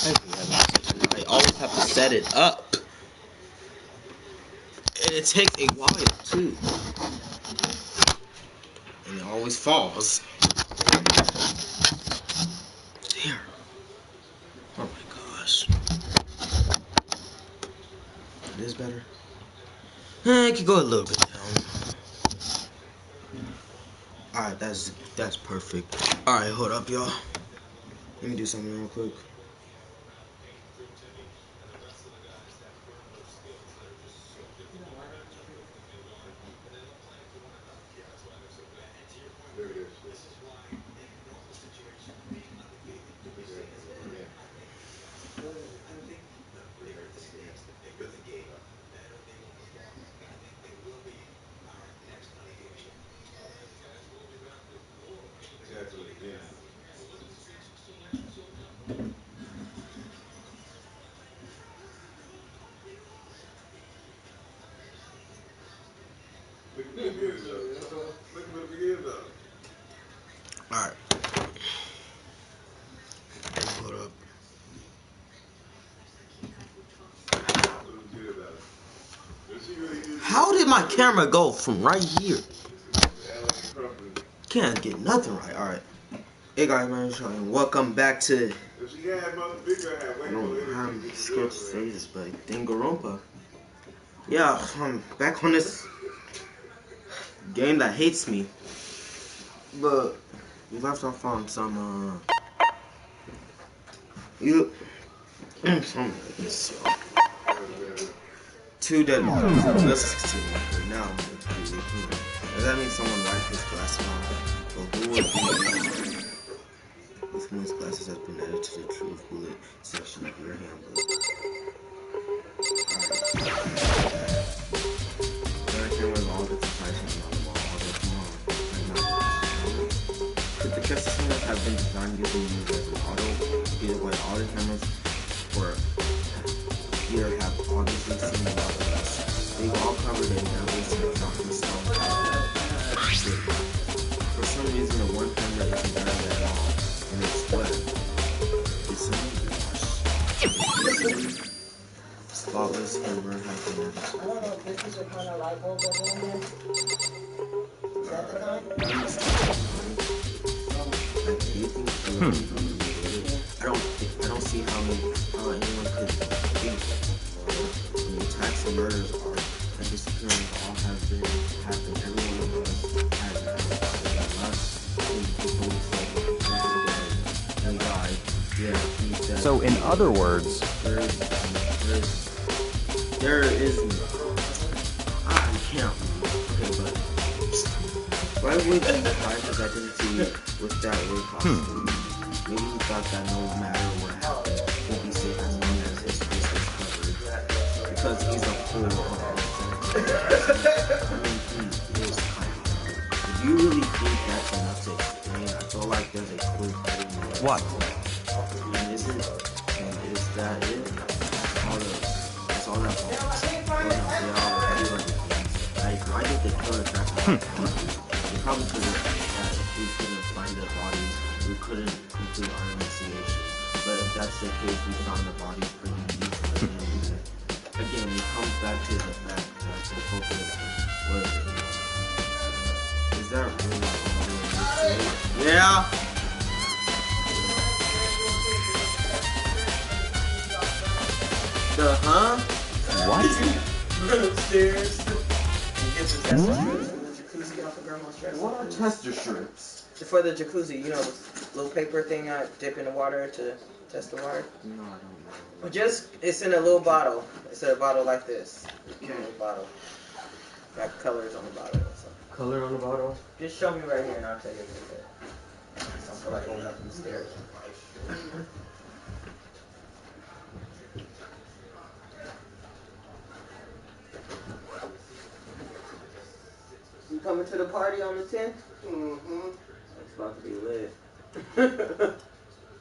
I always have to set it up. And it takes a while too. And it always falls. There. Oh my gosh. It is better. It could go a little bit down. Alright, that's perfect. Alright, hold up, y'all. Let me do something real quick. Alright. Hold up. How did my camera go from right here? Can't get nothing right. Alright. Hey guys, man, welcome back to, I don't know how I'm scared to say this, but Danganronpa. Yeah, I'm back on this game that hates me. But we left off on some some two dead bodies. Let's continue. Now, does that mean someone wiped his glass off? Or who would be with whose glasses has been added to the truth bullet section of your handbook? Alright. There was all the devices on the wall all day tomorrow. Could the justice center have been designed using you as an auto? Either way, all the cameras were here have obviously seen a lot of us. They were all covered in evidence and documents stone powder. For some reason, the one camera isn't there at all, and it's wet. Did someone wash? Spotless camera has been added. I don't know if this is the kind of light bulb that's in there. Is that the kind? I don't see how anyone could think the attacks and murders are and disappearing all have happened. Every one of us has and died. Yeah, he said. So in other words, there is I can't. Okay, but why would he hide his identity with that weird costume? Maybe he thought that no matter what happened, he'd be safe as long as his face was covered. Because he's a fool. I mean, he is kind of. If you really think that's enough to explain, I feel like there's a clue hiding in there. what? And is that it? That's all that box. Like, why did they kill us back in the They probably could have that if we couldn't find the bodies, we couldn't complete our investigation. But if that's the case, we found the bodies pretty easily. Again, it comes back to the fact that the culprit was. Is that really all? Yeah. The What? Upstairs. Jacuzzi off of grandma's dresser. What are tester strips? For the jacuzzi, you know, the little paper thing I dip in the water to test the water? No, I don't know. It's in a little bottle. It's a bottle like this. Okay. A little bottle. Got colors on the bottle. So. Color on the bottle? Just show me right here and I'll tell you if it's there. I don't feel like going up the stairs. You coming to the party on the 10th? Mm-hmm. It's about to be lit.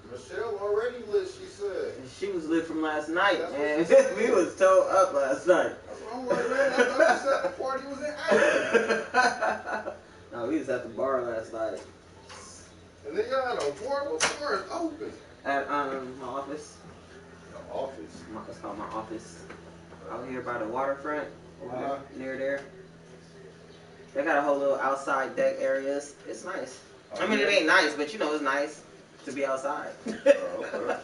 Michelle already lit, she said. She was lit from last night, man. We was towed up last night. That's what I'm like, man. I thought you said the party was in action. No, we was at the bar last night. And then y'all had a bar. What bar is open? At my office. It's called my office. Out here by the waterfront, over there, near there. They got a whole little outside deck areas. It's nice. I mean, it ain't nice, but you know it's nice to be outside. Okay.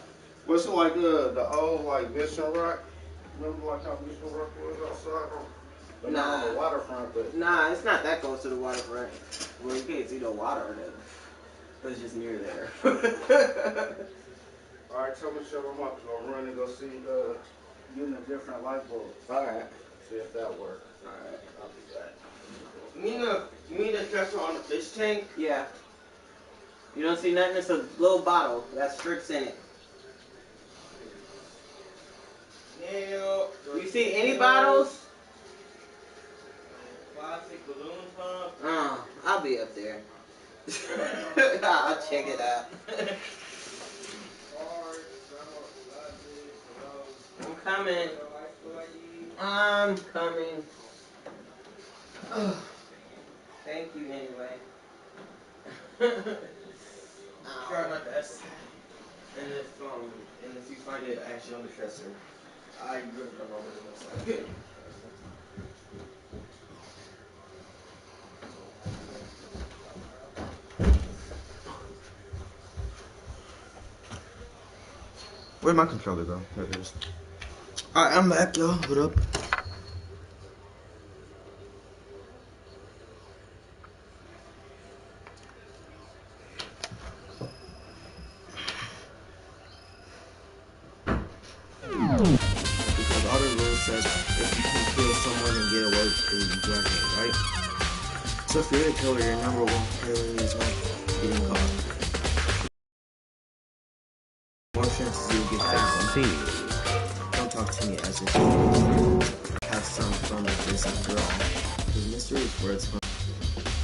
What's it like the old like Mission Rock? Remember like how Mission Rock was outside? But not on the waterfront, but Nah, it's not that close to the waterfront. Well, you can't see the water or nothing. But it's just near there. alright, tell me shut them up, cause I'm running to go see getting a different light bulb. Alright. See if that works. Alright. I'll be back. You mean the dresser on the fish tank? Yeah. You don't see nothing? It's a little bottle that strips in it. You see any bottles? Plastic balloon pump. Oh, I'll be up there. I'll check it out. I'm coming. I'm coming. Oh, thank you anyway. Try my best. And if you find it actually on the dresser, I really don't know what it looks like. Good. Where'd my controller go? There it is. Alright, I'm back, y'all. What up? Because all the rules says if you can kill someone and get away with it, you drag it, right? So if you're a killer, your number one priority is not getting caught. More chances you'll get found. See. Don't talk to me as if you have some fun with this after all. His mystery is where it's from.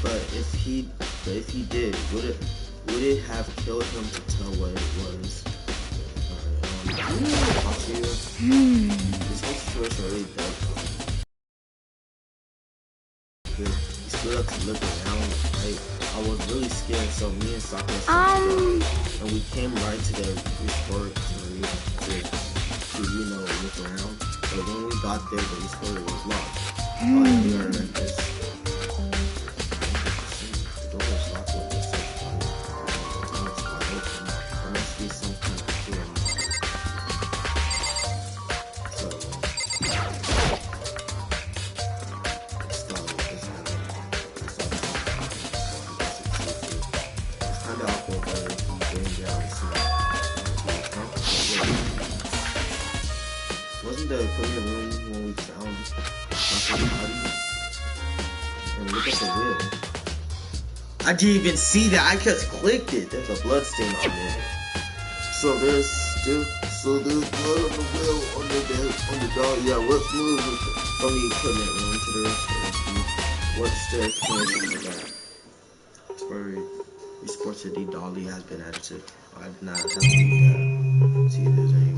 But if he did, would it have killed him to tell what it was? Talk to you. This whole situation really does. He stood up to look around, right? I was really scared, so me and Sakura and we came right to the repository to look around. But when we got there, the repository was locked. We are like this. The door was locked with this. There must be some kind of fear. So, wasn't the equipment room when we found Masa's body? And look at the wheel. I didn't even see that. I just clicked it. There's a blood stain on it. So there's blood on the wheel on the dog. Yeah, let's move from the equipment room to the restaurant. What's the explanation for that? It's very reports that the dolly has been added to. I did not have to do that. See if there's any.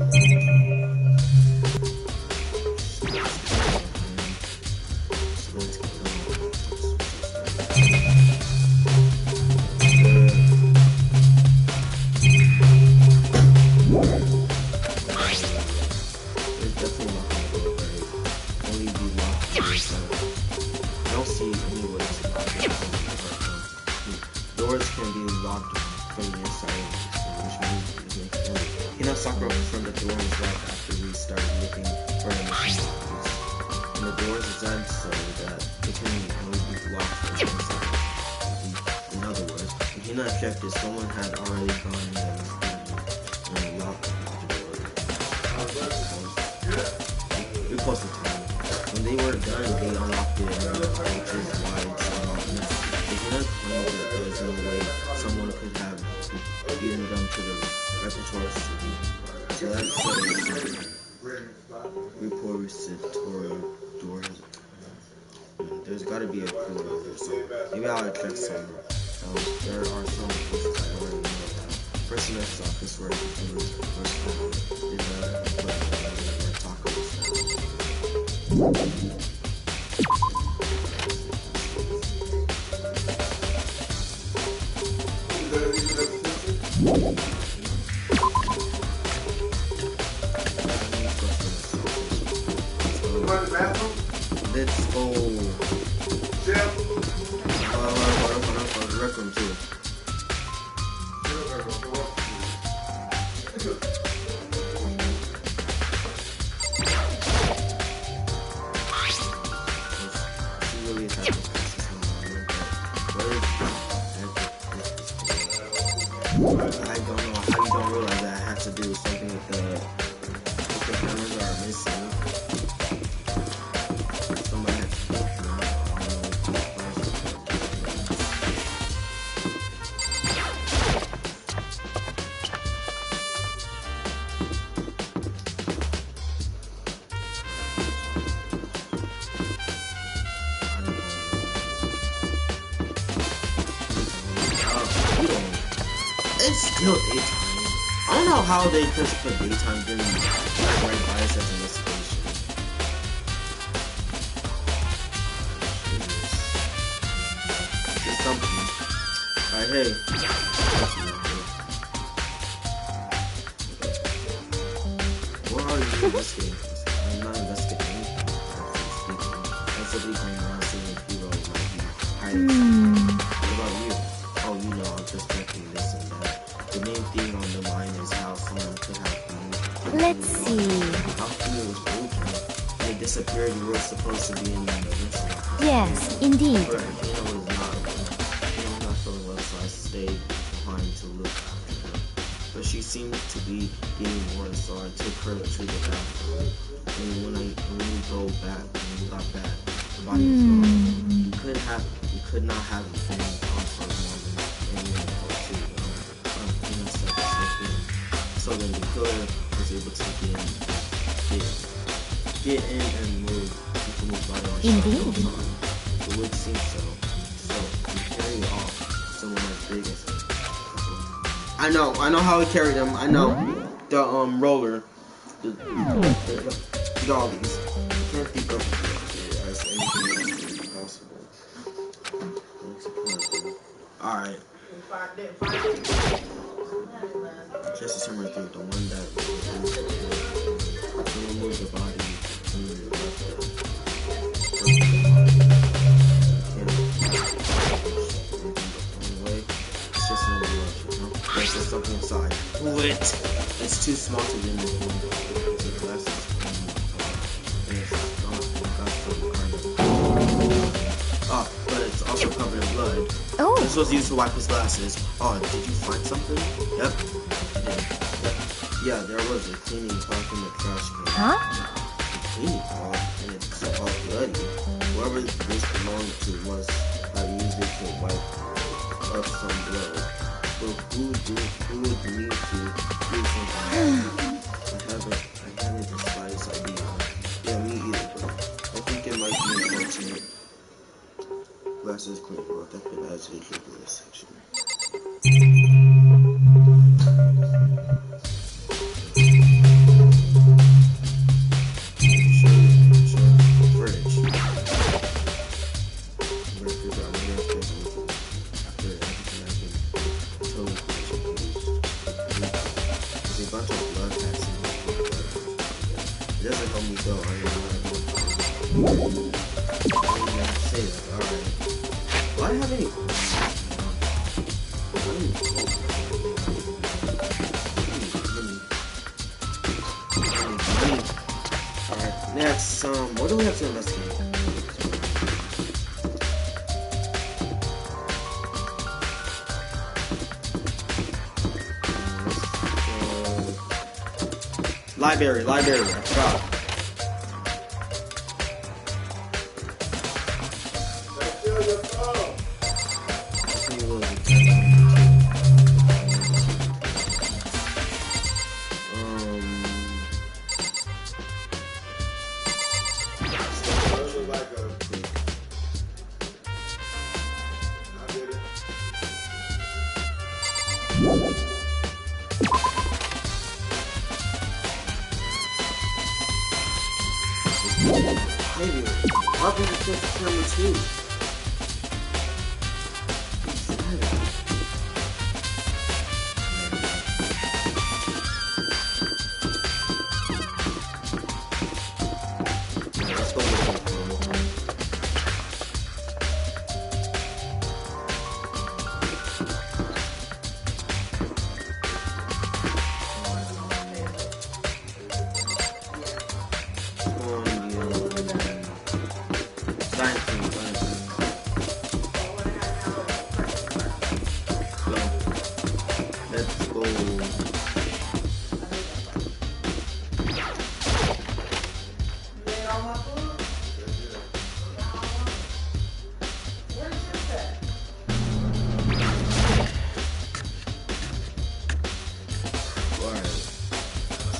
Doors can be locked from the inside, which means Sakura from the door was locked after we started looking for the machine. And the door is designed so that it can only be locked from the inside. In other words, if you're not checked, if someone had already gone in and locked the door. We close the time. When they were done, they unlocked it, which is why it's unlocked. They cannot claim that there's no way someone could have beaten them to the repertoire city. So that's repository doors. There's gotta be a clue out there, so maybe I'll check somewhere else. There are some places I already know about. First semester office where the first time is where tacos. go in the bathroom? Let's go. Chef? Hold on. Rec room too. She really is having this I don't know how you don't realize that has to do something with the cameras are missing. Somebody has to put them on. It's still daytime. I don't know how they could put daytime during right bias as an investigation. It's something. Alright, hey. What are you investigating? I'm not investigating. I'm simply going around seeing if Hero might be hiding something. What about you? Oh, you know, I'm just checking this and that. The main thing on the mind is how someone could have been. Let's see. How Hero was broken. And it disappeared. You were supposed to be in the incident. Yes, indeed. But Hero was not feeling well, so I stayed behind to look after her. But she seemed to be getting worse, so I took her to the bathroom. And when we got back, the body was gone. You could not have been on for more than a minute or two. So then the killer was able to get in and move body on. Indeed. It would seem so. So we carried off someone as big as him. I know how we carried him. I know the roller, the doggies. I can't think of it as anything possible. Alright. Just somewhere through the one that removed the body and it's just no love, you know? There's just something inside. Pull it! It's too small to be in the room. The glasses and it's not but it's also covered in blood. Oh. This was used to wipe his glasses. Oh, did you find something? Yep. Yeah, there was a cleaning cloth in the trash can. Huh? A cleaning cloth, and it's all bloody. Whoever this belonged to must have used it to wipe up some blood. But who would need to do something? I haven't the slightest idea. Yeah, me either, but I think it might be unfortunate. Glasses clean cloth, that's been added to the ridiculous section. Next, what do we have to investigate? Library, I forgot. Maybe. Why would you just camera too?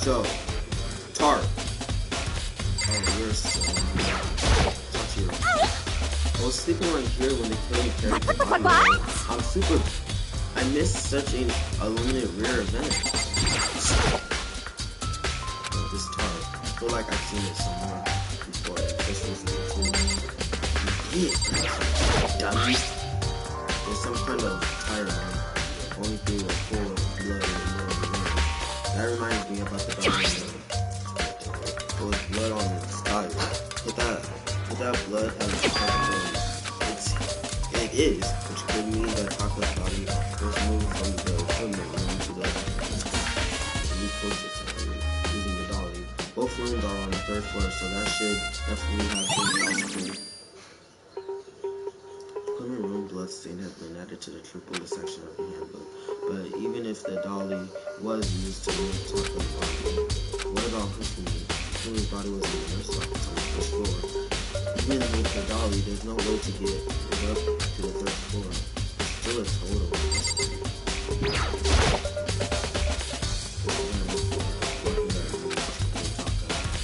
So, Tart. Oh, you're so touch you. I was sleeping right here when they killed me carried the body. I'm super. I missed such a limited rare event. Oh, this Tart. I feel like I've seen it somewhere before. This was the two. Dummy. There's some kind of tire line. Only through a pool of blood in the middle of the room. That reminds me about the dog. There was blood on its tire. But that blood has it is, which could mean that Taco's body was moved from the equipment room to the new coaches using the dolly. Both rooms are on the 3rd floor, so that should definitely have been possible. Equipment room bloodstain has been added to the true bullet section of the handbook. But even if the dolly was used to move Taco's body, what about Hufumi? Hufumi's body was in the nurse office on the 1st floor. Even with the dolly, there's no way to get it up to the 3rd floor. Still a total mystery.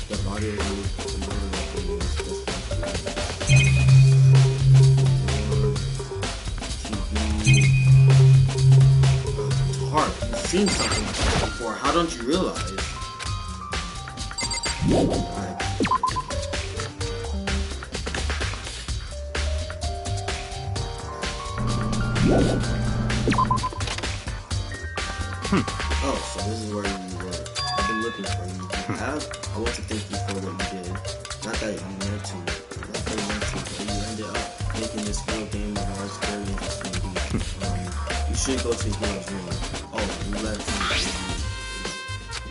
The body is moved to the middle of the room. Heart, you've seen something like that before. How don't you realize? Oh, so this is where you were. I've been looking for you. I want to thank you for what you did. Not that you meant to, but you ended up making this little game of ours very interesting indeed. You should go to Hero's room. Oh, you left me.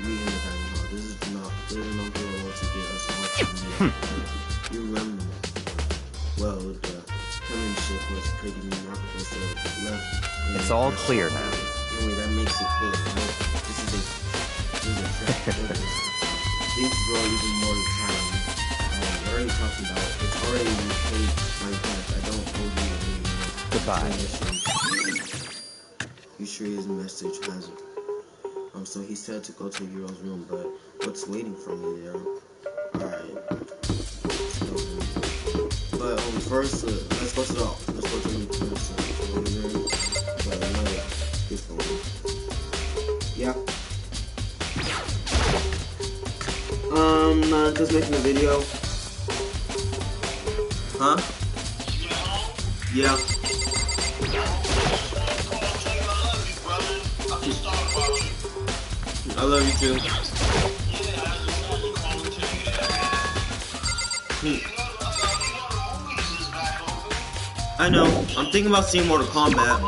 Reading the Danganronpa. This is no hero to get us all from here. You remember me. Well, the penmanship was pretty remarkable, so left. It's all clear now. Anyway, that makes it clear, right? This is a trap. Things grow even more time. What are you talking about? It's already paid my debt. I don't owe you anymore. Goodbye. You sure his message has it? So he said to go to Hero's room, but what's waiting for me there? Alright. But first, let's go to the yeah. Just making a video. Huh? Yeah. I love you too. I know. I'm thinking about seeing Mortal Kombat.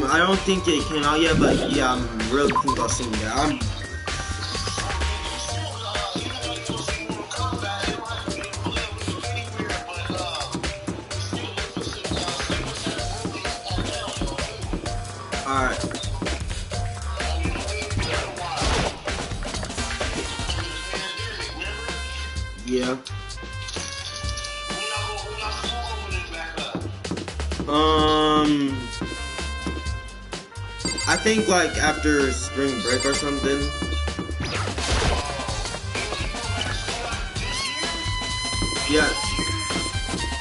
I don't think it came out yet, but yeah, I'm really thinking about seeing that. Alright. Yeah. I think like after spring break or something. Yeah.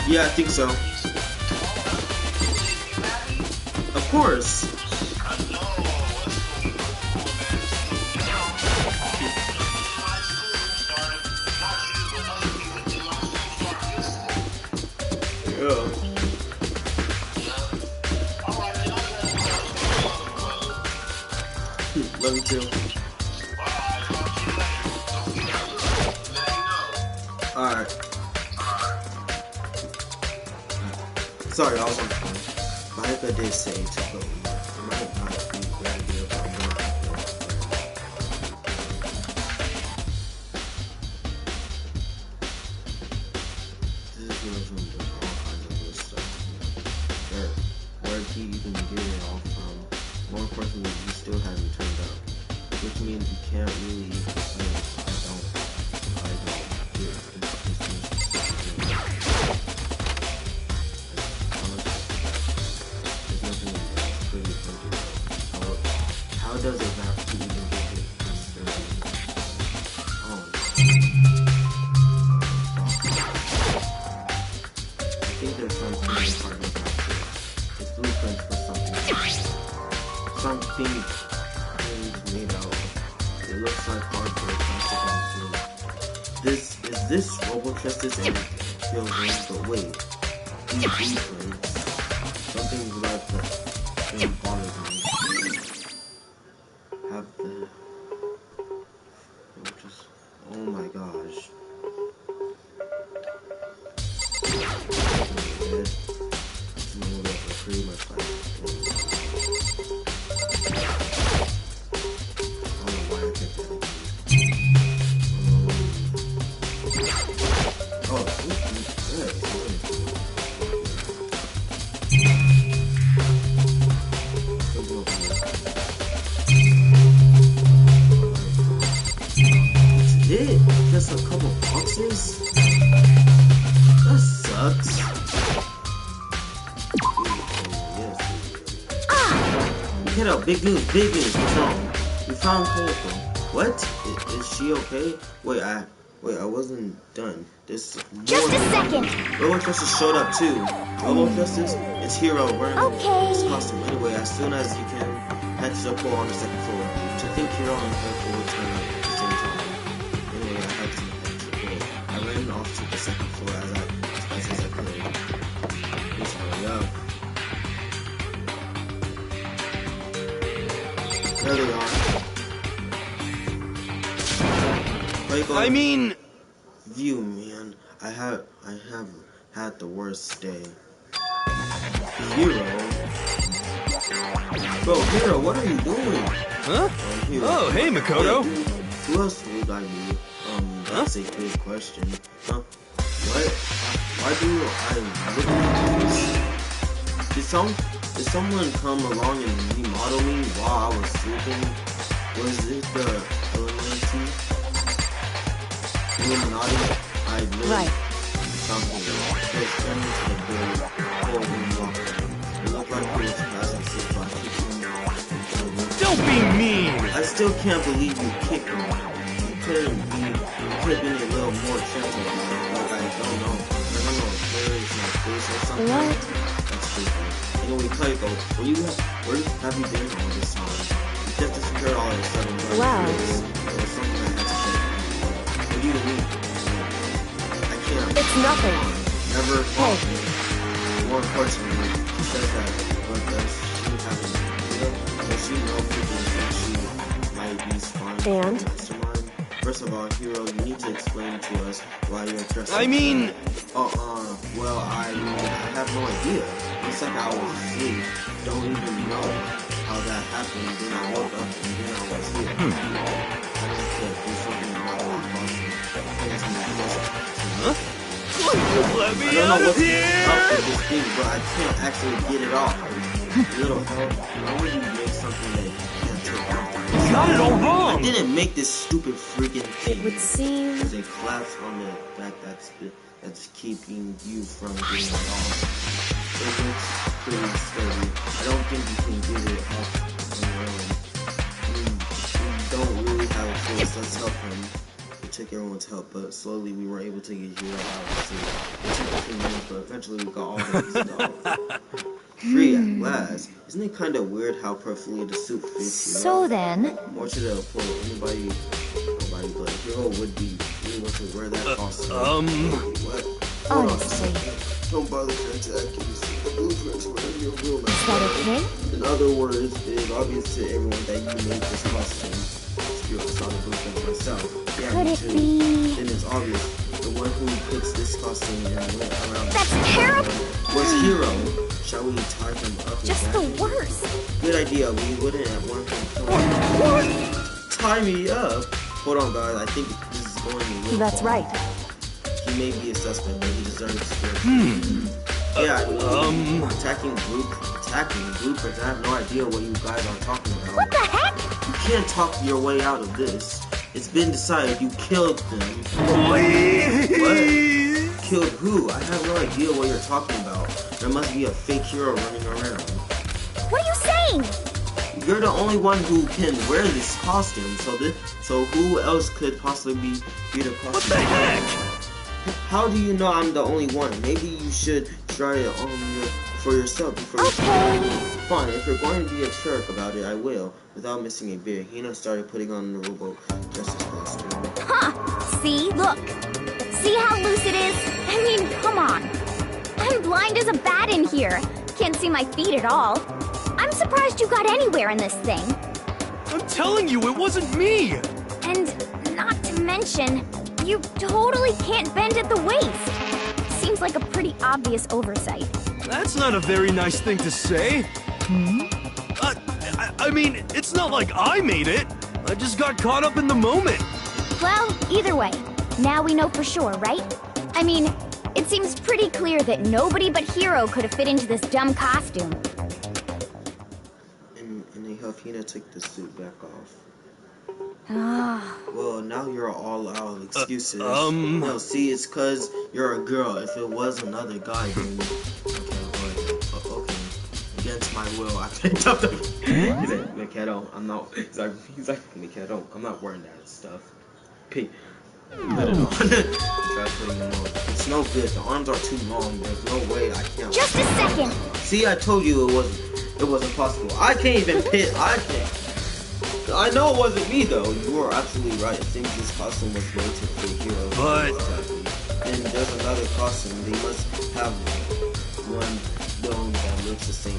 Yeah, I think so. Of course. Yeah. Love you too. Alright. Sorry, I was on the phone. Monica did say to go. It might not be a good idea, but I'm gonna have to. This is where doing all kinds of good stuff. Where did he even get it all from? More importantly, he still hasn't turned up. Which means you can't really complain. I don't get this How does it enough to even get it disturbing. Oh. I think there's something in the apartment back here. It's blueprints for something. Something made out of. It looks like cardboard plastic on the floor. Is this Robo Justice and feels right, but wait. These blueprints. Something's about the thing bothers me. Have the just oh my gosh. Pretty much like just a couple boxes? That sucks. Get up, big news, what's wrong? We found Coco. What? Is she okay? Wait, I wasn't done. There's more. Just a second. Robo Justice showed up too. Robo Justice, it's Hero wearing his costume. Anyway, as soon as you can, head to the pool on the second floor. To think Hero and Coco will turn up at the same time. Anyway, I had to head to the pool. I ran off to the second floor as fast as I could. Please hurry up. There they are. I mean, view, man. I have had the worst day. Hero, bro, Hero, what are you doing? Huh? Oh, hey, Makoto. Wait, who else would I need? That's a good question. Huh? What? Why do I literally do this? Did someone come along and remodel me while I was sleeping? Was it the Illuminati? I literally something. It was turning to the building. It looked like it was passing through by kicking me. Don't be mean! I still can't believe you kicked me. You could have been a little more gentle. Like I don't know. There is my face or something. What? That's freaky. Anyway, Kaiko, where have you been all this time? You just disappeared all of a sudden. Wow. There was something I had to say. What do you mean? I can't. It's nothing. Never fought me. More importantly, she says that, but does she have an idea? Does she know people that she might be spying on the mastermind? First of all, Hero, you need to explain to us why you're dressed like that. Well, I have no idea. It's like I was asleep. Don't even know how that happened. Then I woke up and then I was here. I need to do something about my costume. Huh? Let me I don't know out of what's here! up with this thing, but I can't actually get it off. Little help. Why would you make something that you can't take off? You got it all wrong! I didn't make this stupid freaking thing. It would seem. There's a collapse on the back that's keeping you from getting it off. It looks pretty sturdy. I don't think you can get it off on your own. We don't really have a choice. Let's help him. It took everyone's help, but slowly we were able to get Hero out of the suit. It took a few minutes, but eventually we got all of this off. Free at last. Isn't it kind of weird how perfectly the suit fits Hero? So then. More to the point, nobody but Hero would be able to wear that costume. What? Honestly. Don't bother to attack you. The blueprints were in your room. Is that okay? In other words, it is obvious to everyone that you made this costume. I saw the blueprints myself. Yeah, Could me it too. be? Then it's obvious. The one who puts this costume and went around That's terrible! was Hero. Shall we tie him up? Just the worst. Good idea. We wouldn't have wanted him to tie me up. Hold on, guys. I think this is going a little That's far. right. He may be a suspect, but he deserves to. Attacking blueprints. I have no idea what you guys are talking about. What the heck? You can't talk your way out of this. It's been decided you killed them. What? Killed who? I have no idea what you're talking about. There must be a fake Hero running around. What are you saying? you're the only one who can wear this costume. So who else could possibly be the costume? What the heck? How do you know I'm the only one? Maybe you should try it for yourself before you Fine, if you're going to be a jerk about it, I will. Without missing a beat, Hina started putting on the Robo Justice costume. Huh. See? Look. See how loose it is? I mean, come on. I'm blind as a bat in here. Can't see my feet at all. I'm surprised you got anywhere in this thing. I'm telling you, it wasn't me! And not to mention, you totally can't bend at the waist. Seems like a pretty obvious oversight. That's not a very nice thing to say. I mean, it's not like I made it. I just got caught up in the moment. Well, either way, now we know for sure, right? I mean, it seems pretty clear that nobody but Hiro could have fit into this dumb costume. And they help Hina take the suit back off. Ah. Well, now you're all out of excuses. No, see, it's cause you're a girl. If it was another guy, then okay. Against my will, I picked up the. He's like, Mikado, I'm not. He's like, Mikado, I'm not wearing that stuff. Put it on. Try putting it on. It's no good. The arms are too long. There's no way I can't. Just a second. See, I told you it wasn't possible. I can't even pit. I can't. I know it wasn't me though. You were absolutely right. I think this costume was going to fit Hero. But and there's another costume. They must have one dome that looks the same,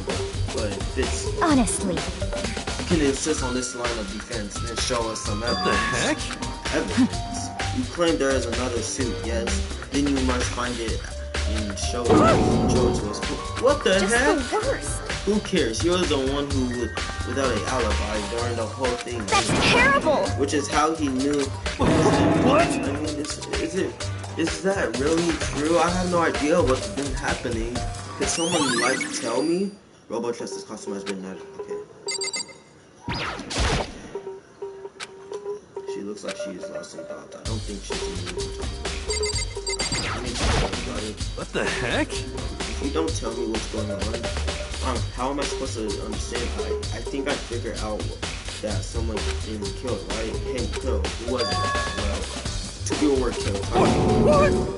but it fits. Honestly. You can insist on this line of defense and show us some evidence. what the heck? Evidence. You claim there is another suit, yes? Then you must find it and show it to us. What the Just heck? the worst. Who cares? You're the one who was without an alibi during the whole thing. That's terrible. Which is how he knew. What? I mean, is that really true? I have no idea what's been happening. Could someone tell me? Robo Justice costume has been added. Okay. She looks like she is lost in thought. I don't think she's in the mood. I mean, What the heck? if you don't tell me what's going on, how am I supposed to understand? I think I figured out that someone been killed, right? Hey, killed. Who was it? Well, 2 people were killed.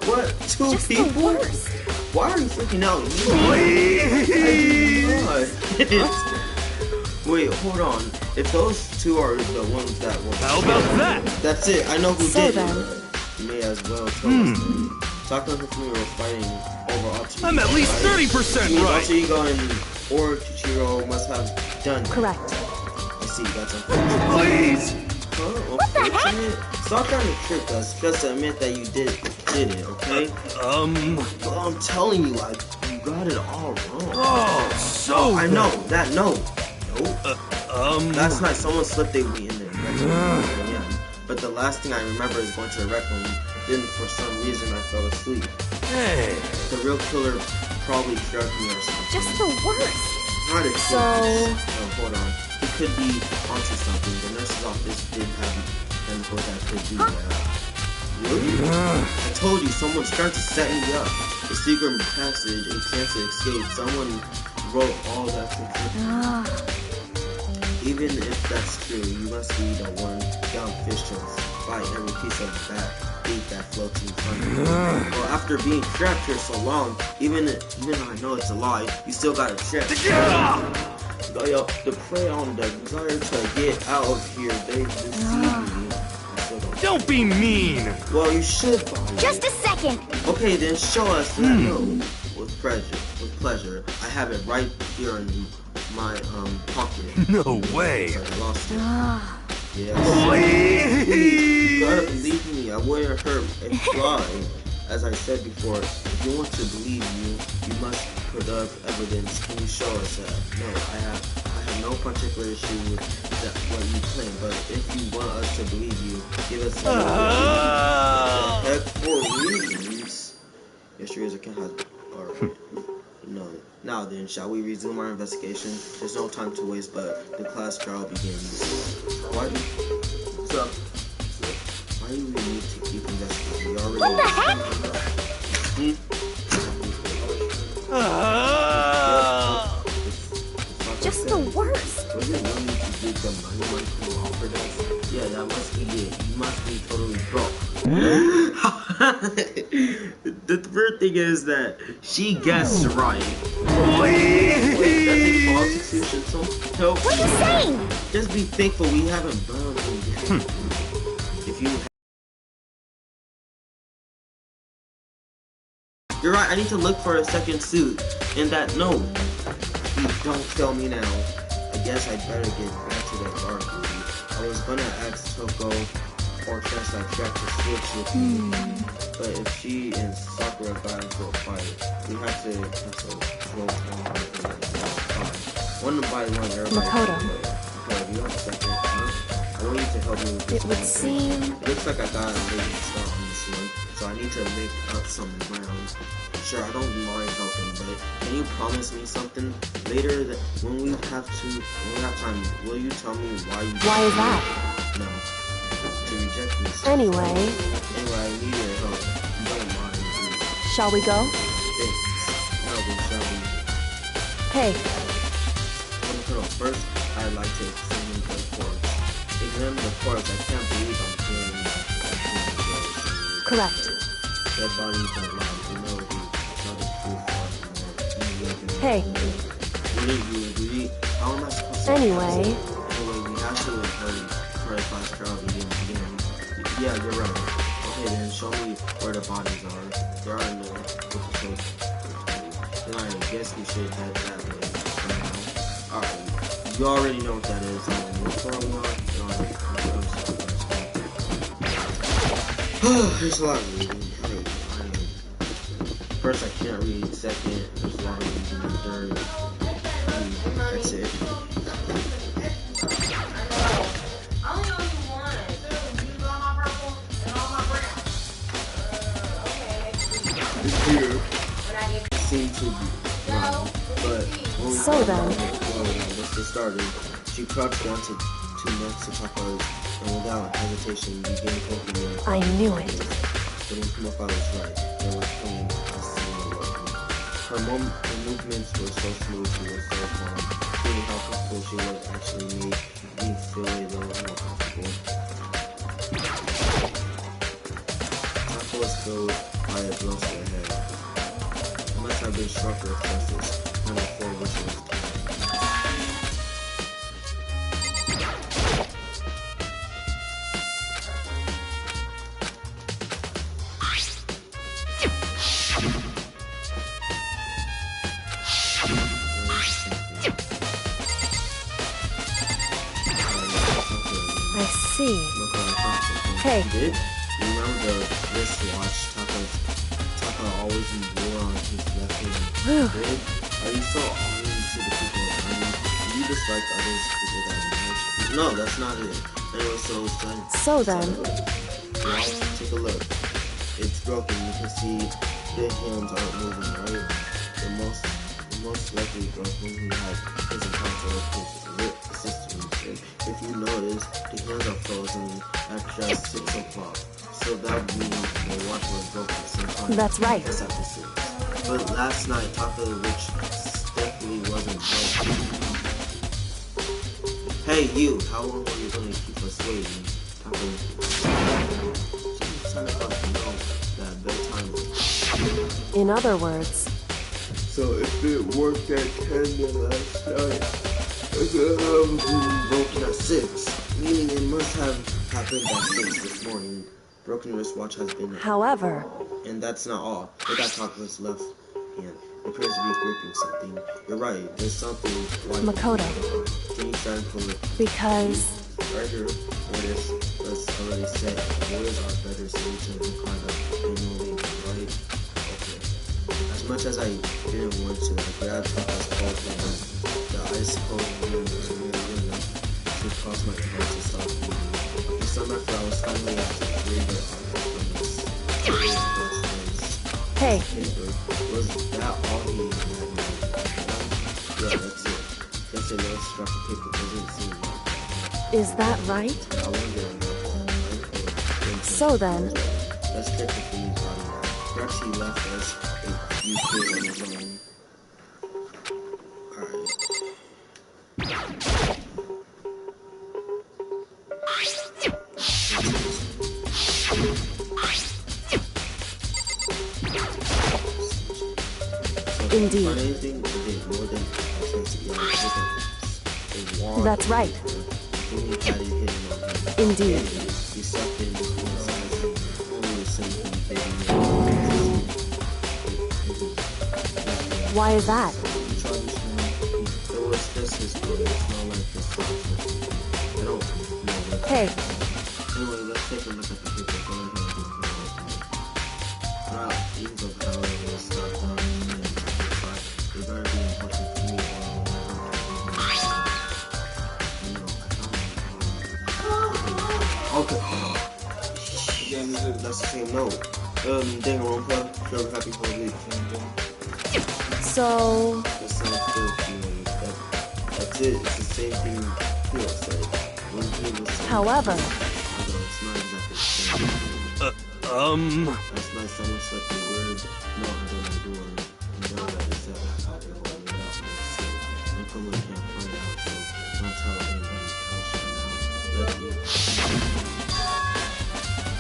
What? 2 Just people? the worst. Why are you freaking out? Wait, hold on. If those 2 are the ones that were How about that? That's it. I know who So did then. it. You may as well tell us. Sokka and Hifumi were fighting over Alter I'm at least 30% Alter right. Ego and or Chichiro must have done. Correct. I see, that's unfortunate. Please! What the heck? Stop trying to trick us. Just admit that you did it, okay? Well, I'm telling you, you got it all wrong. Oh, so I know that. Nope. That's Last night, someone slipped a weed in there. Yeah. But the last thing I remember is going to the rec room. Then, for some reason, I fell asleep. Hey. The real killer probably drugged me or something. Just the worst. Not it. So- Oh, hold on. It could be onto something. The nurse's office didn't have chemicals that could do that. Really? I told you, someone's trying to set me up. The secret passage, a chance to escape. Someone wrote all that. Ah. Even if that's true, you must be the one down fish to fight every piece of that beat that floats in front of you. Well, after being trapped here so long, even though I know it's a lie, you still got a chance. Yo, the prey on the desire to get out of here, they deceive me. Don't be mean. Well, you should buy it. Just a second. Okay, then show us that. No, with pleasure. I have it right here in my pocket. No way. I lost it. Ah. Yes. Please. You gotta believe me. I wouldn't hurt a fly. As I said before, if you want to believe you must put up evidence. Can you show us that? No, I have no particular issue with what you claim, but if you want us to believe you, give us some heck for reasons. Yes, your account has. Alright. No. Now then, shall we resume our investigation? There's no time to waste, but the class trial begins. Why do we need to keep investigating? We already What the heck? It's not Just that the bad. worst. Was it really overdose. Yeah, that must be it. You must be totally broke. The weird thing is that she guessed right. Wait, that's a false execution, so help. What are you saying? Just be thankful we haven't burned him. If you You're right, I need to look for a second suit. And that, no. Don't tell me now. I guess I'd better get back to that bar movie. I was gonna ask Toko or Translate Jack to switch with me. But if she and Sakura got into a fight, we have to go on. One by one, everybody. Makoto. Okay, you have a second, huh? I want you to help me with this. It would seem... It looks like I got a late start on this one, so I need to make up some ground. Sure, I don't mind helping, but can you promise me something later that when we have time, will you tell me why you... Why is that? No. To reject me. Anyway, I need your help. You don't mind, do you? shall we go? Thanks. Now then, shall we? Hey, First, I'd like to examine the corpse. Examine the corpse. I can't believe I'm feeling that. correct. Dead bodies don't lie. You know the truth. Hey, Really? How am I supposed to... anyway, we have to hurry for a fast crowd again. Yeah, you're right. Okay, then show me where the bodies are. There are no photos. Then I guess we should head that way. Alright. You already know what that is. There's a lot of reading. First, I can't read. Second, there's a lot of reading. Third, that's it. I only owe you one. Use all my purple and all my brown. This here seemed to be wrong, but when we So then. Let's get started. She crouched down to next to Papa's and without hesitation began poking him. I knew it. But my father was right. There was pain as seen working. Her movements were so smooth, she was so calm. Feeling how comfortable she was actually made me feel a little more comfortable. Taco was filled by a blow to the head. I must have been struck with justice, and before which was time. I see. Hey. You did? You remember the wristwatch Taka always wore on his left hand? Did? Are you so always to the people around you? Do you dislike others people that much? No, that's not it. Anyway, So then. Well, take a look. It's broken. You can see the hands aren't moving, right? The most likely broken he had his encounter with his assistant. If you notice, the hands are frozen at just 6 o'clock. So that means the watch was broken sometime. That's right. Just after 6. But last night, Taka, which definitely wasn't broken. Hey, you! How long are you going to keep us waiting? Taka. It's 10 o'clock to know that bedtime is. In other words, So if it worked at 10 last night, it could have been broken at 6. Meaning it must have happened at 6 this morning. Broken wristwatch has been... however, And that's not all. Look at Taka's left hand. It appears to be gripping something. You're right, there's something like... Makoto. Can you try and pull it? Because Right here, notice, as already said, boys are better suited to kind of annually, right? Okay. As much as I didn't want to, I grabbed Taka's cold hand. The ice cold wind was really enough to cause my heart to stop beating. For some after I was finally able to breathe it off from this hey, paper. Was that all he had? Yeah, that's it. Guess a little scrap of paper doesn't seem like is that right? I wonder So then, let's check the police body. Perhaps he left us a few kids on his own. Alright. Indeed. That's right. Indeed. Why is that? Hey. Anyway, let's take a look at the paper. Go ahead and now, these are how it will start down and but they better be important to me okay. Again, that's the same note. Danganronpa, feel happy for me. So the same feel feeling. That's it. It's the same thing Phil said. When he was saying however, although it's not exactly the same. That's why someone said the word knock on the door. You know that it's a happy home without me. So, and someone can't find out, so don't tell anybody else right now. Let me.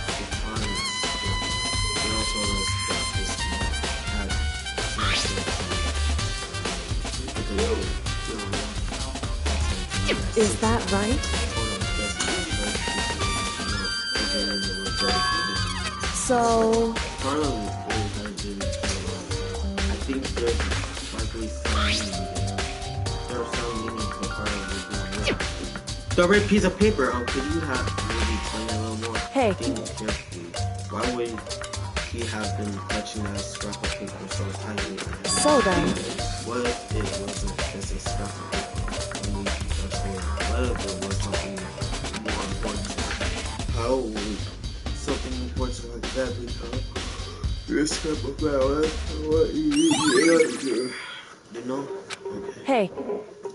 The times, they all told us that this had some but they don't know. is that right? So I think there's likely some meaning there. There's some meaning to part of the red piece of paper. Could you have maybe explain it a little more? Hey. Think carefully. Why would he have been touching that scrap of paper so tightly? So then, What if it wasn't just a scrap of paper? What if it was something more important? How would something important like that become your scrap of flour? What you know? Okay. hey,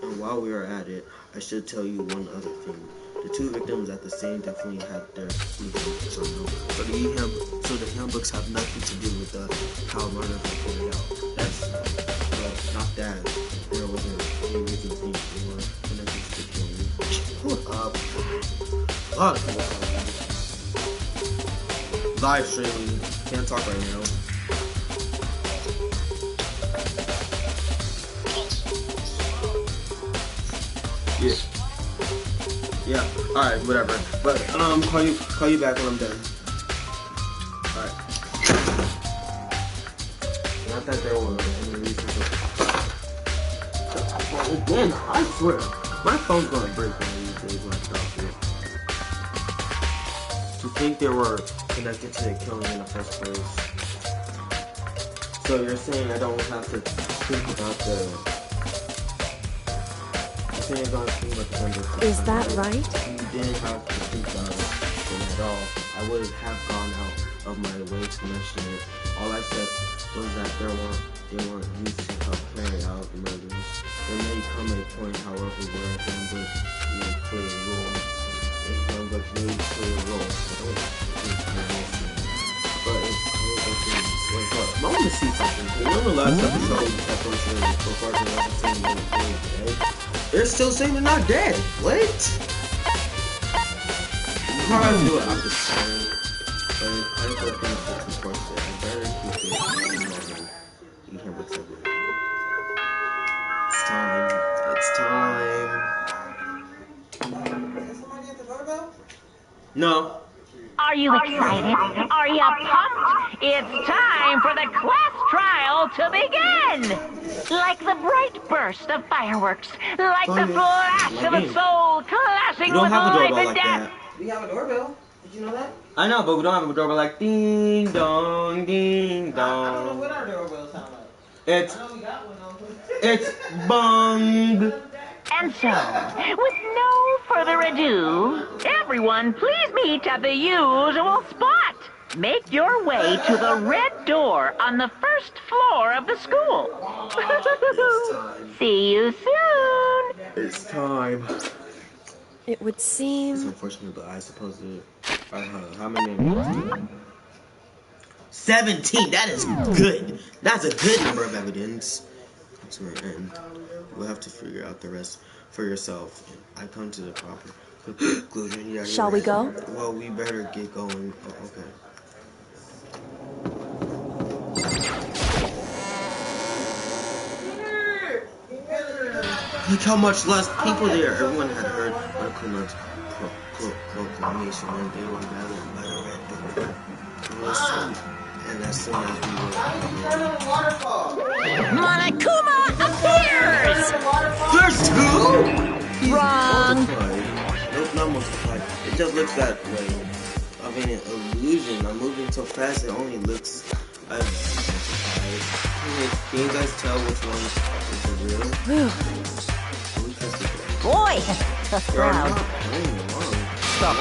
And while we are at it, I should tell you one other thing. The two victims at the scene definitely had their handbooks on them. So the handbooks have nothing to do with how murder was carried out. That's not that. There wasn't any reason to think they were connected to the killing. A lot of people live streaming. Can't talk right now. Yeah. Alright, whatever. But call you back when I'm done. Alright. Not that there were any reason to. Again, I swear, my phone's gonna break one of these days when I stop here. To think they were connected to the killing in the first place. So you're saying I don't have to think about the. is that right? You didn't have to think about it at all. I would have gone out of my way to mention it. All I said was that they weren't used to help carry out the murders. There may come a point, however, where a handbook may play a role. A handbook may play a role. But it's wait, hold on. I want to see something. Remember last episode that before the last scene they're still saying they're not dead. What? How do I do it? I'm just saying. But I don't think it's unfortunate. I better keep it in mind. You can what's up. It's time. It's time. Is somebody at the doorbell? No. Are you excited? Are you pumped? It's time for the class trial to begin! Like the bright burst of fireworks, like the flash of a soul clashing with life and death. We have a doorbell. Did you know that? I know, but we don't have a doorbell like ding dong, ding I don't know dong. what our doorbell sound like. It's I know we got one on. it's bong. And so, with no further ado, everyone please meet at the usual spot. Make your way to the red door on the first floor of the school. See you soon. It's time. It would It's seem unfortunate, but I suppose it. How many? 17. That is good. That's a good number of evidence. That's right, and we'll have to figure out the rest for yourself. I come to the proper Conclusion, yeah. Shall we go? Well, we better get going. Oh, okay. Look how much less people there. Everyone had heard Akuma's proclamation and they were gathered by the red door. It was soon, and as soon as we were Monokuma appears! There's two? Wrong. Nope, not multiplied. It just looks that way. I mean, an illusion. I'm moving so fast it only looks as multiplied. Can you guys tell which one is the real? Boy, tough We're crowd. not playing along. Stop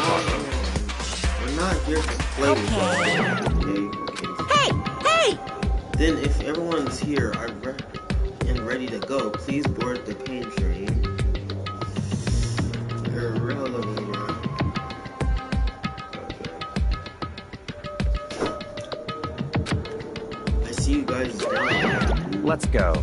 We're not here to play with you. Okay. Hey! Then if everyone's here and ready to go, please board the pain train. Elevator. Okay. I see you guys down there. Let's go.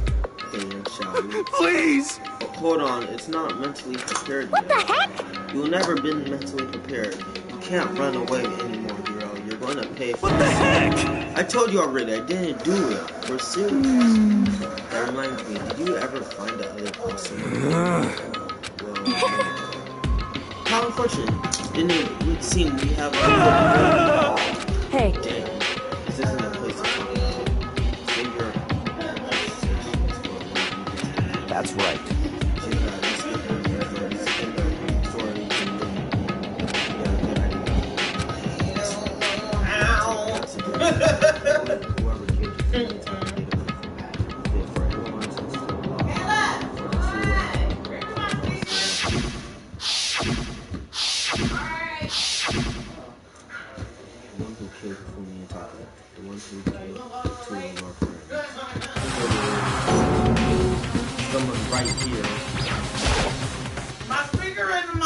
Okay, shall we? Please! Hold on, it's not mentally prepared What yet. the heck? You've never been mentally prepared. You can't run away anymore, hero. You're gonna pay for What the heck? I told you already, I didn't do it. We're serious. That reminds me, did you ever find the other person? Well, how unfortunate. Didn't it seem we have a Hey. Dang, this isn't a place to talk about. Save your That's right. Someone right here. My speaker is in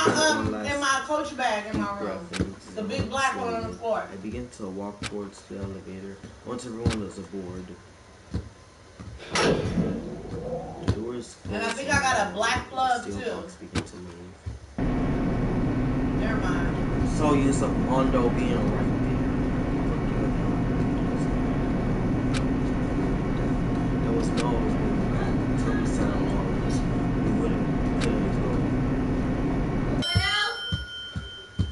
my coach bag in my room. The big black one on the floor. I begin to walk towards the elevator. Once everyone is aboard. Doors And I think I got a black plug steel too. box begin to move. Never mind. So use of Mondo being right there. There was no until we set up all of this. We wouldn't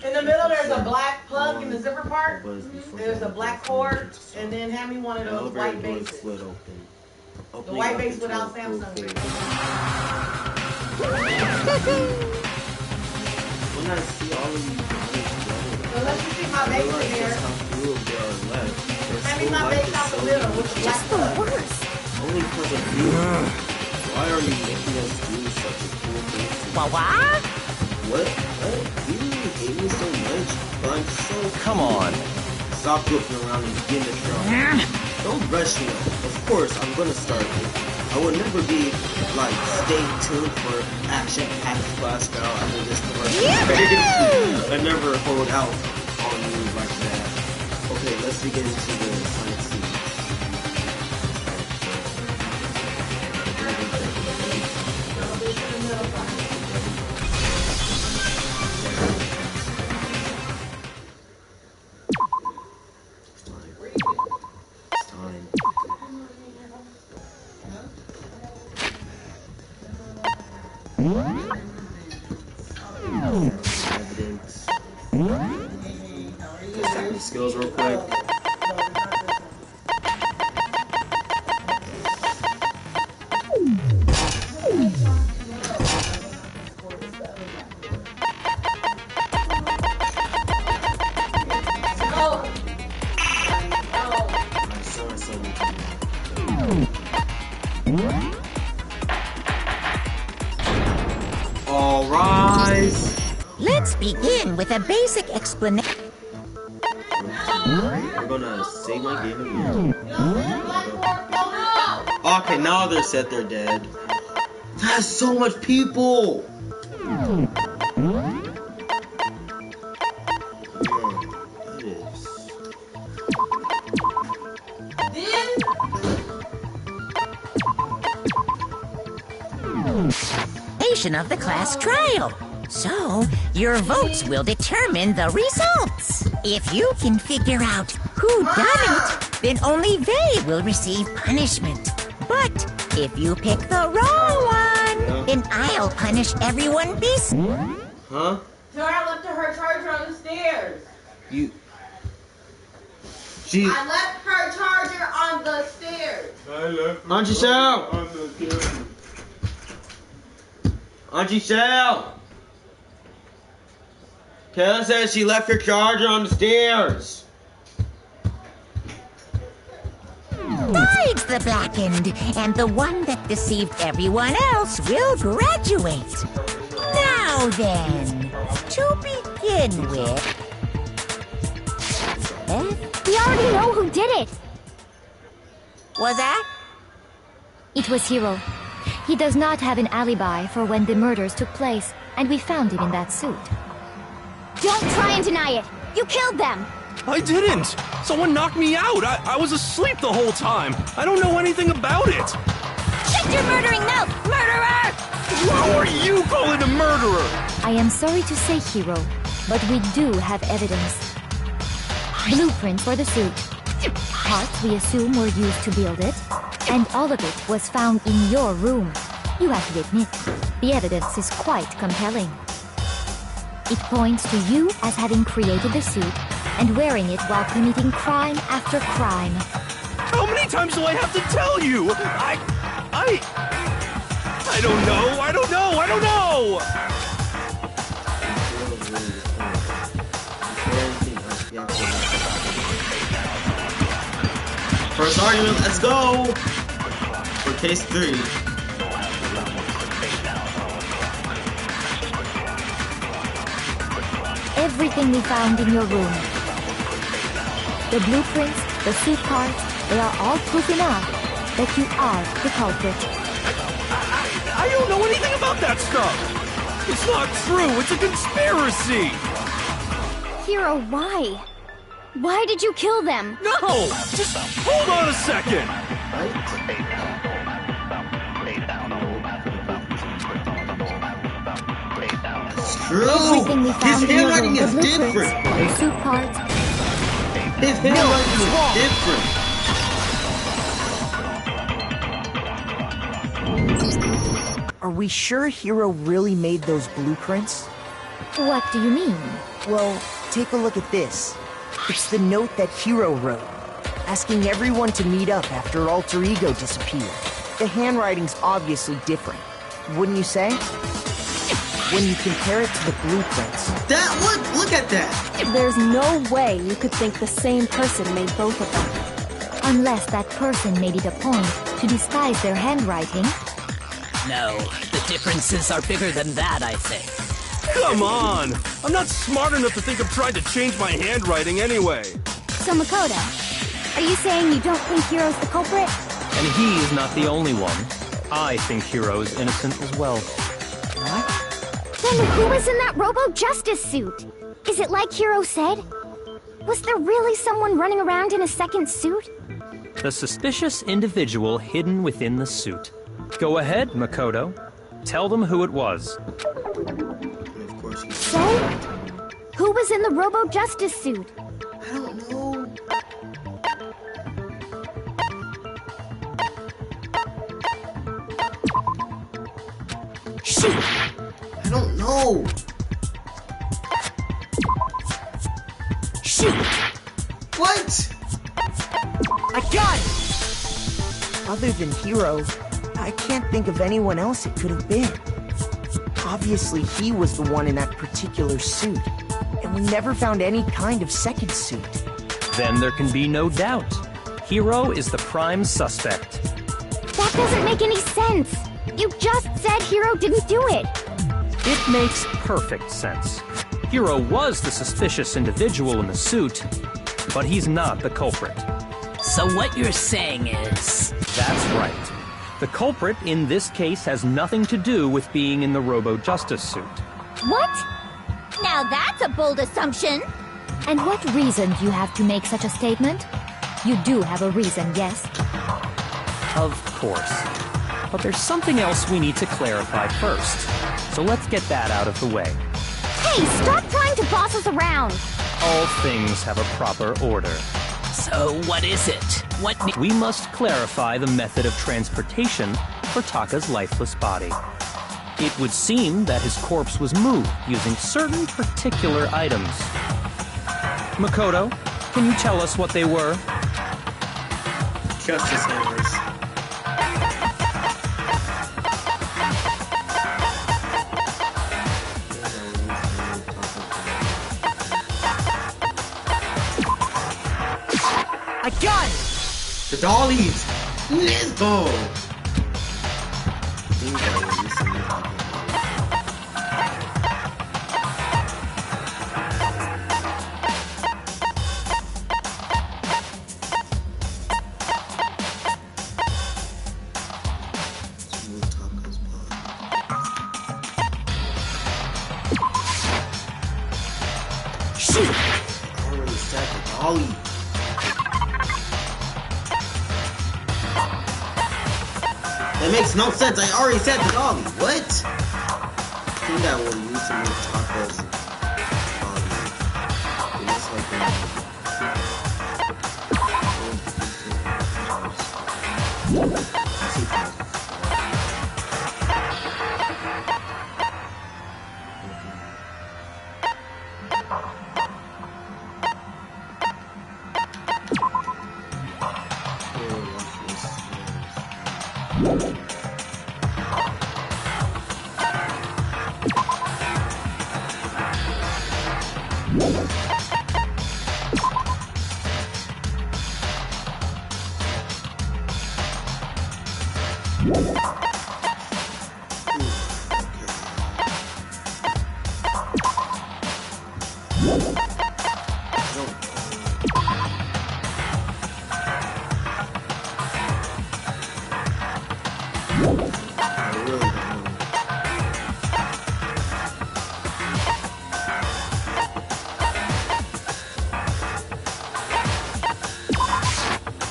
In the middle, there's a black plug in the zipper part. was before There's a black cord, and then hand me one of the those elevator white doors bases. split open. The Opening white up base into without a full Samsung. face. When I see all of you guys So let's just see my base in here. how few of there are left. They're Hand me so my like base the out the soul middle of with the each black Just the plug. worst. Only because of you. Why are you making us do such a cool thing? What? What? You really hate me so much? But I'm so... Come on. Stop looking around and begin to try. Don't rush me. Of course, I'm gonna start it. I would never be like, stay tuned for action-packed class style after this commercial. I never hold out on you like that. Okay, let's begin to the science scene. It's time. Evidence. Just checking skills real quick. All rise. Let's begin with a basic explanation. We're gonna save my game again. Okay, now they're said they're dead. That's so much people. That is. Of the class trial. So, your votes will determine the results. If you can figure out who done it, then only they will receive punishment. But if you pick the wrong one, then I'll punish everyone Huh? Dora left her charger on the stairs. I left her charger on the stairs. Auntie Sal! Auntie Sal! Kayla says she left her charger on the stairs. Mine's the blackened, and the one that deceived everyone else will graduate. Now then, to begin with... We already know who did it. Was that? It was Hiro. He does not have an alibi for when the murders took place, and we found him in that suit. Don't try and deny it! You killed them! I didn't! Someone knocked me out! I was asleep the whole time! I don't know anything about it! Shut your murdering mouth, murderer! Who are you calling a murderer? I am sorry to say, Hiro, but we do have evidence. Blueprints for the suit. Parts we assume were used to build it, and all of it was found in your room. You have to admit, the evidence is quite compelling. It points to you as having created the suit and wearing it while committing crime after crime. How many times do I have to tell you? I don't know, I don't know! First argument, let's go! For case 3. Everything we found in your room. The blueprints, the suit parts, they are all proof enough that you are the culprit. I don't know anything about that stuff! It's not true, it's a conspiracy! Hiro, why? Why did you kill them? No! Just hold on a second! True! Everything we His found in your room, handwriting the is blueprints, different! the suit parts. His handwriting is different! Are we sure Hiro really made those blueprints? What do you mean? Well, take a look at this. It's the note that Hiro wrote, asking everyone to meet up after Alter Ego disappeared. The handwriting's obviously different, wouldn't you say? When you compare it to the blueprints. Look at that! There's no way you could think the same person made both of them. Unless that person made it a point to disguise their handwriting. No, the differences are bigger than that, I think. Come on! I'm not smart enough to think of trying to change my handwriting anyway. So Makoto, are you saying you don't think Hiro's the culprit? And he is not the only one. I think Hiro is innocent as well. What? Then who was in that Robo-Justice suit? Is it like Hiro said? Was there really someone running around in a second suit? The suspicious individual hidden within the suit. Go ahead, Makoto. Tell them who it was. So? Who was in the Robo-Justice suit? I don't know. Shoot! I don't know. Shoot! What? I got it! Other than Hiro, I can't think of anyone else it could have been. Obviously, he was the one in that particular suit, and we never found any kind of second suit. Then there can be no doubt. Hiro is the prime suspect. That doesn't make any sense. You just said Hiro didn't do it. It makes perfect sense. Hiro was the suspicious individual in the suit, but he's not the culprit. So what you're saying is... That's right. The culprit in this case has nothing to do with being in the Robo-Justice suit. What? Now that's a bold assumption. And what reason do you have to make such a statement? You do have a reason, yes? Of course. But there's something else we need to clarify first. so let's get that out of the way. Hey, stop trying to boss us around! All things have a proper order. So what is it? We must clarify the method of transportation for Taka's lifeless body. It would seem that his corpse was moved using certain particular items. Makoto, can you tell us what they were? Justice hammers. I got it! The dollies! Let's go! Shoot! I already said the dolly. That makes no sense. I already said the dolly. What? I think that will use to move Taka's body. It looks like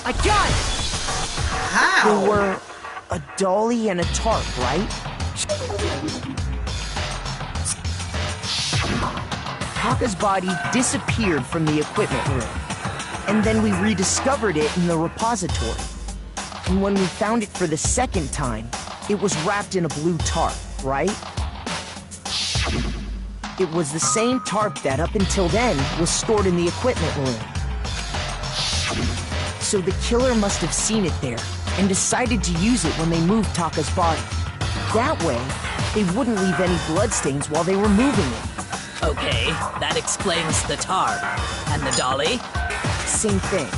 I got it! how? There were a dolly and a tarp, right? Taka's body disappeared from the equipment room, and then we rediscovered it in the repository. And when we found it for the second time, it was wrapped in a blue tarp, right? It was the same tarp that, up until then, was stored in the equipment room. So the killer must have seen it there, and decided to use it when they moved Taka's body. That way, they wouldn't leave any bloodstains while they were moving it. Okay, that explains the tarp. And the dolly? Same thing.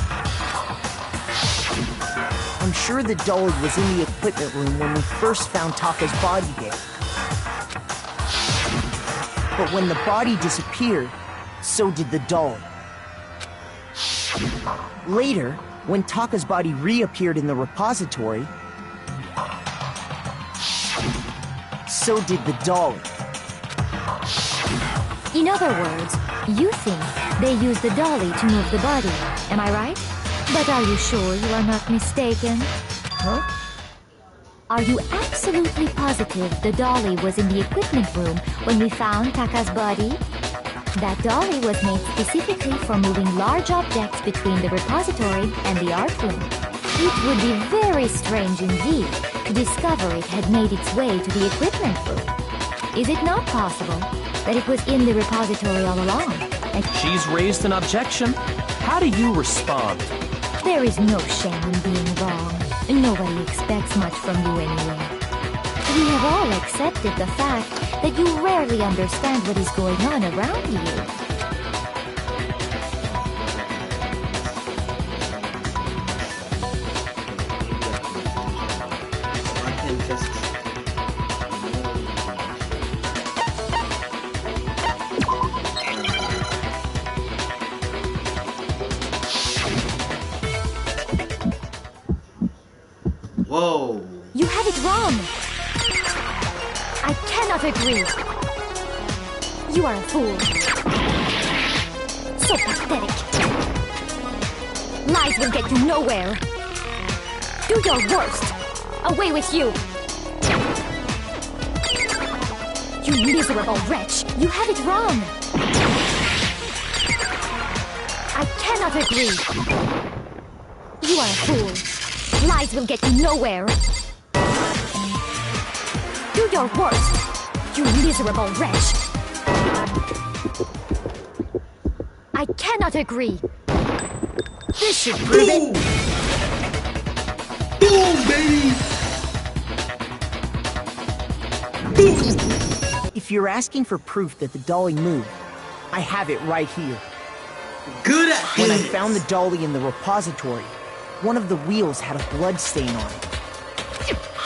I'm sure the dolly was in the equipment room when we first found Taka's body there. But when the body disappeared, so did the dolly. Later, when Taka's body reappeared in the repository, so did the dolly. In other words, you think they used the dolly to move the body, am I right? But are you sure you are not mistaken? Huh? Are you absolutely positive the dolly was in the equipment room when we found Taka's body? That dolly was made specifically for moving large objects between the repository and the art room. It would be very strange indeed to discover it had made its way to the equipment room. Is it not possible that it was in the repository all along? She's raised an objection. How do you respond? There is no shame in being wrong. Nobody expects much from you anyway. We have all accepted the fact that you rarely understand what is going on around you. Whoa. You have it wrong. I cannot agree. You are a fool. So pathetic. Lies will get you nowhere. Do your worst. Away with you. You miserable wretch! You have it wrong! I cannot agree! You are a fool. Lies will get you nowhere. Do your worst, you miserable wretch! I cannot agree. This should prove it. Boom, baby! If you're asking for proof that the dolly moved, I have it right here. Good at When I this. found the dolly in the repository, one of the wheels had a blood stain on it.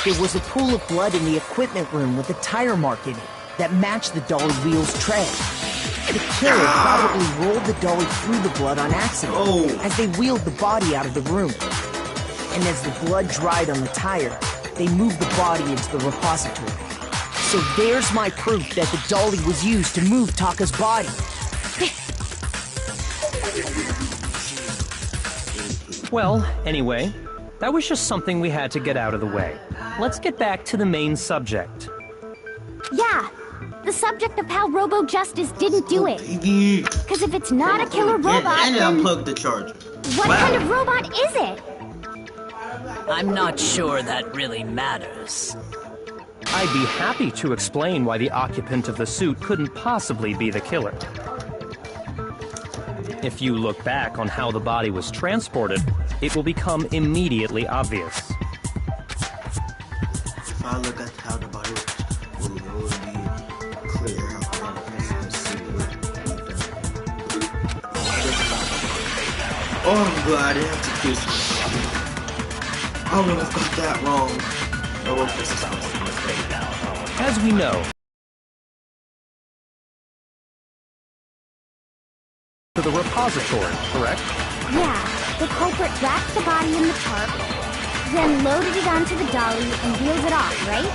There was a pool of blood in the equipment room with a tire mark in it that matched the dolly wheel's tread. The killer probably rolled the dolly through the blood on accident as they wheeled the body out of the room. And as the blood dried on the tire, they moved the body into the repository. So there's my proof that the dolly was used to move Taka's body. Well, anyway, that was just something we had to get out of the way. Let's get back to the main subject. Yeah, the subject of how Robo Justice didn't do it. Because if it's not a killer robot, And then unplug the charger. what kind of robot is it? I'm not sure that really matters. I'd be happy to explain why the occupant of the suit couldn't possibly be the killer. If you look back on how the body was transported, it will become immediately obvious. If I look at how the body will be clear how I see it. Oh, I'm glad I didn't have to kiss me. I would have got that wrong. I won't kiss this house. As we know, to the repository, correct? Yeah, the culprit wrapped the body in the tarp, then loaded it onto the dolly and wheeled it off, right?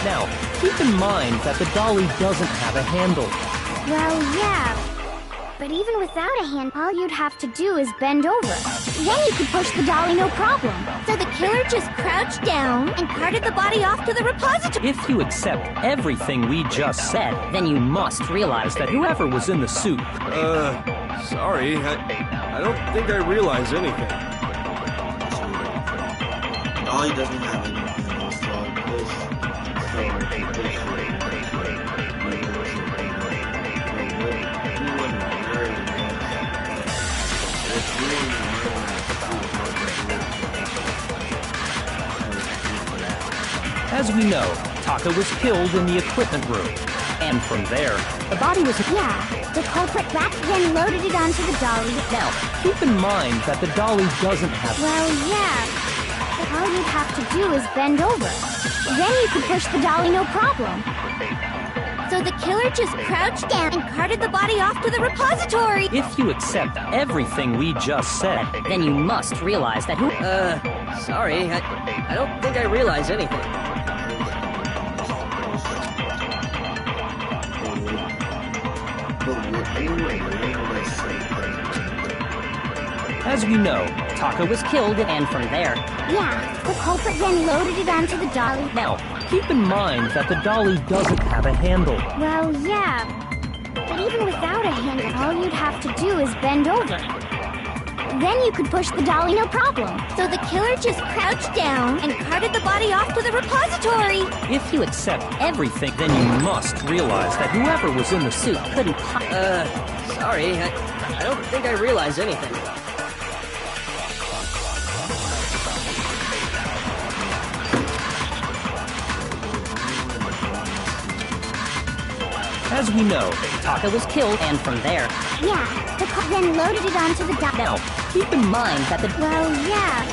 Now, keep in mind that the dolly doesn't have a handle. Well, yeah. But even without a hand, all you'd have to do is bend over. Then you could push the dolly no problem. So the killer just crouched down and carted the body off to the repository. If you accept everything we just said, then you must realize that whoever was in the suit... Sorry, I don't think I realize anything. Dolly doesn't have anything, As we know, Taka was killed in the equipment room. And from there, the body was... Yeah, the culprit wrapped then loaded it onto the dolly. Now, keep in mind that the dolly doesn't have... Well, yeah. But all you'd have to do is bend over. Then you could push the dolly no problem. So the killer just crouched down and carted the body off to the repository. If you accept everything we just said, then you must realize that who... Sorry, I don't think I realize anything. As we know, Taka was killed, and from there... Yeah, the culprit then loaded it onto the dolly. Now, keep in mind that the dolly doesn't have a handle. Well, yeah. But even without a handle, all you'd have to do is bend over. Then you could push the dolly no problem. So the killer just crouched down and carted the body off to the repository. If you accept everything, then you must realize that whoever was in the suit couldn't... Sorry, I don't think I realize anything. As we know, Taka was killed, and from there... Yeah, the cop then loaded it onto the dolly. Now, keep in mind that the... Well, yeah.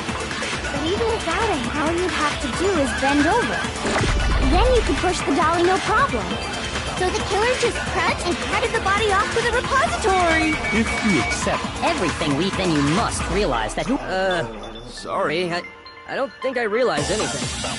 But even without it, all you'd have to do is bend over. Then you could push the dolly no problem. So the killer just crouched and carted the body off to the repository. If you accept everything then you must realize that who... Sorry, I don't think I realize anything.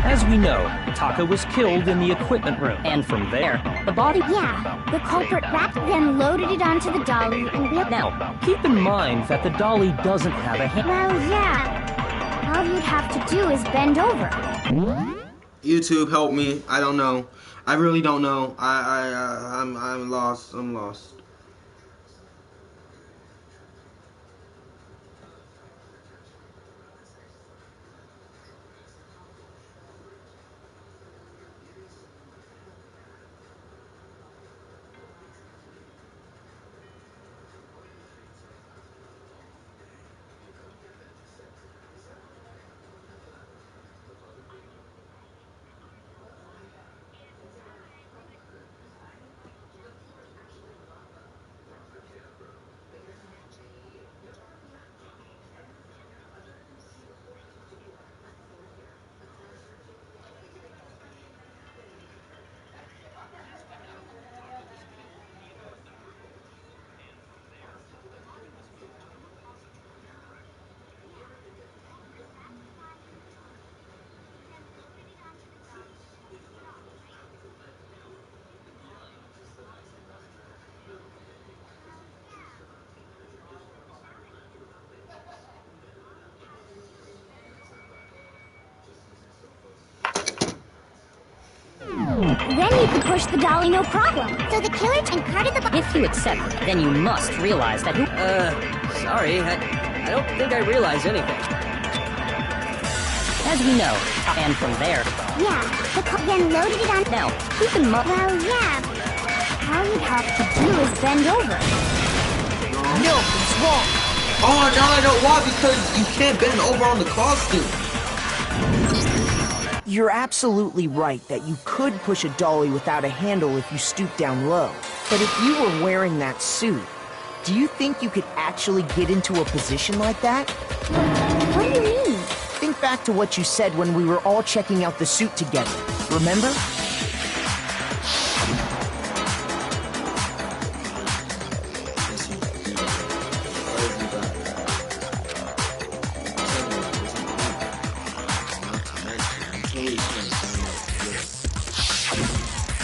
As we know, Taka was killed in the equipment room, and from there, the body... Yeah, the culprit wrapped then loaded it onto the dolly and wheeled... Now, keep in mind that the dolly doesn't have a hand... Well, yeah. All you'd have to do is bend over. YouTube, help me. I don't know. I really don't know. I'm lost. I'm lost. Then you could push the dolly no problem. So the killer carted the If you accept it, then you must realize that who... sorry, I don't think I realize anything. As we know, and from there... Yeah, then loaded it on... Now, keep in mind... Well, yeah. All you'd have to do is bend over. No, it's wrong. Oh, now I know why, because you can't bend over on the costume. You're absolutely right that you could push a dolly without a handle if you stoop down low. But if you were wearing that suit, do you think you could actually get into a position like that? What do you mean? Think back to what you said when we were all checking out the suit together. Remember?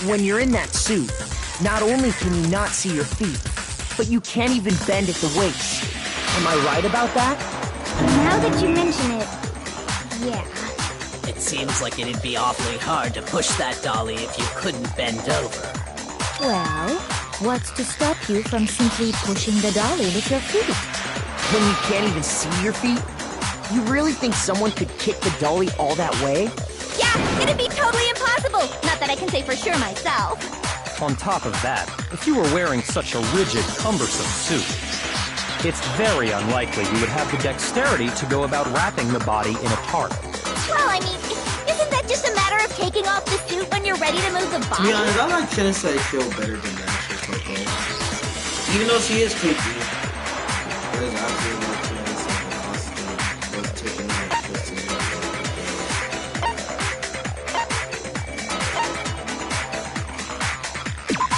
When you're in that suit, not only can you not see your feet, but you can't even bend at the waist. Am I right about that? Now that you mention it, yeah. It seems like it'd be awfully hard to push that dolly if you couldn't bend over. Well, what's to stop you from simply pushing the dolly with your feet? When you can't even see your feet? You really think someone could kick the dolly all that way? Yeah, it'd be totally impossible! Not that I can say for sure myself. On top of that, if you were wearing such a rigid, cumbersome suit, it's very unlikely you would have the dexterity to go about wrapping the body in a tarp. Well, I mean, isn't that just a matter of taking off the suit when you're ready to move the body? To be honest, I like Chensei feel better than the actual Coco. Even though she is creepy. Because I feel like Chensei was taking out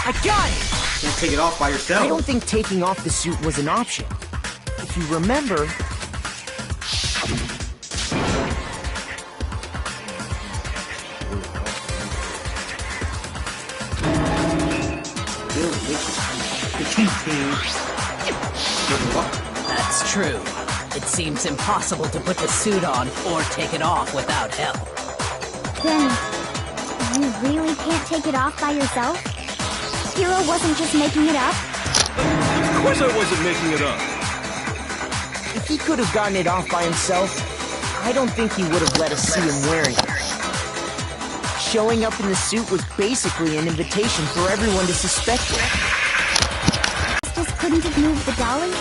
I got it! Can't take it off by yourself. I don't think taking off the suit was an option. If you remember... That's true. It seems impossible to put the suit on or take it off without help. Then, you really can't take it off by yourself? Hero wasn't just making it up? Of course I wasn't making it up. If he could have gotten it off by himself, I don't think he would have let us see him wearing it. Showing up in the suit was basically an invitation for everyone to suspect it. Just couldn't have moved the dolly?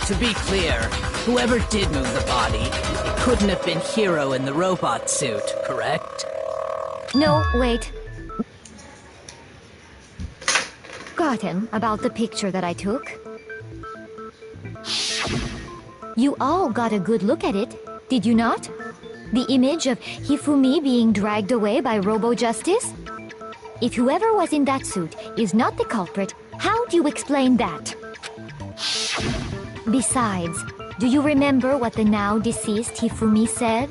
To be clear, whoever did move the body, it couldn't have been Hero in the robot suit, correct? No, wait. Got him about the picture that I took. You all got a good look at it, did you not? The image of Hifumi being dragged away by Robo-Justice? If whoever was in that suit is not the culprit, how do you explain that? Besides, do you remember what the now deceased Hifumi said?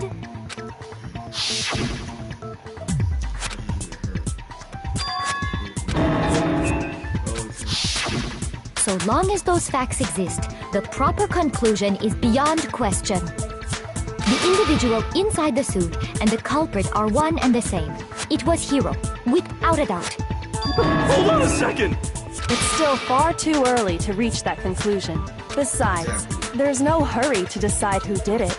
So long as those facts exist, the proper conclusion is beyond question. The individual inside the suit and the culprit are one and the same. It was Hiro, without a doubt. Hold on a second! It's still far too early to reach that conclusion. Besides, there's no hurry to decide who did it.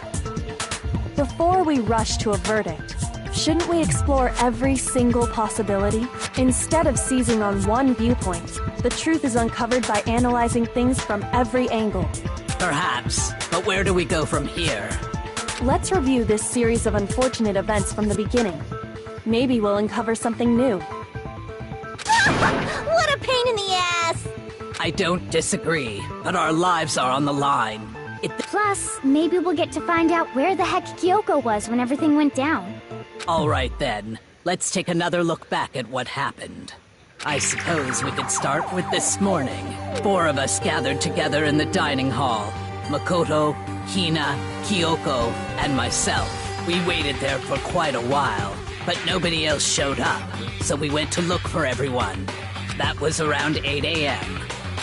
Before we rush to a verdict, shouldn't we explore every single possibility? Instead of seizing on one viewpoint, the truth is uncovered by analyzing things from every angle. Perhaps, but where do we go from here? Let's review this series of unfortunate events from the beginning. Maybe we'll uncover something new. What a pain in the ass! I don't disagree, but our lives are on the line. Plus, maybe we'll get to find out where the heck Kyoko was when everything went down. All right then, let's take another look back at what happened. I suppose we could start with this morning. 4 of us gathered together in the dining hall. Makoto, Hina, Kyoko, and myself. We waited there for quite a while, but nobody else showed up, so we went to look for everyone. That was around 8 a.m.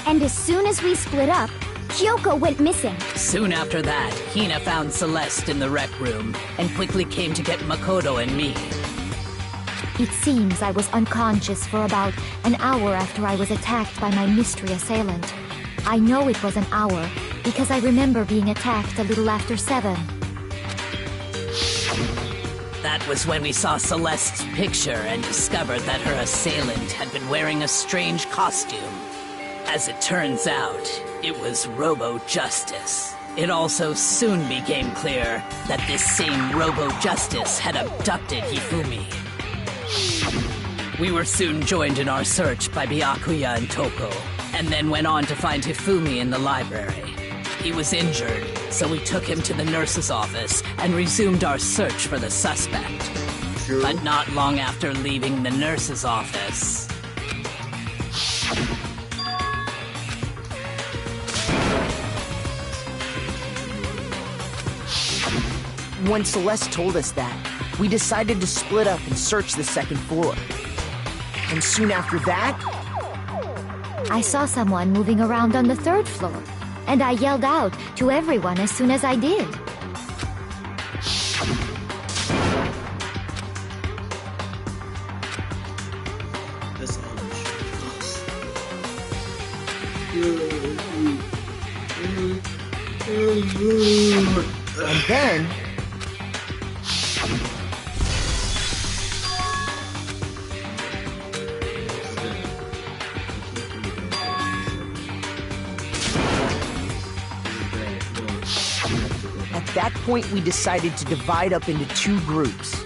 And as soon as we split up, Kyoko went missing. Soon after that, Hina found Celeste in the rec room and quickly came to get Makoto and me. It seems I was unconscious for about an hour after I was attacked by my mystery assailant. I know it was an hour because I remember being attacked a little after 7. That was when we saw Celeste's picture and discovered that her assailant had been wearing a strange costume. As it turns out, it was Robo-Justice. It also soon became clear that this same Robo-Justice had abducted Hifumi. We were soon joined in our search by Byakuya and Toko, and then went on to find Hifumi in the library. He was injured, so we took him to the nurse's office and resumed our search for the suspect. But not long after leaving the nurse's office... When Celeste told us that, we decided to split up and search the second floor. And soon after that... I saw someone moving around on the 3rd floor, and I yelled out to everyone as soon as I did. And then... At that point, we decided to divide up into 2 groups.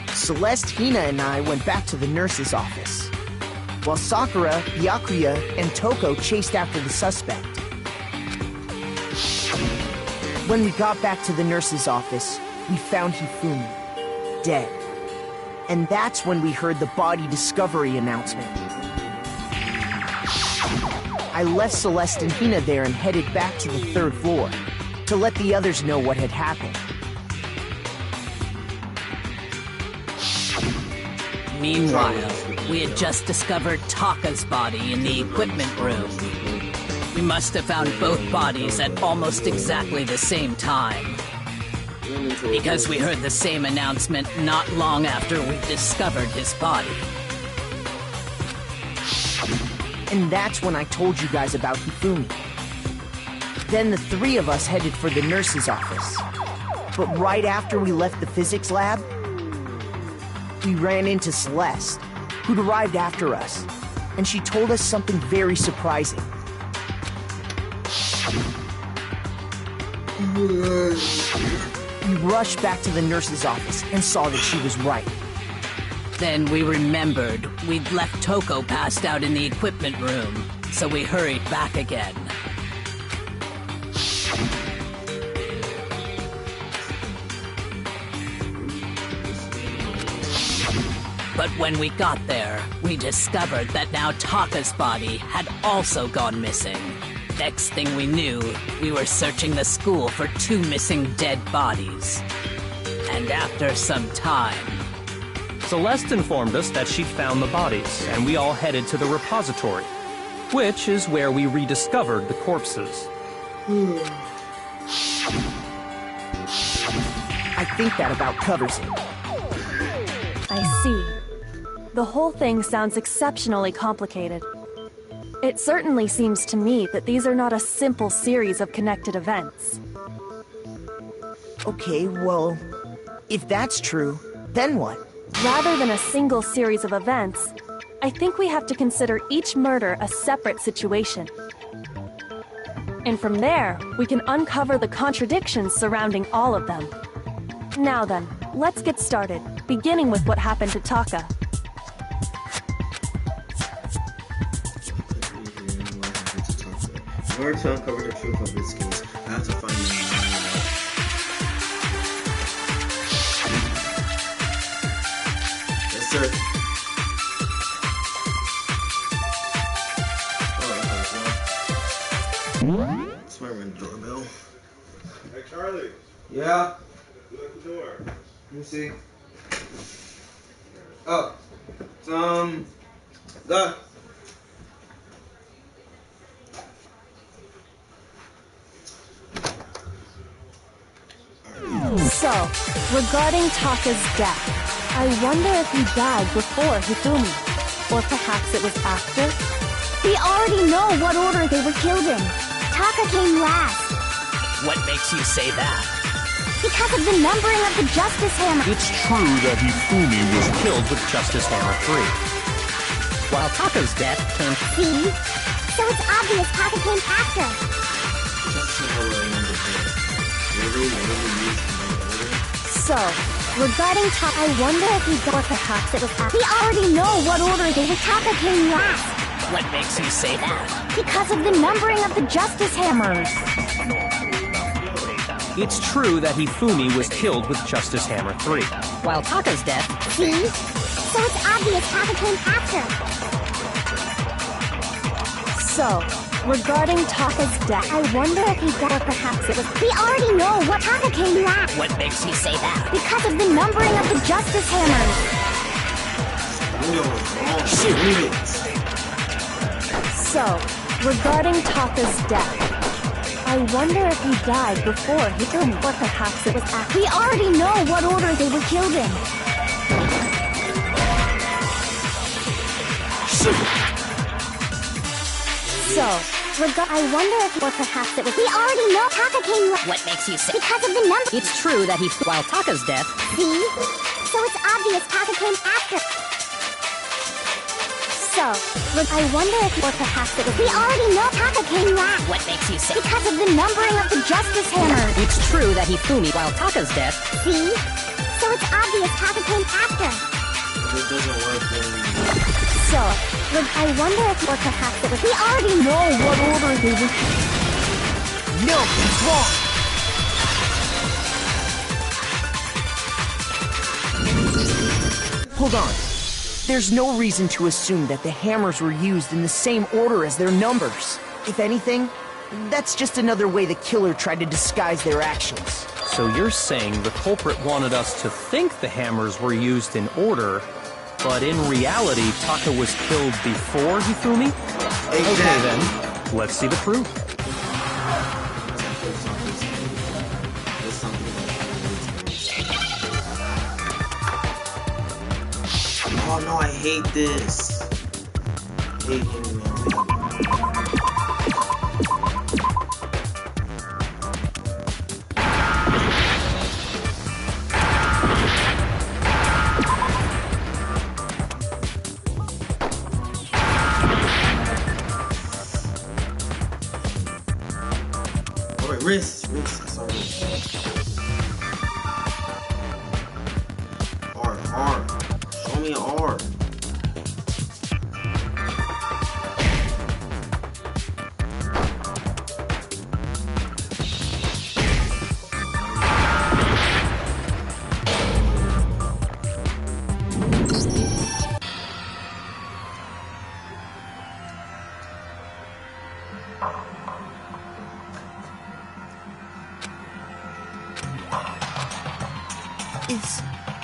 Celeste, Hina, and I went back to the nurse's office, while Sakura, Byakuya, and Toko chased after the suspect. When we got back to the nurse's office, we found Hifumi, dead. And that's when we heard the body discovery announcement. I left Celeste and Hina there and headed back to the 3rd floor to let the others know what had happened. Meanwhile, we had just discovered Taka's body in the equipment room. We must have found both bodies at almost exactly the same time, because we heard the same announcement not long after we discovered his body. And that's when I told you guys about Hifumi. Then the 3 of us headed for the nurse's office. But right after we left the physics lab, we ran into Celeste, who'd arrived after us, and she told us something very surprising. We rushed back to the nurse's office and saw that she was right. Then we remembered we'd left Toko passed out in the equipment room, so we hurried back again. But when we got there, we discovered that now Taka's body had also gone missing. Next thing we knew, we were searching the school for 2 missing dead bodies. And after some time... Celeste informed us that she'd found the bodies, and we all headed to the repository, which is where we rediscovered the corpses. I think that about covers it. I The whole thing sounds exceptionally complicated. It certainly seems to me that these are not a simple series of connected events. Okay, well, if that's true, then what? Rather than a single series of events, I think we have to consider each murder a separate situation. And from there, we can uncover the contradictions surrounding all of them. Now then, let's get started, beginning with what happened to Taka. In order to uncover the truth of this case, I have to find the Yes, sir. It's my ring doorbell. Hey, Charlie. Yeah? Look at the door. Let me see. Oh. Go. So, regarding Taka's death, I wonder if he died before Hifumi, or perhaps it was after? We already know what order they were killed in. Taka came last. What makes you say that? Because of the numbering of the Justice Hammer. It's true that Hifumi was killed with Justice Hammer 3. While Taka's death came... See? So it's obvious Taka came after. So, regarding Taka, I wonder if he or perhaps it was after. We already know what order they were. Taka came last. What makes you say that? Because of the numbering of the Justice Hammers. It's true that Hifumi was killed with Justice Hammer 3. While Taka's death... See? So it's obvious Taka came after. So, regarding Taka's death, I wonder if he died or perhaps it was... We already know what Taka came last. What makes you say that? Because of the numbering of the Justice Hammers. So, regarding Taka's death, I wonder if he died before Hifumi, or perhaps it was after. We already know what order they were killed in. So, I wonder if, or perhaps it was. We already know Taka came last. What makes you say? Because of the number. It's true that while Taka's death... See? So it's obvious Taka came after. So, I wonder if, or perhaps it was. We already know Taka came last. What makes you say? Because of the numbering of the Justice Hammers. It's true that Hifumi, while Taka's death... See? So it's obvious Taka came after. It doesn't work very So, I wonder if, or perhaps it was. We already know what order they were. No, it's wrong. Hold on. There's no reason to assume that the hammers were used in the same order as their numbers. If anything, that's just another way the killer tried to disguise their actions. So you're saying the culprit wanted us to think the hammers were used in order, but in reality, Taka was killed before Hifumi? Exactly. Okay then, let's see the proof. Oh no, I hate this. I hate him, man. Alright, wrist, I saw wrist. R. Show me an R.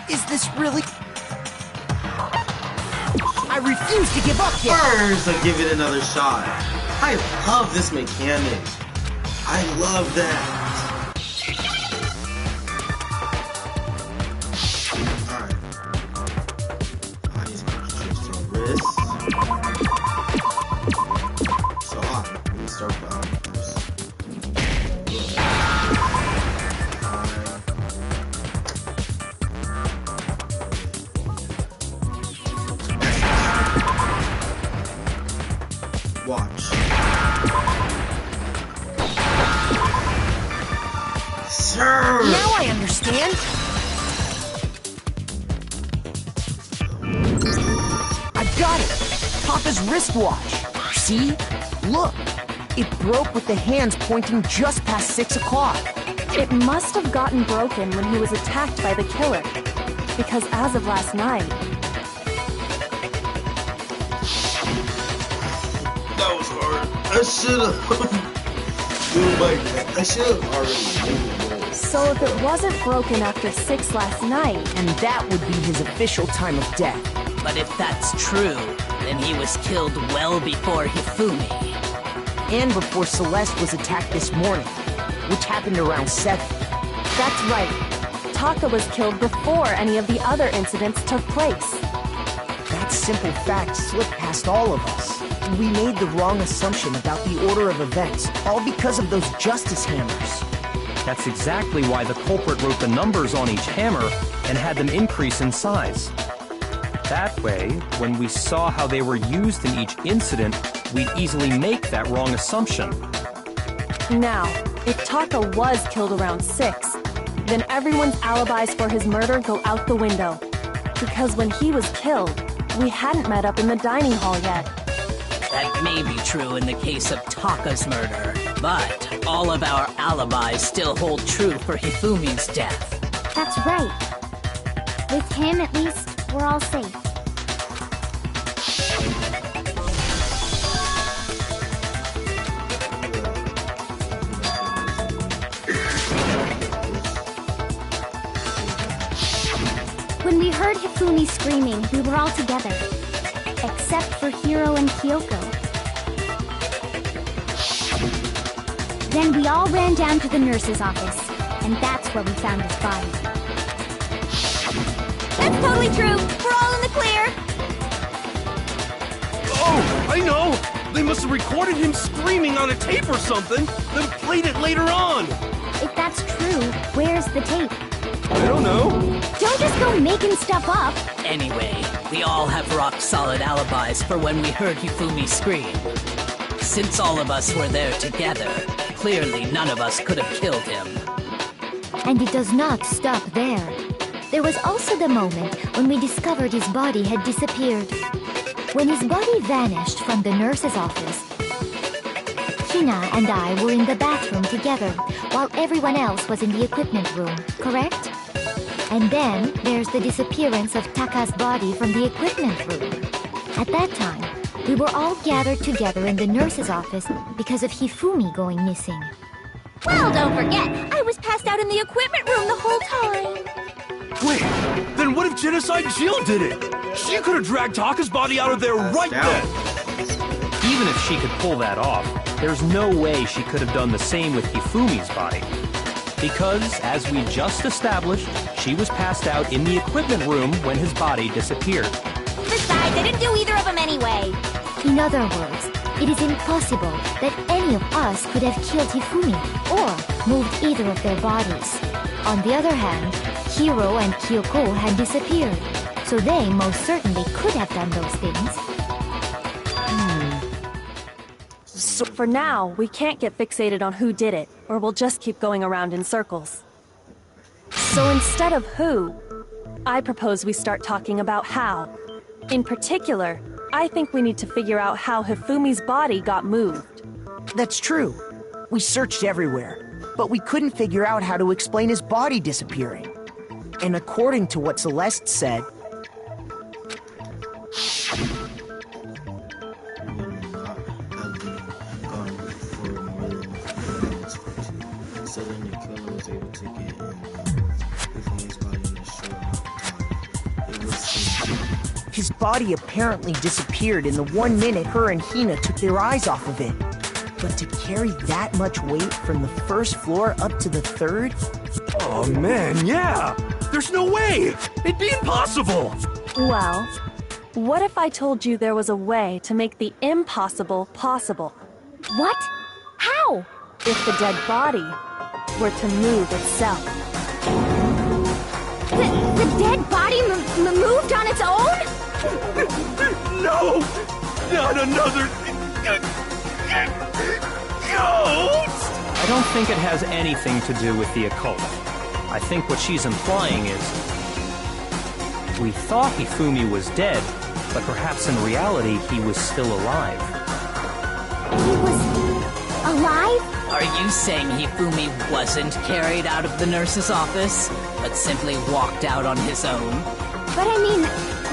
Is this really... I refuse to give up yet! First, I give it another shot. I love this mechanic. I love that. Alright. I need some can start bottom first. Watch. Sir! Now I understand. I've got it. Papa's wristwatch. See? Look. It broke with the hands pointing just past 6 o'clock. It must have gotten broken when he was attacked by the killer. Because as of last night... That was hard. I should've... Dude, like, I should've already knew. So if it wasn't broken after 6 last night... And that would be his official time of death. But if that's true, then he was killed well before Hifumi. And before Celeste was attacked this morning, which happened around 7. That's right. Taka was killed before any of the other incidents took place. That simple fact slipped past all of us. We made the wrong assumption about the order of events, all because of those justice hammers. That's exactly why the culprit wrote the numbers on each hammer and had them increase in size. That way, when we saw how they were used in each incident, we'd easily make that wrong assumption. Now, if Taka was killed around 6, then everyone's alibis for his murder go out the window. Because when he was killed, we hadn't met up in the dining hall yet. That may be true in the case of Taka's murder, but all of our alibis still hold true for Hifumi's death. That's right. With him, at least, we're all safe. When we heard Hifumi screaming, we were all together. Except for Hiro and Kyoko. Then we all ran down to the nurse's office, and that's where we found his body. That's totally true! We're all in the clear! Oh, I know! They must have recorded him screaming on a tape or something, then played it later on! If that's true, where's the tape? I don't know. Don't just go making stuff up! Anyway, we all have rock-solid alibis for when we heard Hifumi scream. Since all of us were there together, clearly none of us could have killed him. And it does not stop there. There was also the moment when we discovered his body had disappeared. When his body vanished from the nurse's office, Hina and I were in the bathroom together, while everyone else was in the equipment room, correct? And then there's the disappearance of Taka's body from the equipment room. At that time, we were all gathered together in the nurse's office because of Hifumi going missing. Well, don't forget, I was passed out in the equipment room the whole time. Wait, then what if Genocide Jill did it? She could have dragged Taka's body out of there right then. Even if she could pull that off, there's no way she could have done the same with Hifumi's body. Because, as we just established, she was passed out in the equipment room when his body disappeared. Besides, I didn't do either of them anyway. In other words, it is impossible that any of us could have killed Hifumi or moved either of their bodies. On the other hand, Hiro and Kyoko had disappeared, so they most certainly could have done those things. So for now, we can't get fixated on who did it, or we'll just keep going around in circles. So instead of who, I propose we start talking about how. In particular, I think we need to figure out how Hifumi's body got moved. That's true. We searched everywhere, but we couldn't figure out how to explain his body disappearing. And according to what Celeste said, his body apparently disappeared in the 1 minute her and Hina took their eyes off of it. But to carry that much weight from the first floor up to the 3rd? Oh man, yeah! There's no way! It'd be impossible! Well, what if I told you there was a way to make the impossible possible? What? How? If the dead body were to move itself. The dead body moved on its own? No! Not another... ghost! I don't think it has anything to do with the occult. I think what she's implying is... we thought Hifumi was dead, but perhaps in reality he was still alive. He was... alive? Are you saying Hifumi wasn't carried out of the nurse's office, but simply walked out on his own? But I mean,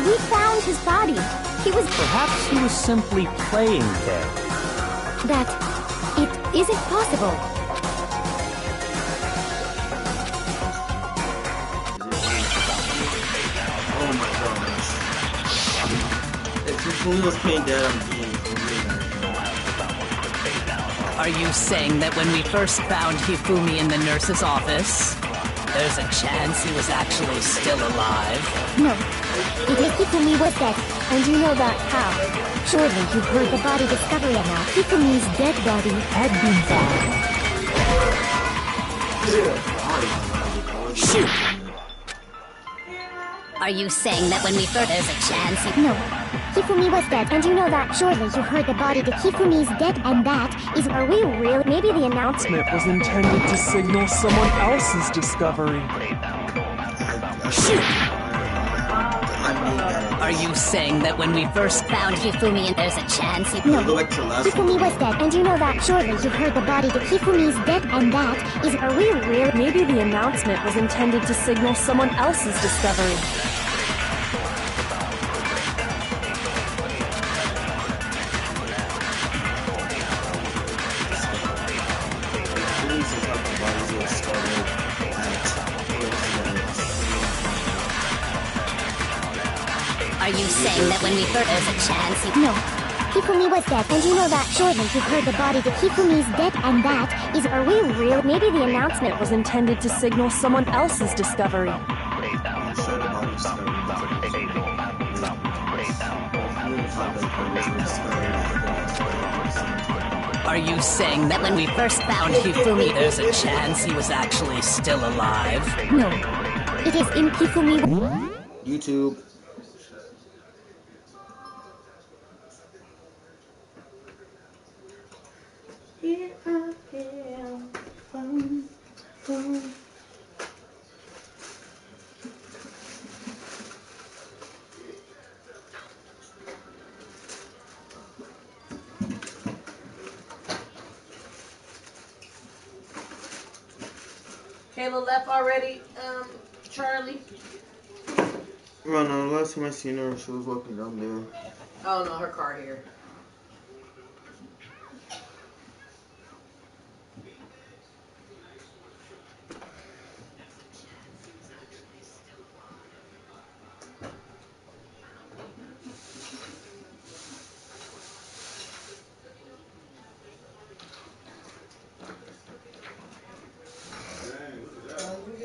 we found his body. He was... Perhaps he was simply playing dead. That... it isn't possible. Oh my gosh. If Hifumi was playing dead, I'm being Are you saying that when we first found Hifumi in the nurse's office, there's a chance he was actually still alive? No. It is Hifumi was dead. And you know that how? Surely you heard the body discovery now. Hifumi's dead body had been found. Shoot! Are you saying that when we first... there's a chance he... No. Hifumi was dead, and you know that. Surely you heard the body that Hifumi's dead, and that is... Are we really... Maybe the announcement was intended to signal someone else's discovery. Shoot! Are you saying that when we first found Hifumi and there's a chance he... No. Hifumi was dead, and you know that. Surely you heard the body that Hifumi's dead, and that is... Are we really... Maybe the announcement was intended to signal someone else's discovery. Are you saying that when we first... there's a chance he... No. Hifumi was dead, and you know that. Surely you heard the body that Hifumi's dead, and that is... Are we really... Maybe the announcement was intended to signal someone else's discovery. Are you saying that when we first found Hifumi, there's a chance he was actually still alive? No. It is in Hifumi... YouTube. Here I am, phone. Kayla left already, Charlie? Well, no, the last time I seen her, she was walking down there. Oh no, her car here.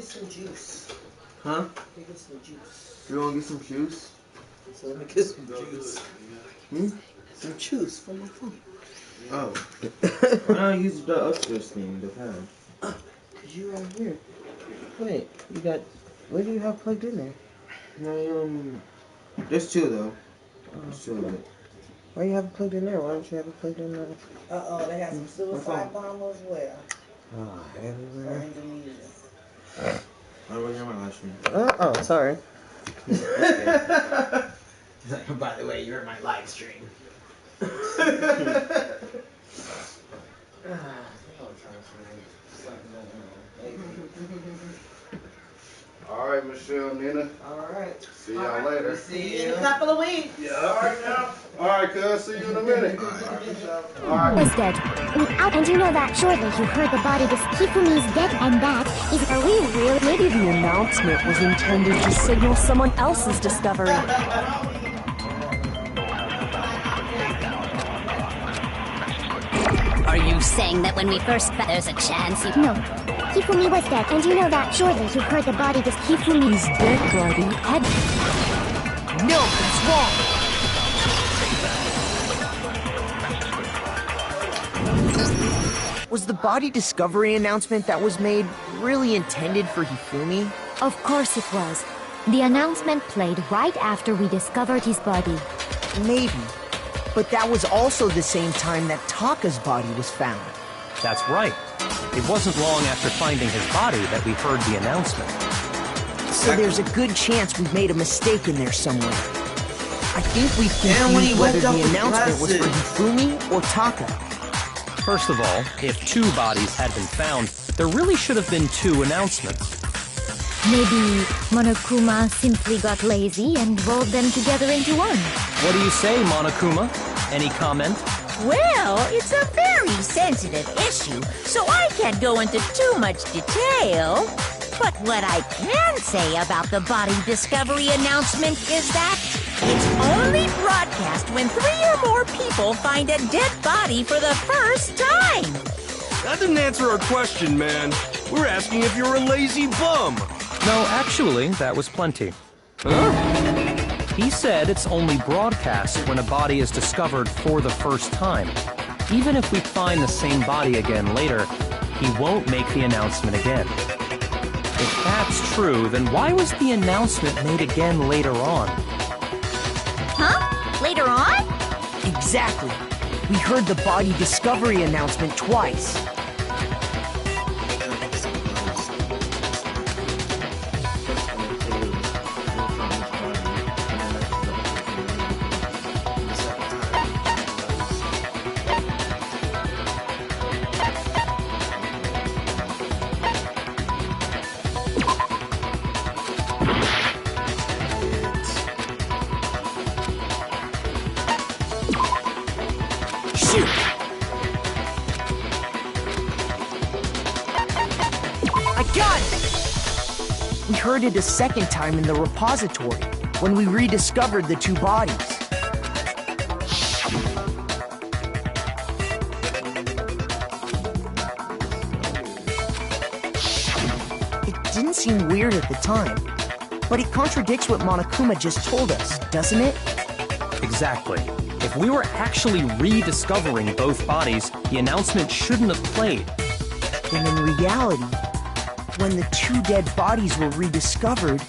Some juice. Huh? We get some juice. You want to get some juice? So let me get some juice. Some juice from my phone. Oh. Why not use the upstairs thing, the pad? Cause you right here. Wait, you got... What do you have plugged in there? There's two though. There's two of it. Why you have it plugged in there? Why don't you have it plugged in there? Uh-oh, they got some suicide bomb as well. Oh, everywhere. Indonesia. I'm looking at my last name. Oh, sorry. By the way, you're in my live stream. Alright, Michelle, Nina. Alright. See y'all later. See you in a couple of weeks. Yeah, alright now. Alright, cuz, see you in a minute. Alright. Was dead. Without, and you know that. Surely you heard the body that Hifumi's dead, and that is... Are we really... Maybe the announcement was intended to signal someone else's discovery. Are you saying that when we first found... there's a chance he... No. Hifumi was dead, and you know that. Surely you heard the body that Hifumi's dead body had... No, that's wrong! Was the body discovery announcement that was made really intended for Hifumi? Of course it was. The announcement played right after we discovered his body. Maybe. But that was also the same time that Taka's body was found. That's right. It wasn't long after finding his body that we heard the announcement. So there's a good chance we've made a mistake in there somewhere. I think we've confused whether the announcement was for Hifumi or Taka. First of all, if 2 bodies had been found, there really should have been 2 announcements. Maybe Monokuma simply got lazy and rolled them together into one. What do you say, Monokuma? Any comment? Well, it's a very sensitive issue, so I can't go into too much detail. But what I can say about the body discovery announcement is that it's only broadcast when 3 or more people find a dead body for the first time. That didn't answer our question, man. We're asking if you're a lazy bum. No, actually, that was plenty. Huh? He said it's only broadcast when a body is discovered for the first time. Even if we find the same body again later, he won't make the announcement again. If that's true, then why was the announcement made again later on? Huh? Later on? Exactly. We heard the body discovery announcement twice. We heard it a second time in the repository, when we rediscovered the 2 bodies. It didn't seem weird at the time, but it contradicts what Monokuma just told us, doesn't it? Exactly. If we were actually rediscovering both bodies, the announcement shouldn't have played. And in reality, when the 2 dead bodies were rediscovered,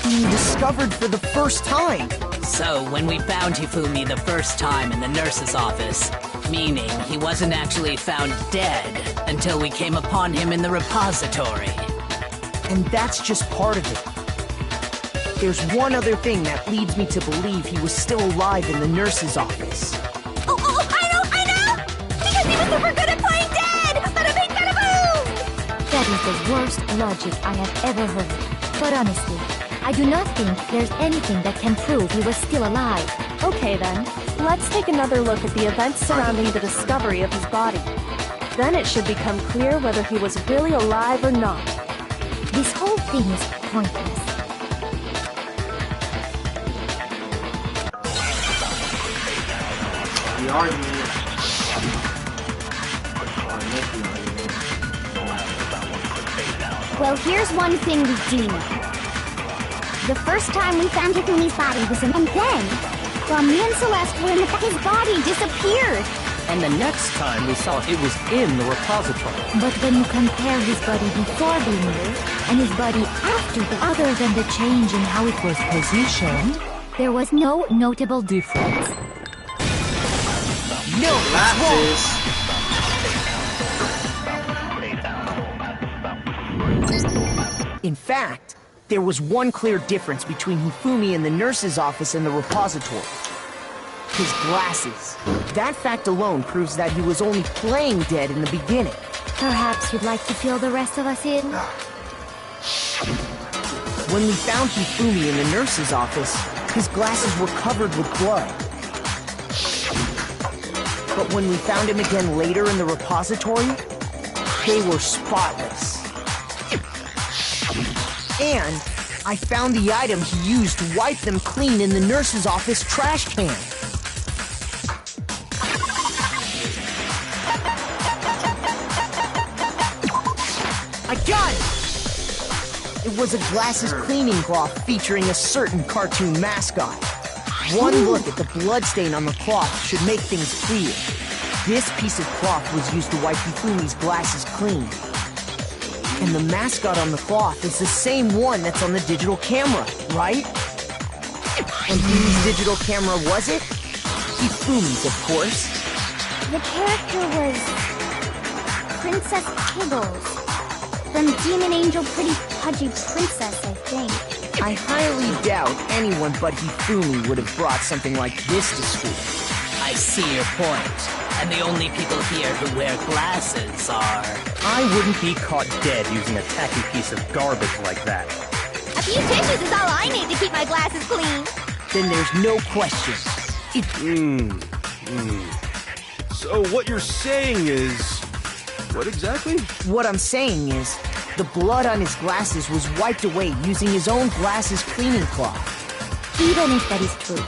being discovered for the first time. So, when we found Hifumi the first time in the nurse's office, meaning he wasn't actually found dead until we came upon him in the repository. And that's just part of it. There's one other thing that leads me to believe he was still alive in the nurse's office. Oh, I know! Because he was super good at playing dead! Bada bing, bada boom! That is the worst logic I have ever heard. But honestly, I do not think there's anything that can prove he was still alive. Okay then, let's take another look at the events surrounding the discovery of his body. Then it should become clear whether he was really alive or not. This whole thing is pointless. The argument. Well, here's one thing we do know. The first time we found Hifumi's body was in... And then, while me and Celeste were in the... His body disappeared! And the next time we saw it was in the repository. But when you compare his body before being moved, and his body after the... Other than the change in how it was positioned, there was no notable difference. No, that's wrong! In fact, there was one clear difference between Hifumi in the nurse's office and the repository. His glasses. That fact alone proves that he was only playing dead in the beginning. Perhaps you'd like to fill the rest of us in? When we found Hifumi in the nurse's office, his glasses were covered with blood. But when we found him again later in the repository, they were spotless. And I found the item he used to wipe them clean in the nurse's office trash can. I got it! It was a glasses cleaning cloth featuring a certain cartoon mascot. One look at the bloodstain on the cloth should make things clear. This piece of cloth was used to wipe Hifumi's glasses clean. And the mascot on the cloth is the same one that's on the digital camera, right? And whose digital camera was it? Hifumi's, of course. The character was Princess Piggles. From Demon Angel Pretty Pudgy Princess, I think. I highly doubt anyone but Hifumi would have brought something like this to school. I see your point. And the only people here who wear glasses are... I wouldn't be caught dead using a tacky piece of garbage like that. A few tissues is all I need to keep my glasses clean. Then there's no question. So what you're saying is... What exactly? What I'm saying is, the blood on his glasses was wiped away using his own glasses cleaning cloth. Even if that is true,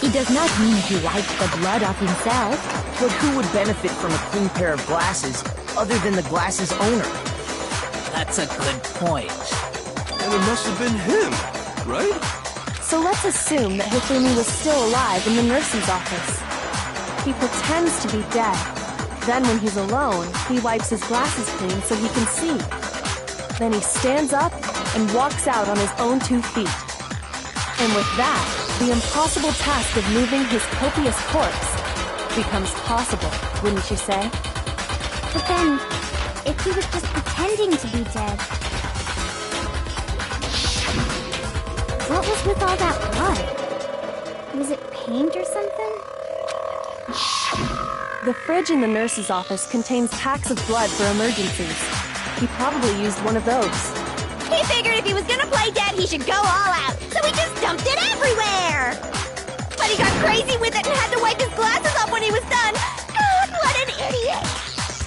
it does not mean he wiped the blood off himself. But who would benefit from a clean pair of glasses other than the glasses owner? That's a good point. And it must have been him, right? So let's assume that Hifumi was still alive in the nurse's office. He pretends to be dead. Then when he's alone, he wipes his glasses clean so he can see. Then he stands up and walks out on his own 2 feet. And with that, the impossible task of moving his copious corpse becomes possible, wouldn't you say? But then, if he was just pretending to be dead, what was with all that blood? Was it paint or something? The fridge in the nurse's office contains packs of blood for emergencies. He probably used one of those. He figured if he was gonna play dead, he should go all out, so he just dumped it everywhere! But he got crazy with it and had to wipe his glasses off when he was done! God, what an idiot!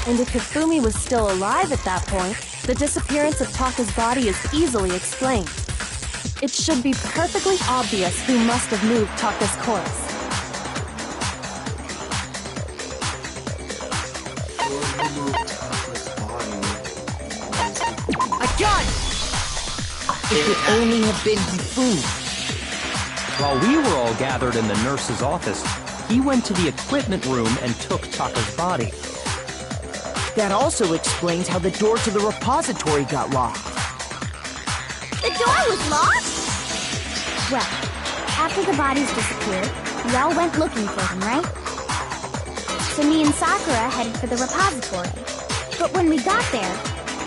And if Hifumi was still alive at that point, the disappearance of Taka's body is easily explained. It should be perfectly obvious who must have moved Taka's corpse. I got it! It could only have been Hifumi. While we were all gathered in the nurse's office, he went to the equipment room and took Taka's body. That also explains how the door to the repository got locked. The door was locked? Well, after the bodies disappeared, we all went looking for them, right? So me and Sakura headed for the repository. But when we got there,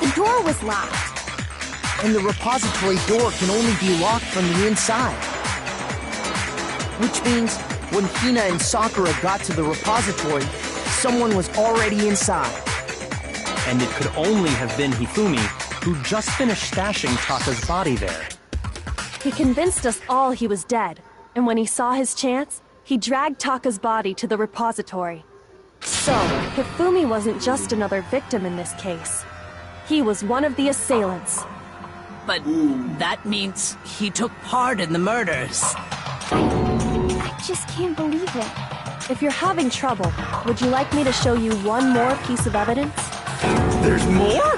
the door was locked. And the repository door can only be locked from the inside. Which means, when Hina and Sakura got to the repository, someone was already inside. And it could only have been Hifumi, who just finished stashing Taka's body there. He convinced us all he was dead, and when he saw his chance, he dragged Taka's body to the repository. So, Hifumi wasn't just another victim in this case. He was one of the assailants. But that means he took part in the murders. I just can't believe it. If you're having trouble, would you like me to show you one more piece of evidence? There's more?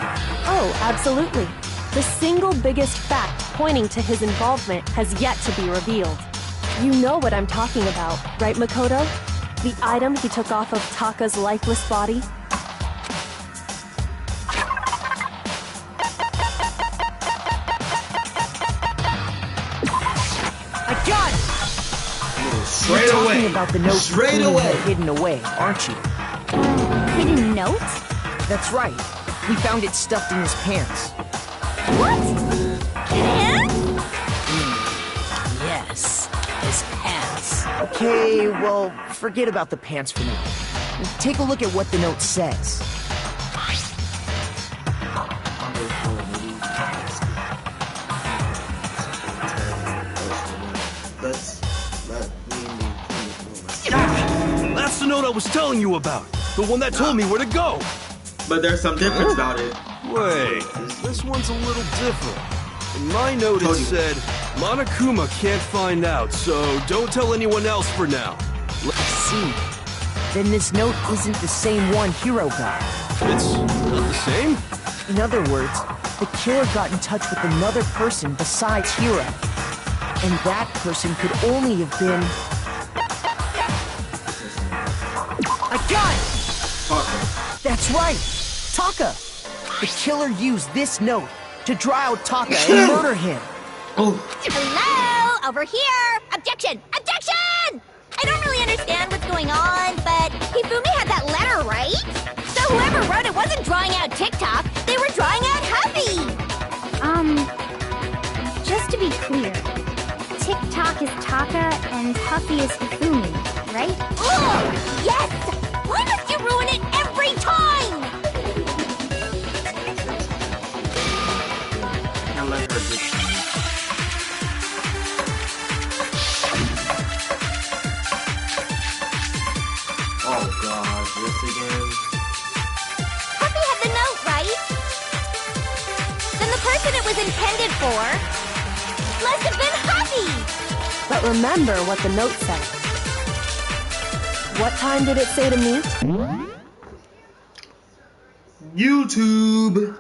Oh, absolutely. The single biggest fact pointing to his involvement has yet to be revealed. You know what I'm talking about, right, Makoto? The item he took off of Taka's lifeless body? I got it! Straight You're away! talking about the note Straight Hifumi away! had hidden away, aren't you? Hidden note? That's right. We found it stuffed in his pants. What? Pants? Yes, his pants. Okay, well, forget about the pants for now. Take a look at what the note says. That's the note I was telling you about. The one that told me where to go. But there's some difference about it. Wait, this one's a little different. In my note it said, Monokuma can't find out, so don't tell anyone else for now. Let's see. Then this note isn't the same one Hiro got. It's not the same? In other words, the killer got in touch with another person besides Hiro. And that person could only have been... I got it! That's right! Taka! The killer used this note to draw out Taka and murder him. Hello? Over here! Objection! Objection! I don't really understand what's going on, but Hifumi had that letter, right? So whoever wrote it wasn't drawing out TikTok, they were drawing out Huffy! Just to be clear, TikTok is Taka and Huffy is Hifumi, right? Ugh! Yes! Why must you ruin it every time? Can't let her just... Oh god, this again? Huffy had the note, right? Then the person it was intended for must have been Huffy! But remember what the note said. What time did it say to meet? YouTube!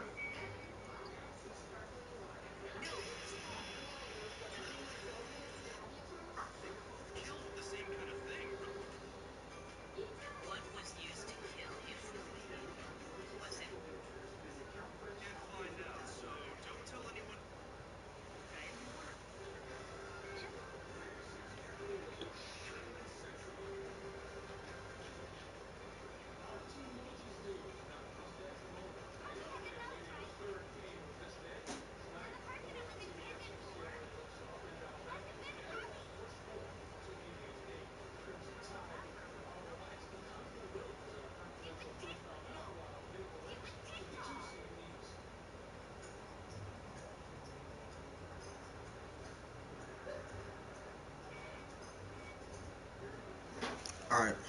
Alright.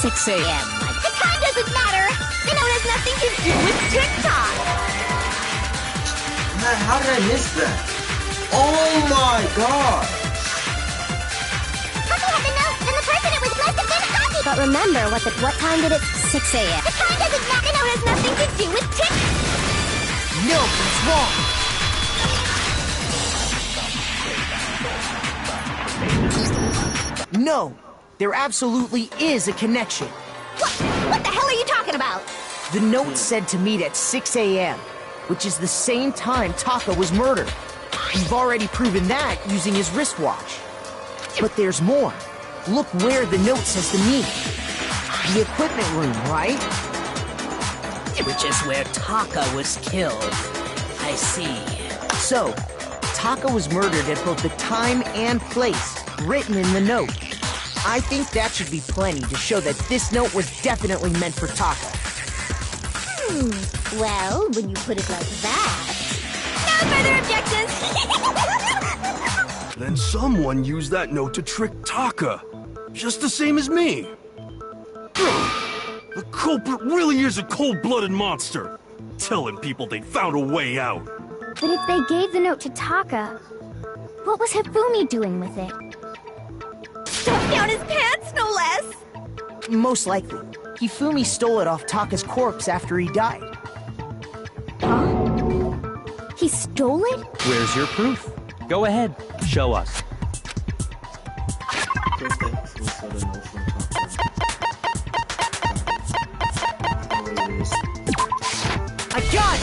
6 a.m. The time doesn't matter! The note has nothing to do with TikTok! Man, how did I miss that? Oh my god! Huffy had the note, and the person it was must have been Huffy! But remember what time did it... 6 a.m. The time doesn't matter! The note has nothing to do with TikTok! No, it's wrong! No, there absolutely is a connection. What the hell are you talking about? The note said to meet at 6 a.m., which is the same time Taka was murdered. We've already proven that using his wristwatch. But there's more. Look where the note says to meet. The equipment room, right? Which is where Taka was killed. I see. So, Taka was murdered at both the time and place written in the note. I think that should be plenty to show that this note was definitely meant for Taka. Well, when you put it like that... No further objections! Then someone used that note to trick Taka. Just the same as me. The culprit really is a cold-blooded monster. Telling people they found a way out. But if they gave the note to Taka, what was Hifumi doing with it? Stuffed down his pants, no less! Most likely, Hifumi stole it off Taka's corpse after he died. Huh? He stole it? Where's your proof? Go ahead, show us. I got it!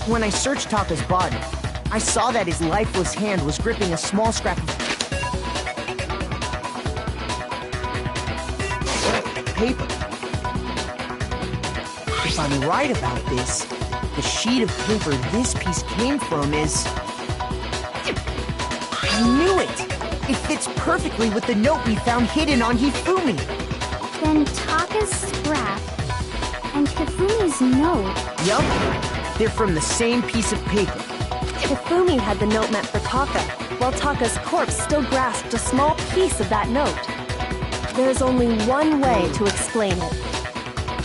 When I searched Taka's body, I saw that his lifeless hand was gripping a small scrap of paper. If I'm right about this, the sheet of paper this piece came from is... I knew it! It fits perfectly with the note we found hidden on Hifumi. Then Taka's scrap and Hifumi's note... Yup, they're from the same piece of paper. Hifumi had the note meant for Taka, while Taka's corpse still grasped a small piece of that note. There's only one way to explain it.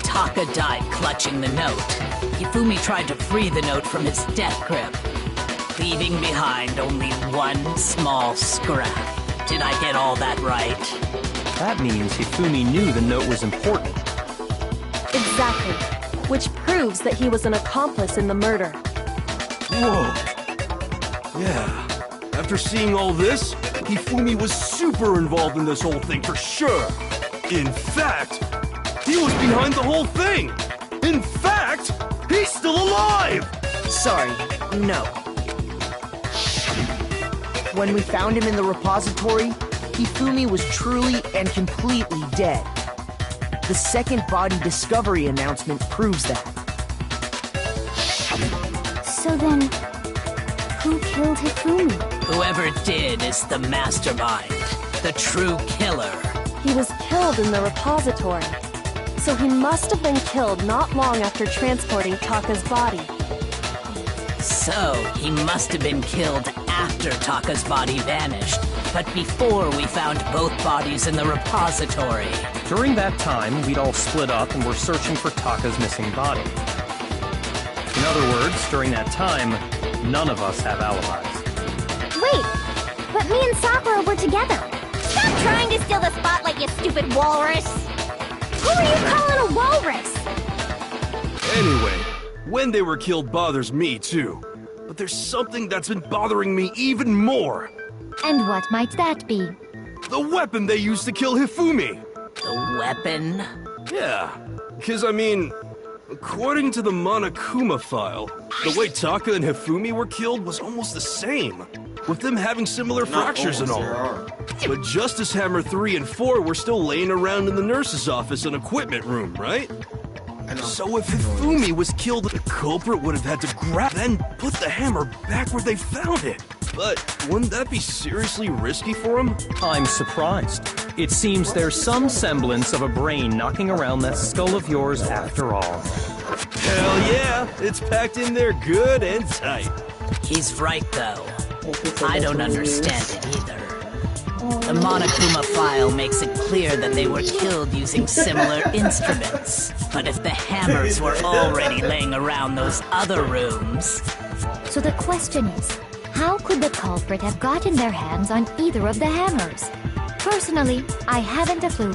Taka died clutching the note. Hifumi tried to free the note from its death grip, leaving behind only one small scrap. Did I get all that right? That means Hifumi knew the note was important. Exactly. Which proves that he was an accomplice in the murder. Whoa. Yeah. After seeing all this, Hifumi was super involved in this whole thing for sure. In fact, he was behind the whole thing! In fact, he's still alive! Sorry, no. When we found him in the repository, Hifumi was truly and completely dead. The second body discovery announcement proves that. So then, who killed Hifumi? Whoever did is the mastermind, the true killer. He was killed in the repository. So he must have been killed not long after transporting Taka's body. So, he must have been killed after Taka's body vanished, but before we found both bodies in the repository. During that time, we'd all split up and were searching for Taka's missing body. In other words, during that time, none of us have alibis. Wait, but me and Sakura were together. Stop trying to steal the spotlight, you stupid walrus! Who are you calling a walrus? Anyway, when they were killed bothers me too. But there's something that's been bothering me even more. And what might that be? The weapon they used to kill Hifumi. The weapon? Yeah, because I mean, according to the Monokuma file, the way Taka and Hifumi were killed was almost the same, with them having similar fractures and all. But Justice Hammer 3 and 4 were still laying around in the nurse's office and equipment room, right? So if Hifumi was killed, the culprit would have had to grab then put the hammer back where they found it. But wouldn't that be seriously risky for him? I'm surprised. It seems there's some semblance of a brain knocking around that skull of yours after all. Hell yeah, it's packed in there good and tight. He's right though. I don't understand it either. The Monokuma file makes it clear that they were killed using similar instruments. But if the hammers were already laying around those other rooms... So the question is, how could the culprit have gotten their hands on either of the hammers? Personally, I haven't a clue.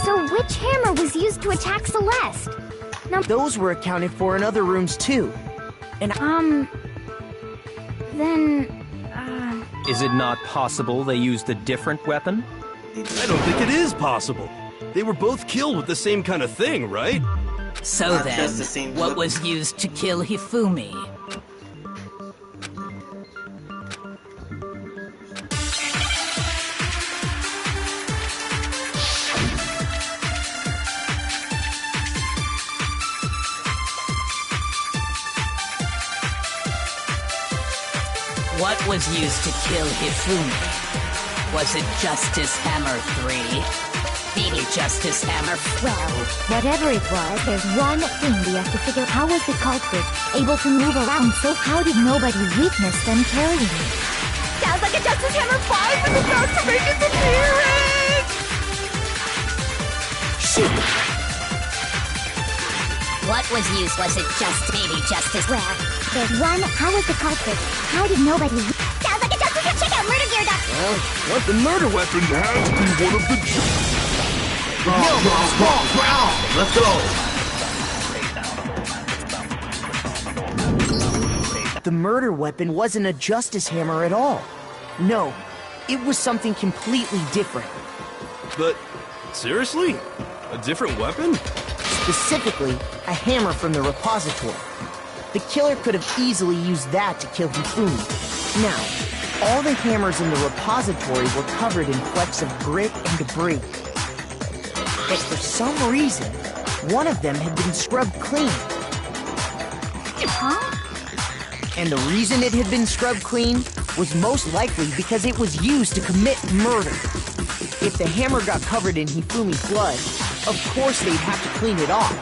So which hammer was used to attack Celeste? Now, those were accounted for in other rooms too. And then... Is it not possible they used a different weapon? I don't think it is possible. They were both killed with the same kind of thing, right? So then, what was used to kill Hifumi? What was used to kill Hifumi? Was it Justice Hammer 3? Maybe Justice Hammer... Well, whatever it was, there's one thing we have to figure out. How was the culprit able to move around so how did nobody witness them carrying it? Sounds like a Justice Hammer 5 is about to make its appearance! Shoot! What was used? Was it maybe Justice? Well, there's one. How was the culprit? How did nobody... Sounds like a Justice Hammer. Check out Murder Gear, Doctor! Well, what the murder weapon had to be one of the... Let's go! The murder weapon wasn't a Justice Hammer at all. No, it was something completely different. But, seriously? A different weapon? Specifically, a hammer from the repository. The killer could have easily used that to kill Hifumi. Now, all the hammers in the repository were covered in flecks of grit and debris. But for some reason, one of them had been scrubbed clean. Huh? And the reason it had been scrubbed clean was most likely because it was used to commit murder. If the hammer got covered in Hifumi's blood, of course they'd have to clean it off.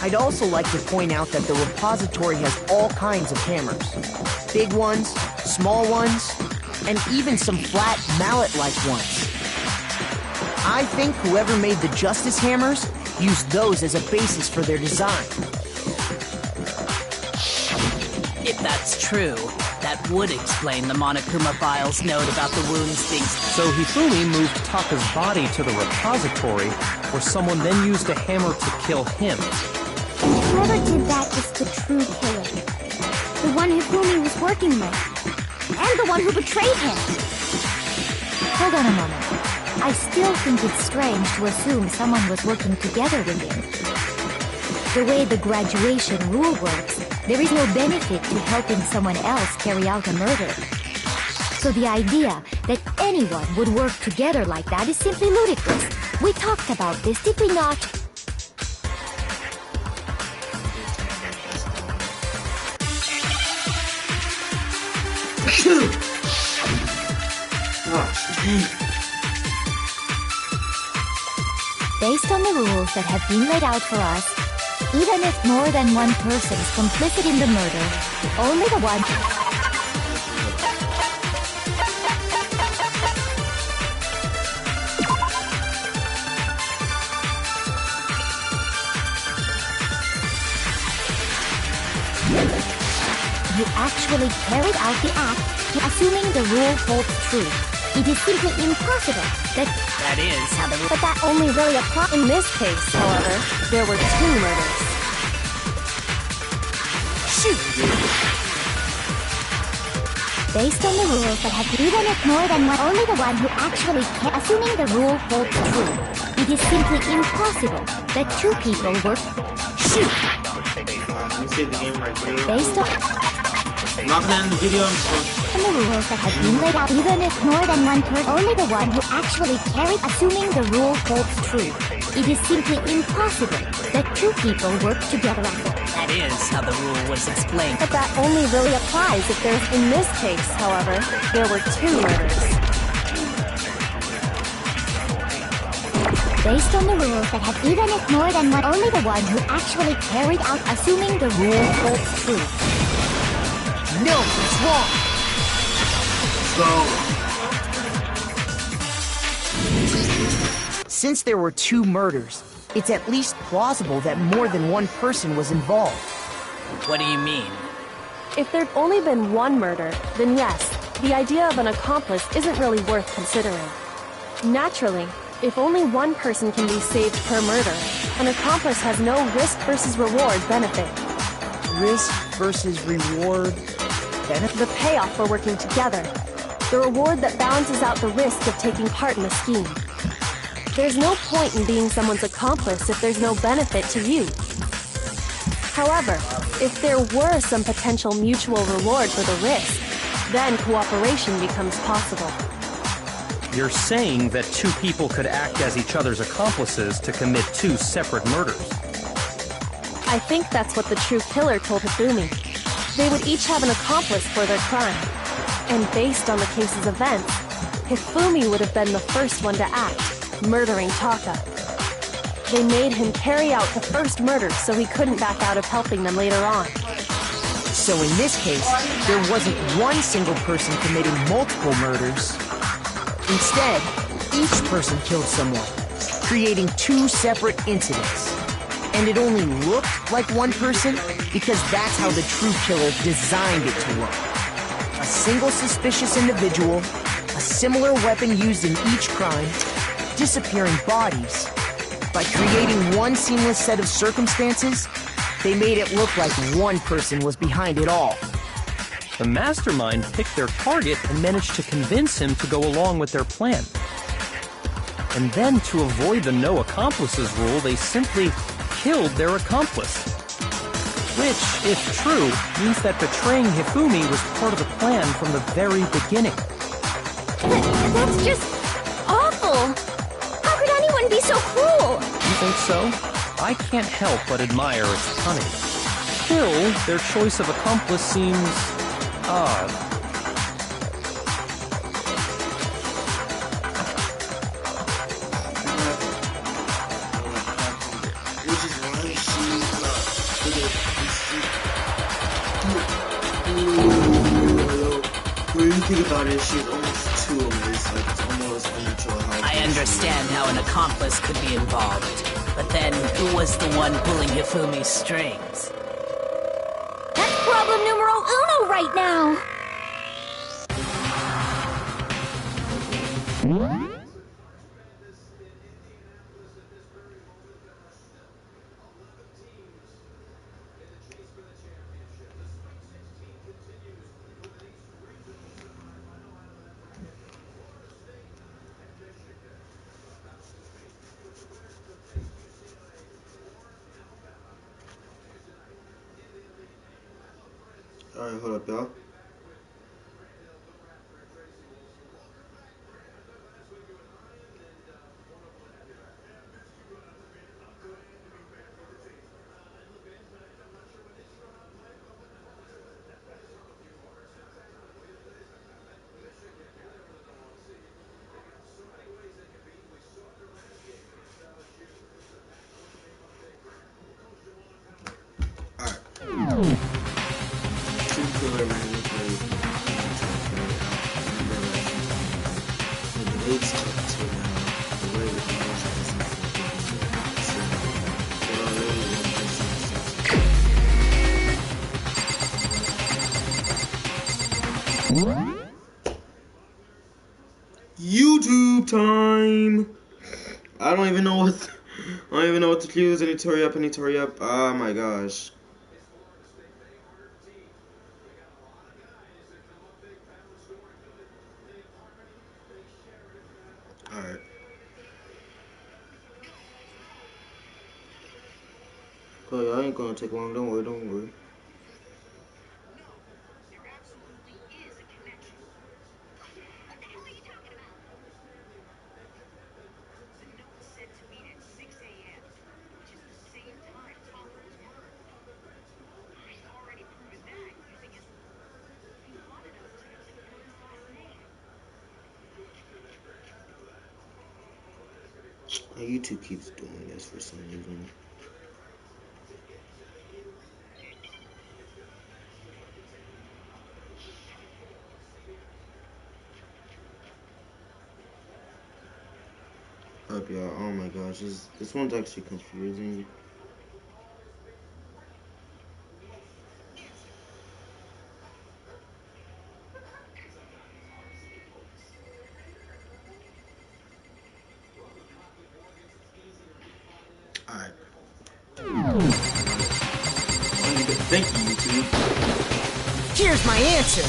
I'd also like to point out that the repository has all kinds of hammers. Big ones, small ones, and even some flat mallet-like ones. I think whoever made the Justice Hammers used those as a basis for their design. If that's true, that would explain the Monokuma file's note about the wounds being... So Hifumi moved Taka's body to the repository, where someone then used a hammer to kill him. Whoever did that is the true killer. The one Hifumi was working with. And the one who betrayed him. Hold on a moment. I still think it's strange to assume someone was working together with him. The way the graduation rule works, there is no benefit to helping someone else carry out a murder. So the idea that anyone would work together like that is simply ludicrous. We talked about this, did we not? Based on the rules that have been laid out for us, even if more than one person is complicit in the murder, only the one... You actually carried out the act, assuming the rule holds true. It is simply impossible that... That is how the... But that only really applies. In this case, however, there were 2 murders. Shoot! Based on the rules that have even if more than one, only the one who actually can... Assuming the rule holds true, it is simply impossible that 2 people work... Shoot! You save the game right there. Based on... I'm not gonna end the video, I'm just the rules that have been laid out, even if more than one person, only the one who actually carried, assuming the rule holds true. It is simply impossible that 2 people work together on it. That is how the rule was explained. But that only really applies if there's... In this case, however, there were 2 murders. Based on the rules that have even if more than one, only the one who actually carried out, assuming the rule holds true. No, it's wrong. Since there were 2 murders, it's at least plausible that more than one person was involved. What do you mean? If there'd only been 1 murder, then yes, the idea of an accomplice isn't really worth considering. Naturally, if only 1 person can be saved per murder, an accomplice has no risk versus reward benefit. Risk versus reward benefit? The payoff for working together. The reward that balances out the risk of taking part in a scheme. There's no point in being someone's accomplice if there's no benefit to you. However, if there were some potential mutual reward for the risk, then cooperation becomes possible. You're saying that 2 people could act as each other's accomplices to commit 2 separate murders. I think that's what the true killer told Hifumi. They would each have an accomplice for their crime. And based on the case's events, Hifumi would have been the first one to act, murdering Taka. They made him carry out the first murder so he couldn't back out of helping them later on. So in this case, there wasn't one single person committing multiple murders. Instead, each person killed someone, creating 2 separate incidents. And it only looked like one person because that's how the true killer designed it to look. A single suspicious individual, a similar weapon used in each crime, disappearing bodies. By creating one seamless set of circumstances, they made it look like one person was behind it all. The mastermind picked their target and managed to convince him to go along with their plan. And then, to avoid the no accomplices rule, they simply killed their accomplice. Which, if true, means that betraying Hifumi was part of the plan from the very beginning. That's just awful! How could anyone be so cruel? You think so? I can't help but admire its cunning. Still, their choice of accomplice seems odd. When you think about it, she's almost too amazed. Like, it's almost unnatural how... I understand how an accomplice could be involved, but then who was the one pulling Hifumi's strings? That's problem numero uno right now! Alright, hold up, y'all. YouTube time. I don't even know what to choose. I need to hurry up. Oh my gosh. Alright. Oh, y'all ain't gonna take long. Don't worry. YouTube keeps doing this for some reason. Up, y'all. Oh my gosh, this one's actually confusing. Alright. Thank you, YouTube. Here's my answer.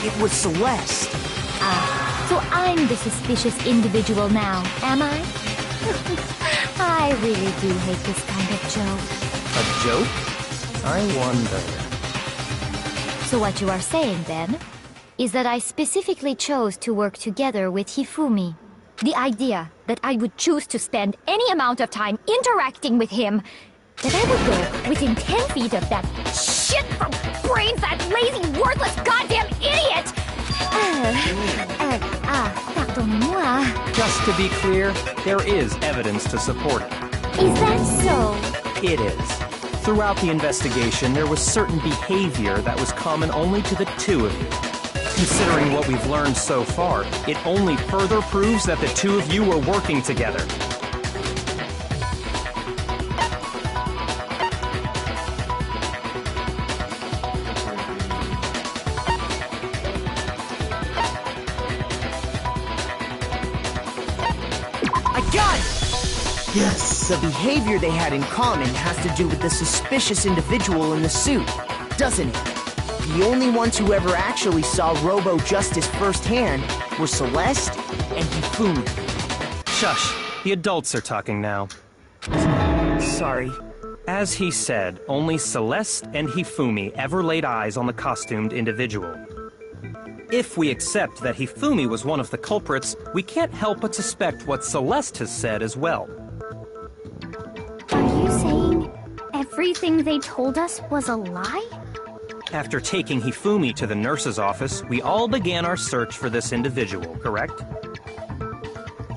It was Celeste. Ah, so I'm the suspicious individual now, am I? I really do hate this kind of joke. A joke? I wonder. So what you are saying, then, is that I specifically chose to work together with Hifumi. The idea that I would choose to spend any amount of time interacting with him, that I would go within 10 feet of that shit from brains, that lazy, worthless, goddamn idiot! Pardonnez-moi. Just to be clear, there is evidence to support it. Is that so? It is. Throughout the investigation, there was certain behavior that was common only to the two of you. Considering what we've learned so far, it only further proves that the two of you were working together. I got it! Yes! The behavior they had in common has to do with the suspicious individual in the suit, doesn't it? The only ones who ever actually saw Robo Justice firsthand were Celeste and Hifumi. Shush. The adults are talking now. Sorry. As he said, only Celeste and Hifumi ever laid eyes on the costumed individual. If we accept that Hifumi was one of the culprits, we can't help but suspect what Celeste has said as well. Are you saying everything they told us was a lie? After taking Hifumi to the nurse's office, we all began our search for this individual, correct?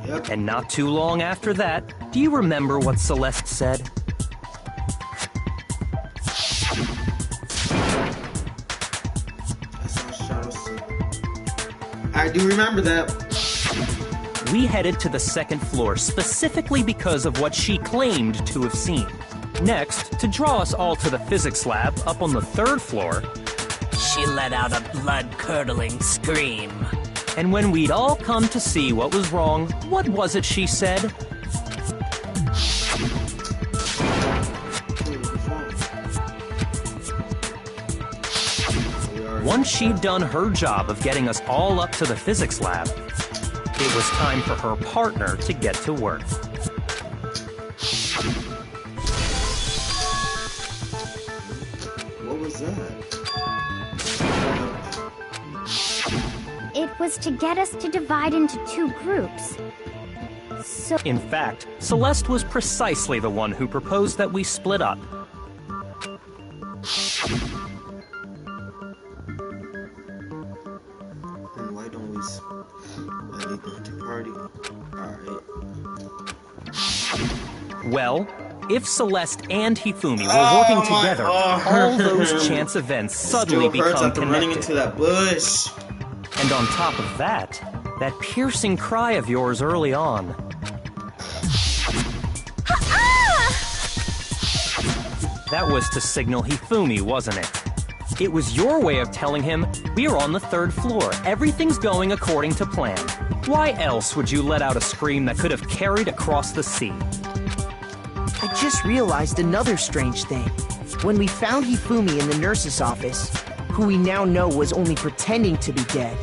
Yep. And not too long after that, do you remember what Celeste said? I do remember that. We headed to the second floor specifically because of what she claimed to have seen. Next, to draw us all to the physics lab up on the third floor, She let out a blood-curdling scream. And when we'd all come to see what was wrong, what was it she said? Once she'd done her job of getting us all up to the physics lab, it was time for her partner to get to work. What was that? It was to get us to divide into two groups. So In fact, Celeste was precisely the one who proposed that we split up. Then why don't we leave them to party? Alright. Well, if Celeste and Hifumi were working together, all those chance events suddenly become running connected. into that bush. And on top of that piercing cry of yours early on. That was to signal Hifumi, wasn't it? It was your way of telling him, we're on the 3rd floor, everything's going according to plan. Why else would you let out a scream that could have carried across the sea? I just realized another strange thing. When we found Hifumi in the nurse's office, who we now know was only pretending to be dead.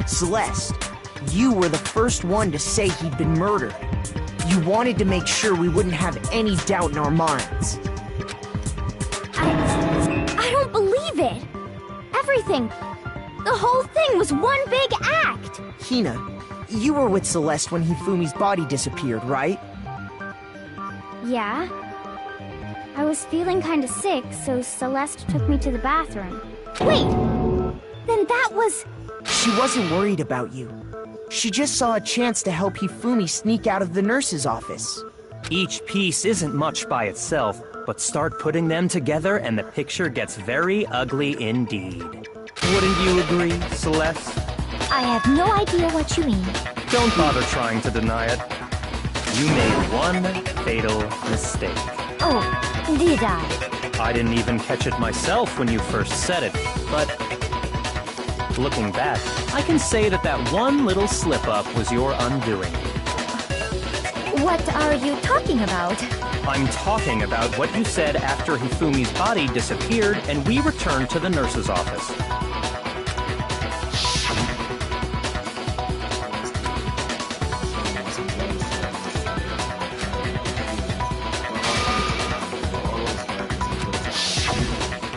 Celeste, you were the first one to say he'd been murdered. You wanted to make sure we wouldn't have any doubt in our minds. I don't believe it. Everything, the whole thing was one big act. Hina, you were with Celeste when Hifumi's body disappeared, right? Yeah. I was feeling kinda sick, so Celeste took me to the bathroom. Wait! Then that was... She wasn't worried about you. She just saw a chance to help Hifumi sneak out of the nurse's office. Each piece isn't much by itself, but start putting them together and the picture gets very ugly indeed. Wouldn't you agree, Celeste? I have no idea what you mean. Don't bother trying to deny it. You made one fatal mistake. Oh, did I? I didn't even catch it myself when you first said it, but looking back, I can say that one little slip-up was your undoing. What are you talking about? I'm talking about what you said after Hifumi's body disappeared and we returned to the nurse's office.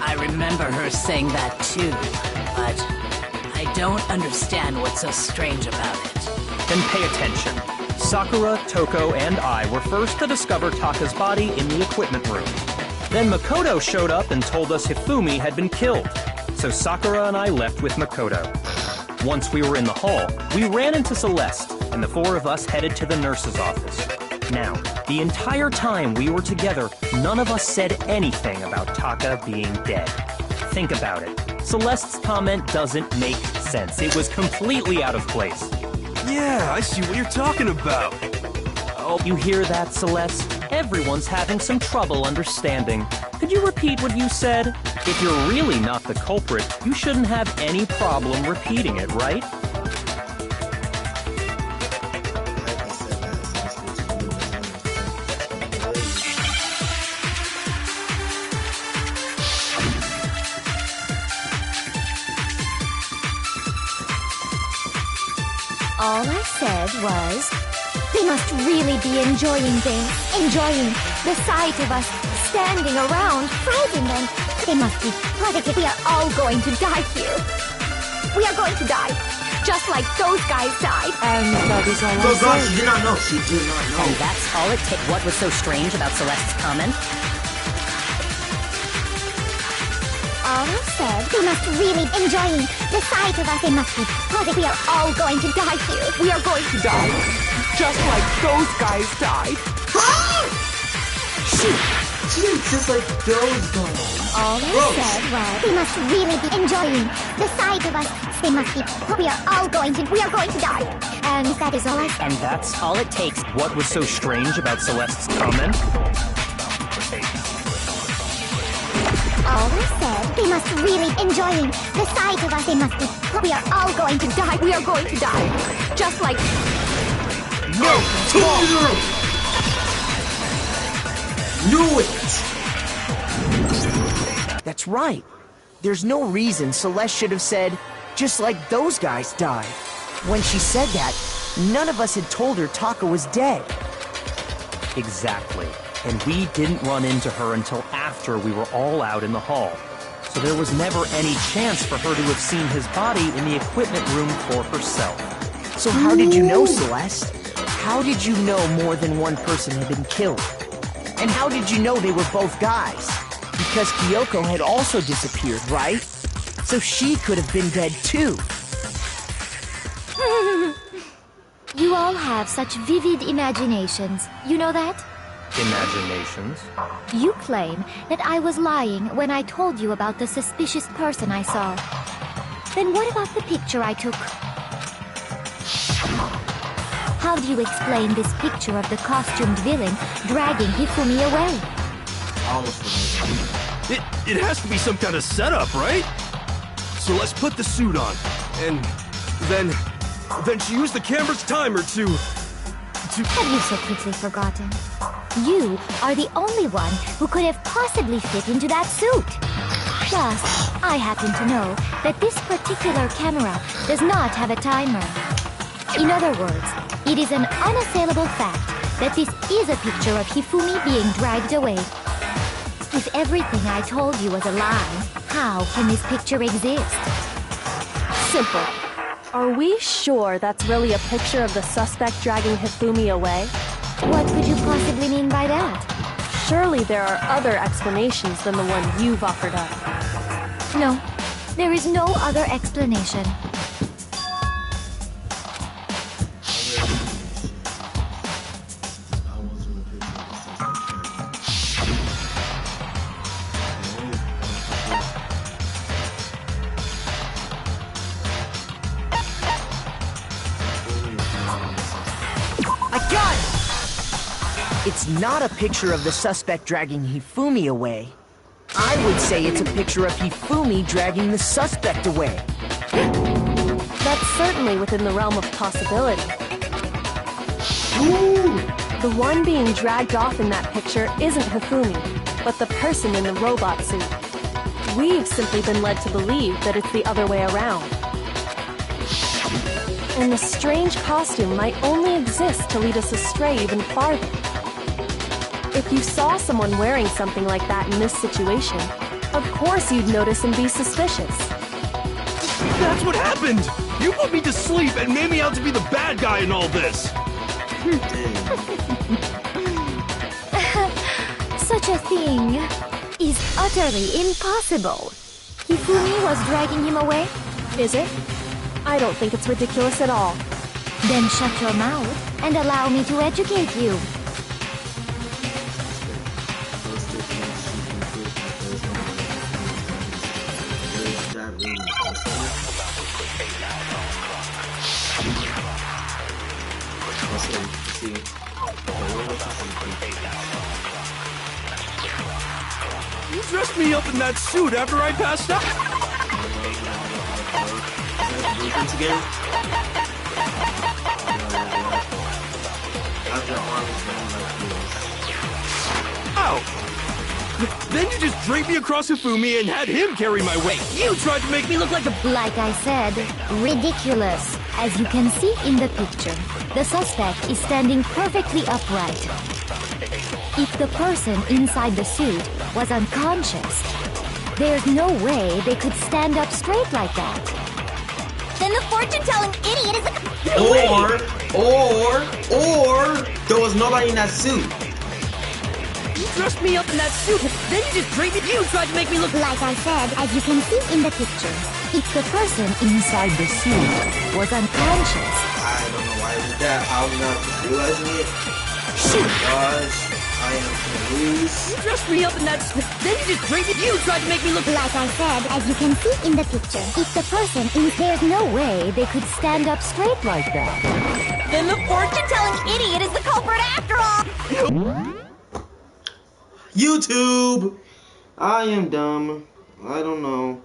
I remember her saying that too, but I don't understand what's so strange about it. Then pay attention. Sakura, Toko, and I were first to discover Taka's body in the equipment room. Then Makoto showed up and told us Hifumi had been killed. So Sakura and I left with Makoto. Once we were in the hall, we ran into Celeste, and the 4 of us headed to the nurse's office. Now, the entire time we were together, none of us said anything about Taka being dead. Think about it. Celeste's comment doesn't make sense. It was completely out of place. Yeah, I see what you're talking about. Oh, you hear that, Celeste? Everyone's having some trouble understanding. Could you repeat what you said? If you're really not the culprit, you shouldn't have any problem repeating it, right? All I said was, they must really be enjoying this. Enjoying the sight of us standing around, frightened, and they must be positive we are all going to die here. We are going to die, just like those guys died. And that is all I So God, said. she did not know. She did not know. And that's all it took. What was so strange about Celeste's comment? All I said, they must really enjoying the sight of us. They must be positive we are all going to die here. We are going to die, just like those guys died. She's just like those guys. All I said was, they must really be enjoying the sight of us. They must be, we are going to die. And that is all I said. And that's all it takes. What was so strange about Celeste's comment? All I said, they must really enjoying the sight of us. They must be, we are all going to die. We are going to die. Just like... No! Knew it! That's right. There's no reason Celeste should have said, just like those guys died. When she said that, None of us had told her Taka was dead. Exactly. And we didn't run into her until after we were all out in the hall. So there was never any chance for her to have seen his body in the equipment room for herself. So how did you know, Celeste? How did you know more than one person had been killed? And how did you know they were both guys? Because Kyoko had also disappeared, right? So she could have been dead too. You all have such vivid imaginations. You know that? Imaginations? You claim that I was lying when I told you about the suspicious person I saw. Then what about the picture I took? How do you explain this picture of the costumed villain dragging Hifumi away? It has to be some kind of setup, right? So let's put the suit on, and then she used the camera's timer to... Have you so quickly forgotten? You are the only one who could have possibly fit into that suit. Plus, I happen to know that this particular camera does not have a timer. In other words, it is an unassailable fact that this is a picture of Hifumi being dragged away. If everything I told you was a lie, how can this picture exist? Simple. Are we sure that's really a picture of the suspect dragging Hifumi away? What could you possibly mean by that? Surely there are other explanations than the one you've offered up. No, there is no other explanation. It's not a picture of the suspect dragging Hifumi away. I would say it's a picture of Hifumi dragging the suspect away. That's certainly within the realm of possibility. Ooh. The one being dragged off in that picture isn't Hifumi, but the person in the robot suit. We've simply been led to believe that it's the other way around. And the strange costume might only exist to lead us astray even farther. If you saw someone wearing something like that in this situation, of course you'd notice and be suspicious. That's what happened! You put me to sleep and made me out to be the bad guy in all this! Such a thing is utterly impossible. Hifumi was dragging him away? Is it? I don't think it's ridiculous at all. Then shut your mouth and allow me to educate you. You dressed me up in that suit after I passed out. Again? Ow! Then you just draped me across Hifumi and had him carry my weight. You tried to make me look like a... Like I said, ridiculous. As you can see in the picture, the suspect is standing perfectly upright. If the person inside the suit was unconscious, there's no way they could stand up straight like that. Then the fortune-telling idiot is a... Or there was nobody in that suit. You dressed me up in that suit, then you just draped it. You tried to make me look... Like I said, as you can see in the picture, if the person inside the suit was unconscious... I don't know why I did that. I'm not realizing it. Shoot! Gosh, I am confused. You dressed me up in that suit, then you just draped it. You tried to make me look... Like I said, as you can see in the picture, if the person there's no way they could stand up straight like that. Then the fortune-telling idiot is the culprit after all! YouTube! I am dumb. I don't know.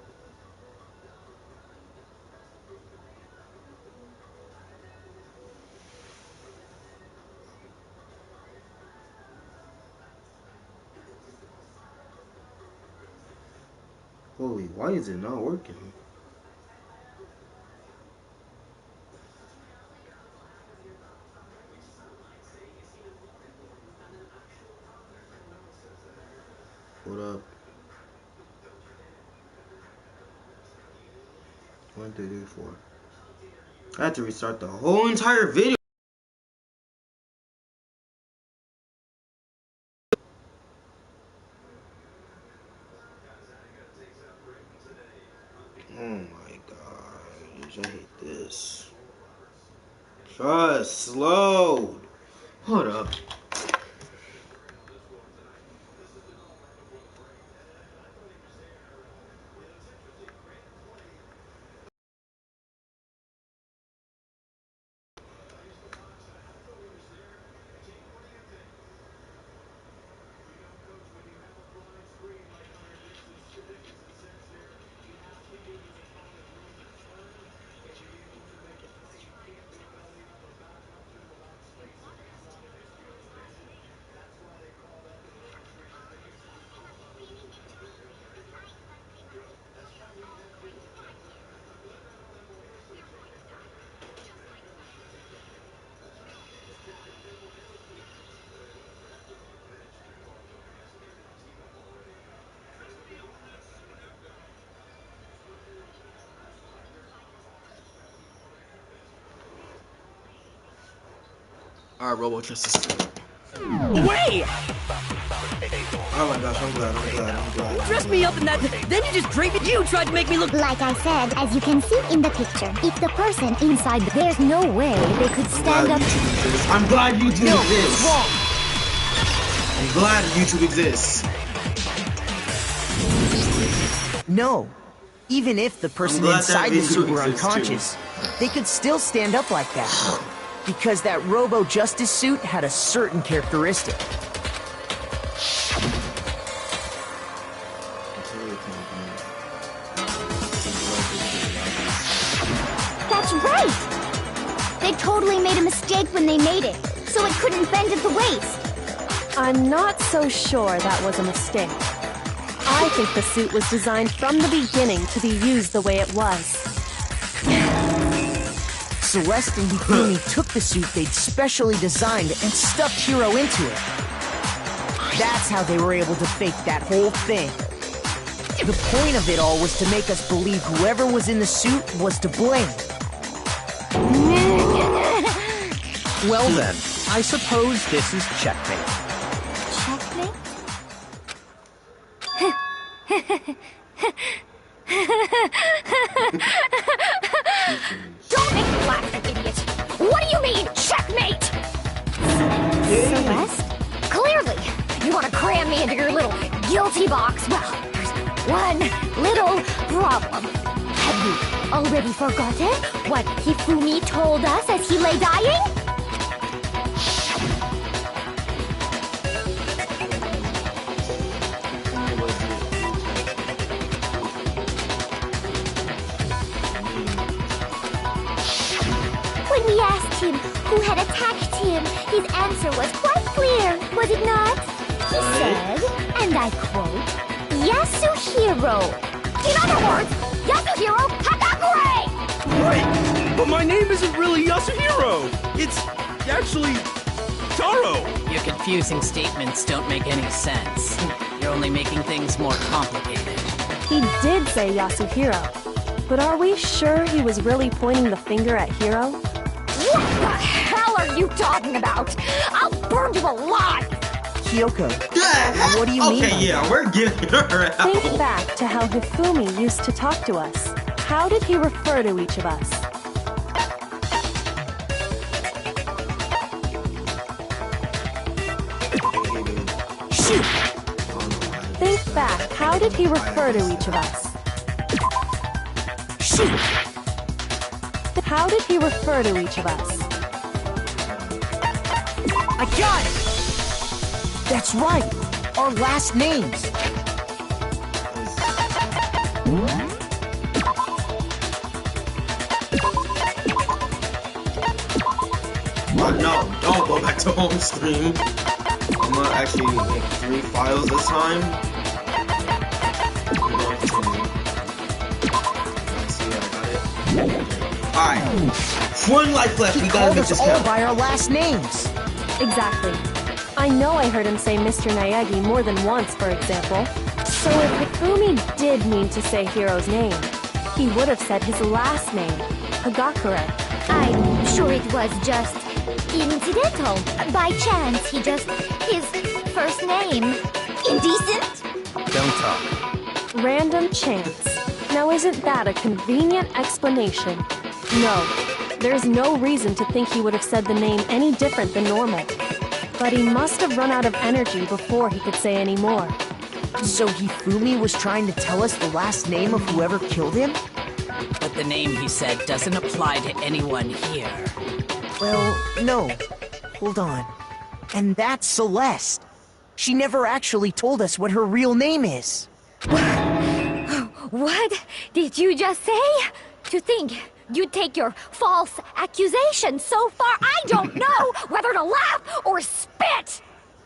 Holy, why is it not working? 1, 2, 3, 4. I had to restart the whole entire video. Oh my god, I hate this. Just slow. Hold up. Alright, Robo Justice. Wait! Oh my gosh, I'm glad. You dressed me up in that, then you just draped me. You tried to make me look... Like I said, as you can see in the picture, if the person inside, there's no way they could stand up. I'm glad YouTube exists. Wrong. I'm glad YouTube exists. No. Even if the person inside the suit were unconscious, they could still stand up like that. Because that Robo Justice suit had a certain characteristic. That's right! They totally made a mistake when they made it, so it couldn't bend at the waist. I'm not so sure that was a mistake. I think the suit was designed from the beginning to be used the way it was. Celeste and Hifumi took the suit they'd specially designed and stuffed Hiro into it. That's how they were able to fake that whole thing. The point of it all was to make us believe whoever was in the suit was to blame. Well then, I suppose this is checkmate. Checkmate? Don't make me laugh, you idiot! What do you mean, checkmate? Celeste? Clearly, you want to cram me into your little guilty box. Well, there's one little problem. Have you already forgotten what Hifumi told us as he lay dying? When we asked him who had attacked him, his answer was quite clear, was it not? He said, and I quote, Yasuhiro. In other words, Yasuhiro Hatagure! Wait, but my name isn't really Yasuhiro. It's actually Taro. Your confusing statements don't make any sense. You're only making things more complicated. He did say Yasuhiro, but are we sure he was really pointing the finger at Hiro? What the hell are you talking about? I'll burn you alive! Kyoko, what do you mean? Okay, yeah, we're giving her out. Think back to how Hifumi used to talk to us. How did he refer to each of us? Shoot! Think back. How did he refer to each of us? Shoot! How did he refer to each of us? I got it! That's right! Our last names! No, don't go back to home screen. I'm gonna actually make 3 files this time. Alright. 1 life left. We gotta make this all count. by our last names. Exactly. I know I heard him say Mr. Naegi more than once, for example. So if Hifumi did mean to say Hiro's name, he would have said his last name, Hagakure. I'm sure it was just incidental. By chance, his first name. Indecent? Don't talk. Random chance. Now isn't that a convenient explanation? No, there's no reason to think he would have said the name any different than normal. But he must have run out of energy before he could say any more. So Hifumi was trying to tell us the last name of whoever killed him? But the name he said doesn't apply to anyone here. Well, no. Hold on. And that's Celeste. She never actually told us what her real name is. What did you just say? To think you'd take your false accusation so far, I don't know whether to laugh or spit!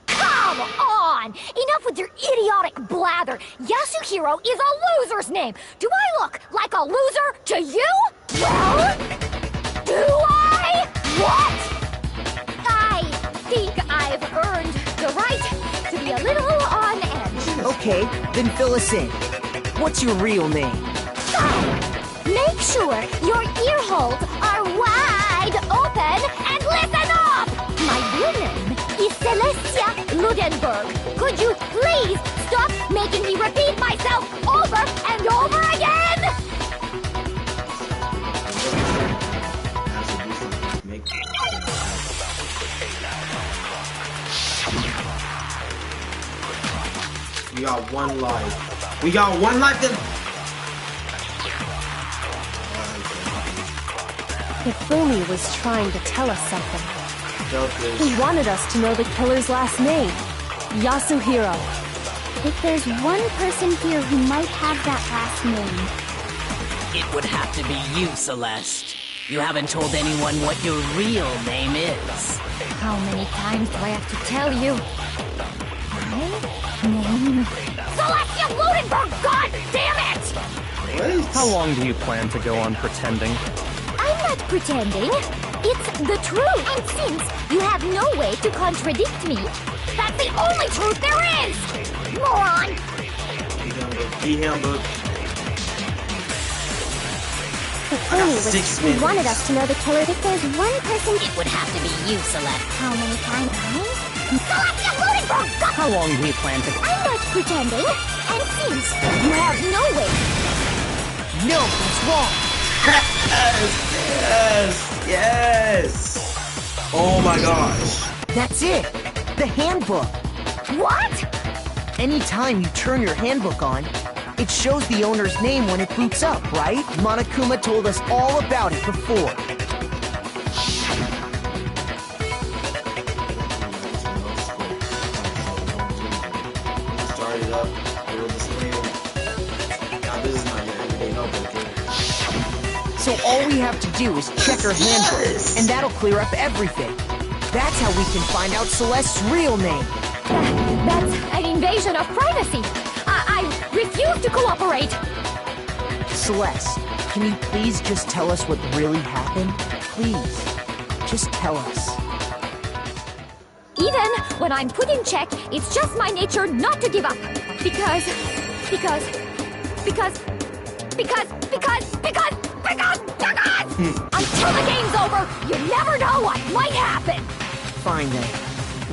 Come on! Enough with your idiotic blather! Yasuhiro is a loser's name! Do I look like a loser to you? Well, do I? What? I think I've earned the right to be a little on edge. Okay, then fill us in. What's your real name? Make sure your ear holes are wide open and listen up! My real name is Celestia Ludenberg. Could you please stop making me repeat myself over and over again? We got one life. We got one life then. Hifumi was trying to tell us something. He wanted us to know the killer's last name, Yasuhiro. If there's one person here who might have that last name... It would have to be you, Celeste. You haven't told anyone what your real name is. How many times do I have to tell you? My name... Celestia Ludenberg, god damn it! How long do you plan to go on pretending? I'm not pretending. It's the truth. And since you have no way to contradict me, that's the only truth there is! Moron! Be him, but... Hifumi wanted us to know the killer. If there's one person... It would have to be you, Celeste. How many times? Celestia Ludenberg! How long do you plan to... I'm not pretending. And since you have no way... No, that's wrong! Yes! Oh my gosh. That's it! The handbook! What? Anytime you turn your handbook on, it shows the owner's name when it boots up, right? Monokuma told us all about it before. Started up, it was a screen. Now this is not your everyday notebook. So all we have to do is check her handbook, and that'll clear up everything. That's how we can find out Celeste's real name. That's an invasion of privacy. I refuse to cooperate. Celeste, can you please just tell us what really happened? Please, just tell us. Even when I'm put in check, it's just my nature not to give up. Because... Until the game's over, you never know what might happen! Fine then.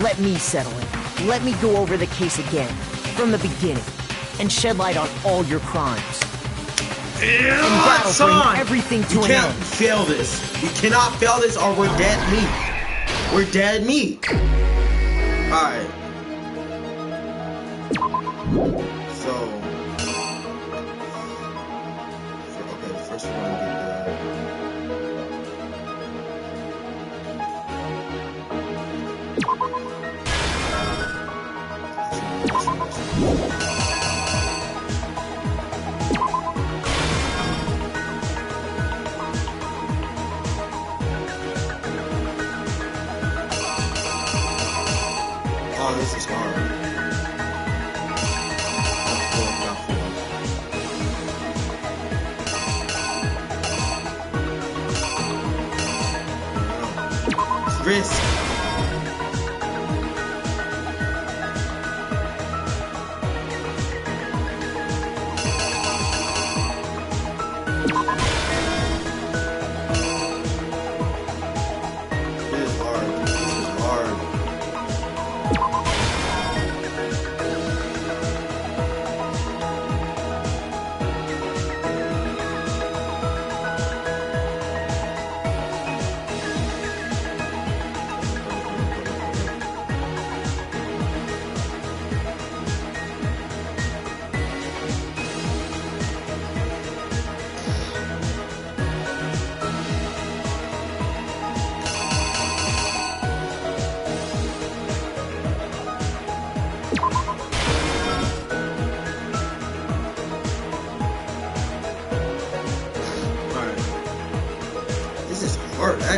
Let me settle it. Let me go over the case again, from the beginning, and shed light on all your crimes. And that'll bring everything to an end. We can't fail this. We cannot fail this or we're dead meat. We're dead meat. Alright. So... Okay, first we're gonna get Oh, this is hard. It's risk.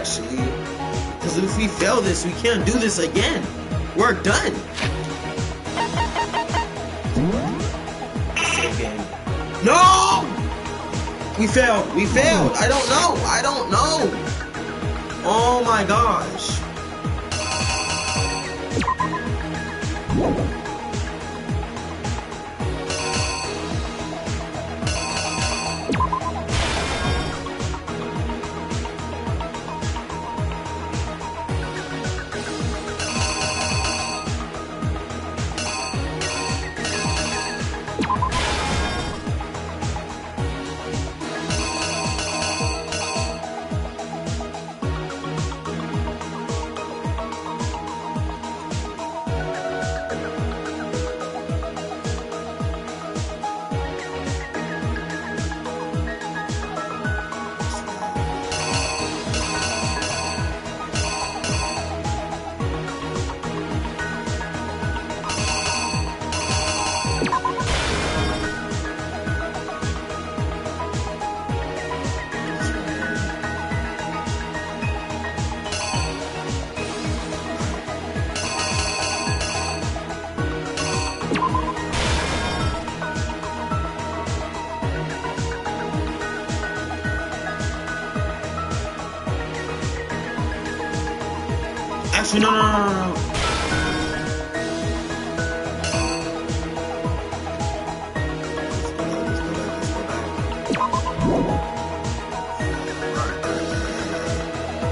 actually. Because if we fail this, we can't do this again. We're done. Save game. No! We failed. We failed. I don't know. I don't know. Oh my gosh. Actually, no.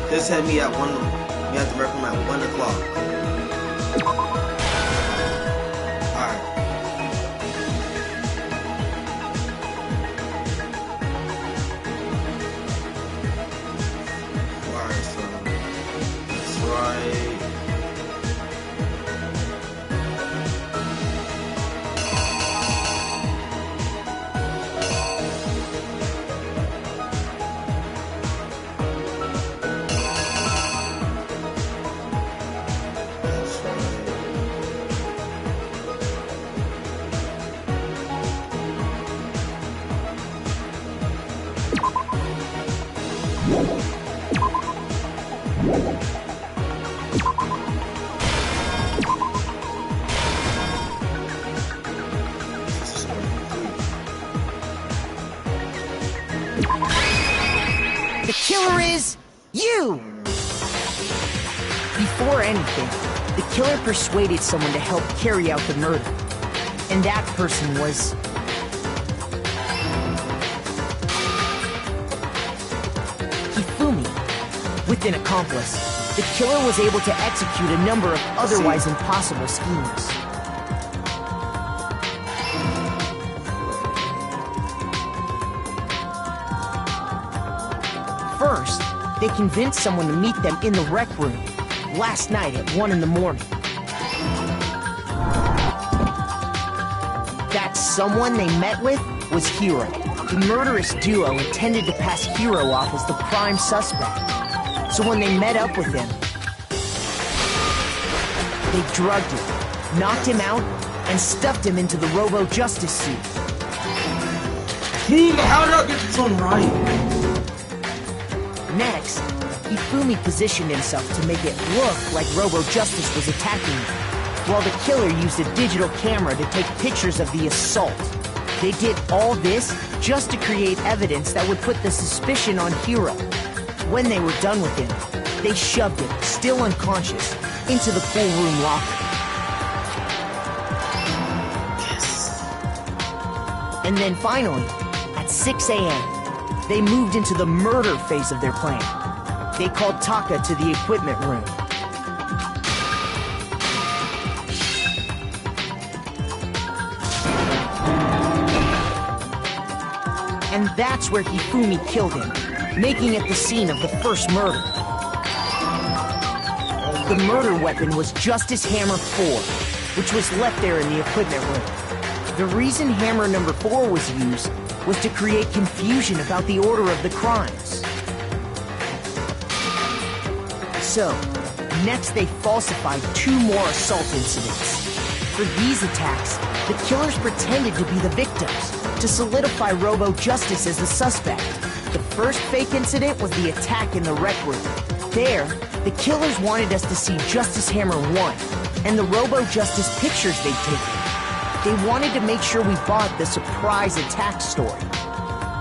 This had me at 1. We have to wreck him at 1 o'clock. Alright. Alright, so that's right. The killer is you! Before anything, the killer persuaded someone to help carry out the murder. And that person was... Hifumi. With an accomplice, the killer was able to execute a number of otherwise impossible schemes. First, they convinced someone to meet them in the rec room last night at 1 in the morning. That someone they met with was Hiro. The murderous duo intended to pass Hiro off as the prime suspect. So when they met up with him, they drugged him, knocked him out, and stuffed him into the Robo-Justice suit. How did I get this one right? Next, Hifumi positioned himself to make it look like Robo-Justice was attacking him, while the killer used a digital camera to take pictures of the assault. They did all this just to create evidence that would put the suspicion on Hiro. When they were done with him, they shoved him, still unconscious, into the pool room locker. Yes. And then finally, at 6 a.m., they moved into the murder phase of their plan. They called Taka to the equipment room. And that's where Hifumi killed him, making it the scene of the first murder. The murder weapon was Justice Hammer 4, which was left there in the equipment room. The reason Hammer number 4 was used was to create confusion about the order of the crimes. So, next they falsified 2 more assault incidents. For these attacks, the killers pretended to be the victims, to solidify Robo-Justice as the suspect. The first fake incident was the attack in the rec room. there, the killers wanted us to see Justice Hammer 1 and the Robo-Justice pictures they'd taken. They wanted to make sure we bought the surprise attack story.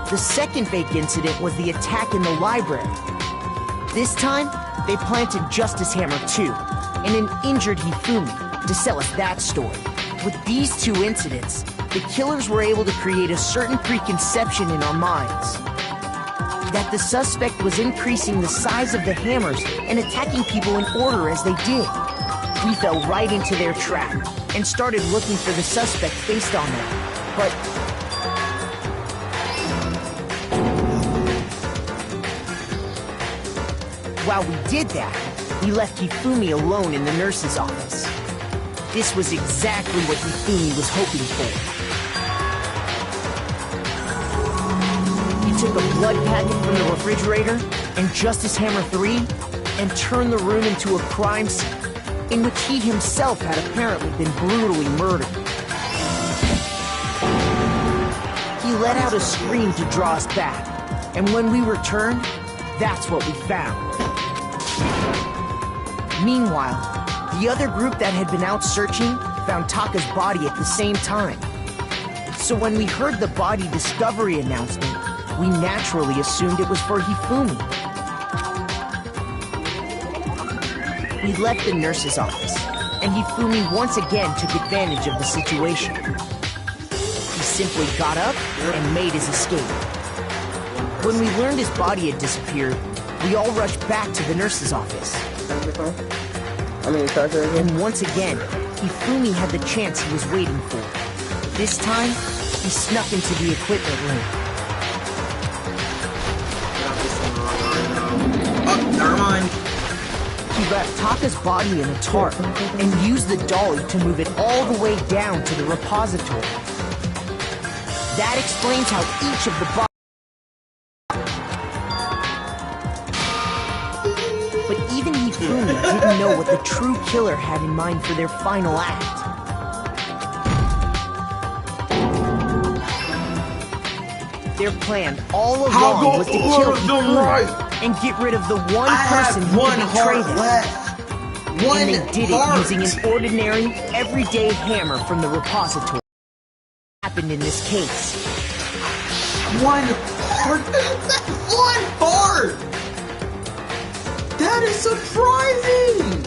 The second fake incident was the attack in the library. This time, they planted Justice Hammer 2 and an injured Hifumi to sell us that story. With these two incidents, the killers were able to create a certain preconception in our minds that the suspect was increasing the size of the hammers and attacking people in order as they did. We fell right into their trap and started looking for the suspect based on that. But while we did that, we left Hifumi alone in the nurse's office. This was exactly what Hifumi was hoping for. He took a blood packet from the refrigerator and Justice Hammer 3 and turned the room into a crime scene in which he himself had apparently been brutally murdered. He let out a scream to draw us back, and when we returned, that's what we found. Meanwhile, the other group that had been out searching found Taka's body at the same time. So when we heard the body discovery announcement, we naturally assumed it was for Hifumi. We left the nurse's office, and Hifumi once again took advantage of the situation. He simply got up and made his escape. When we learned his body had disappeared, we all rushed back to the nurse's office. And once again, Hifumi had the chance he was waiting for. This time, he snuck into the equipment room. Oh, never mind. He left Taka's body in a tarp and used the dolly to move it all the way down to the repository. That explains how each of the bodies... But even Hifumi didn't know what the true killer had in mind for their final act. Their plan all along was to kill Hifumi and get rid of the one person who could betray them. And they did it using an ordinary, everyday hammer from the repository. What happened in this case? One heart? One heart! That is surprising!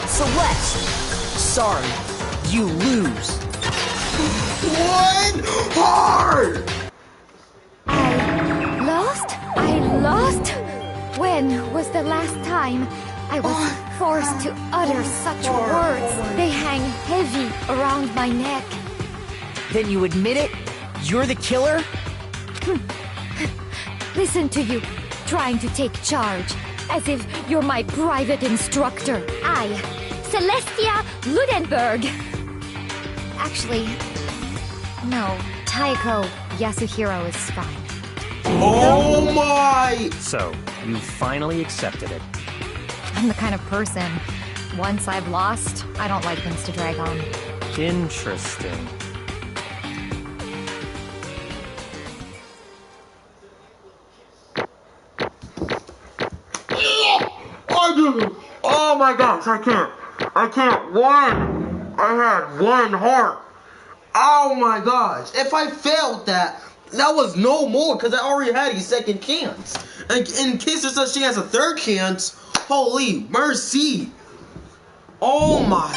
Celeste! Sorry, you lose. One heart! I lost? When was the last time I was forced to utter such words? They hang heavy around my neck. Then you admit it? You're the killer? Listen to you, trying to take charge, as if you're my private instructor. I, Celestia Ludenberg. Actually, no, Taiko Yasuhiro is fine. Oh my! So, you finally accepted it. I'm the kind of person, once I've lost, I don't like things to drag on. Interesting. Oh my gosh, I can't. One! I had one heart. Oh my gosh. If I failed that was no more because I already had a second chance. And in case there's such thing as a third chance, holy mercy. Oh my.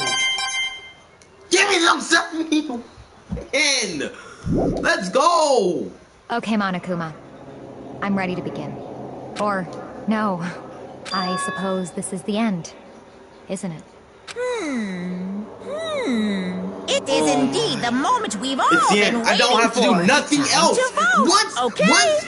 Give me some 70 win. Let's go. Okay, Monokuma. I'm ready to begin. Or, no. I suppose this is the end, isn't it? It is indeed the moment we've all it's the been end. waiting I don't have to for. do nothing else. Once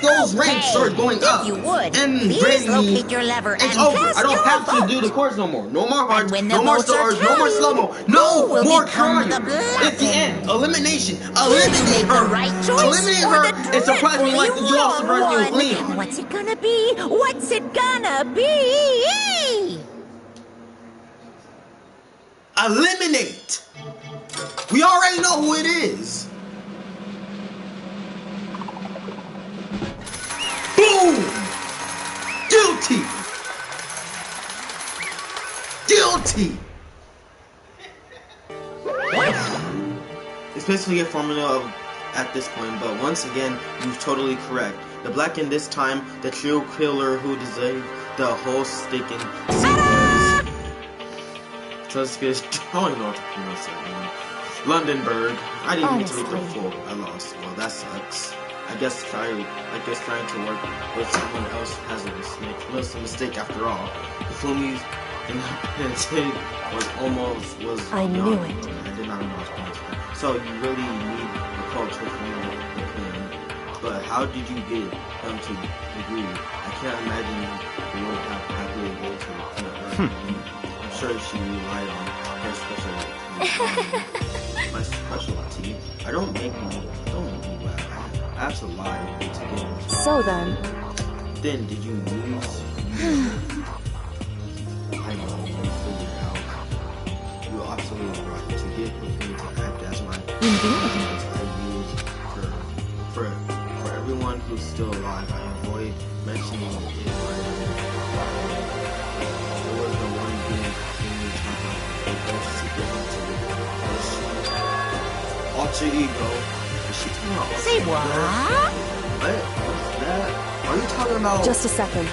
those ranks start going up, if you would, and please locate your lever and it's over. cast I don't your have vote. to do the course no more. No more hearts, when the no more votes are stars, no more tallied, slow-mo, who no will more become crying. the It's the end. Elimination. Make Eliminate the her. right choice Eliminate or her. the It surprised me like the draw surprised me with one. Leon. What's it gonna be? What's it gonna be? Eliminate. We already know know who it is. Boom! Guilty! Guilty! It's basically a formula of at this point, but once again, you're totally correct. The black in this time, the true killer who deserved the whole sticking sequence. So it's good. I don't know what to pronounce that one. Londonburg. I didn't get to read the full. I lost. Well, that sucks. I guess trying to work with someone else has a mistake after all. Fumi's was I knew it. I did not know it. So you really need a coach with the plan. But how did you get them to agree? I can't imagine you would have happily agreed to the plan. I'm sure she relied on her my specialty. I don't make me laugh. I have to lie to get him. So then Did you lose? I know you figured out. You're absolutely right. To get with me to act as my I use for everyone who's still alive. I avoid mentioning it right. It was the one being extremely talking about the best secret hunter. Alter ego. Is she talking about Say what? What? What's that? Are you talking about? just a second.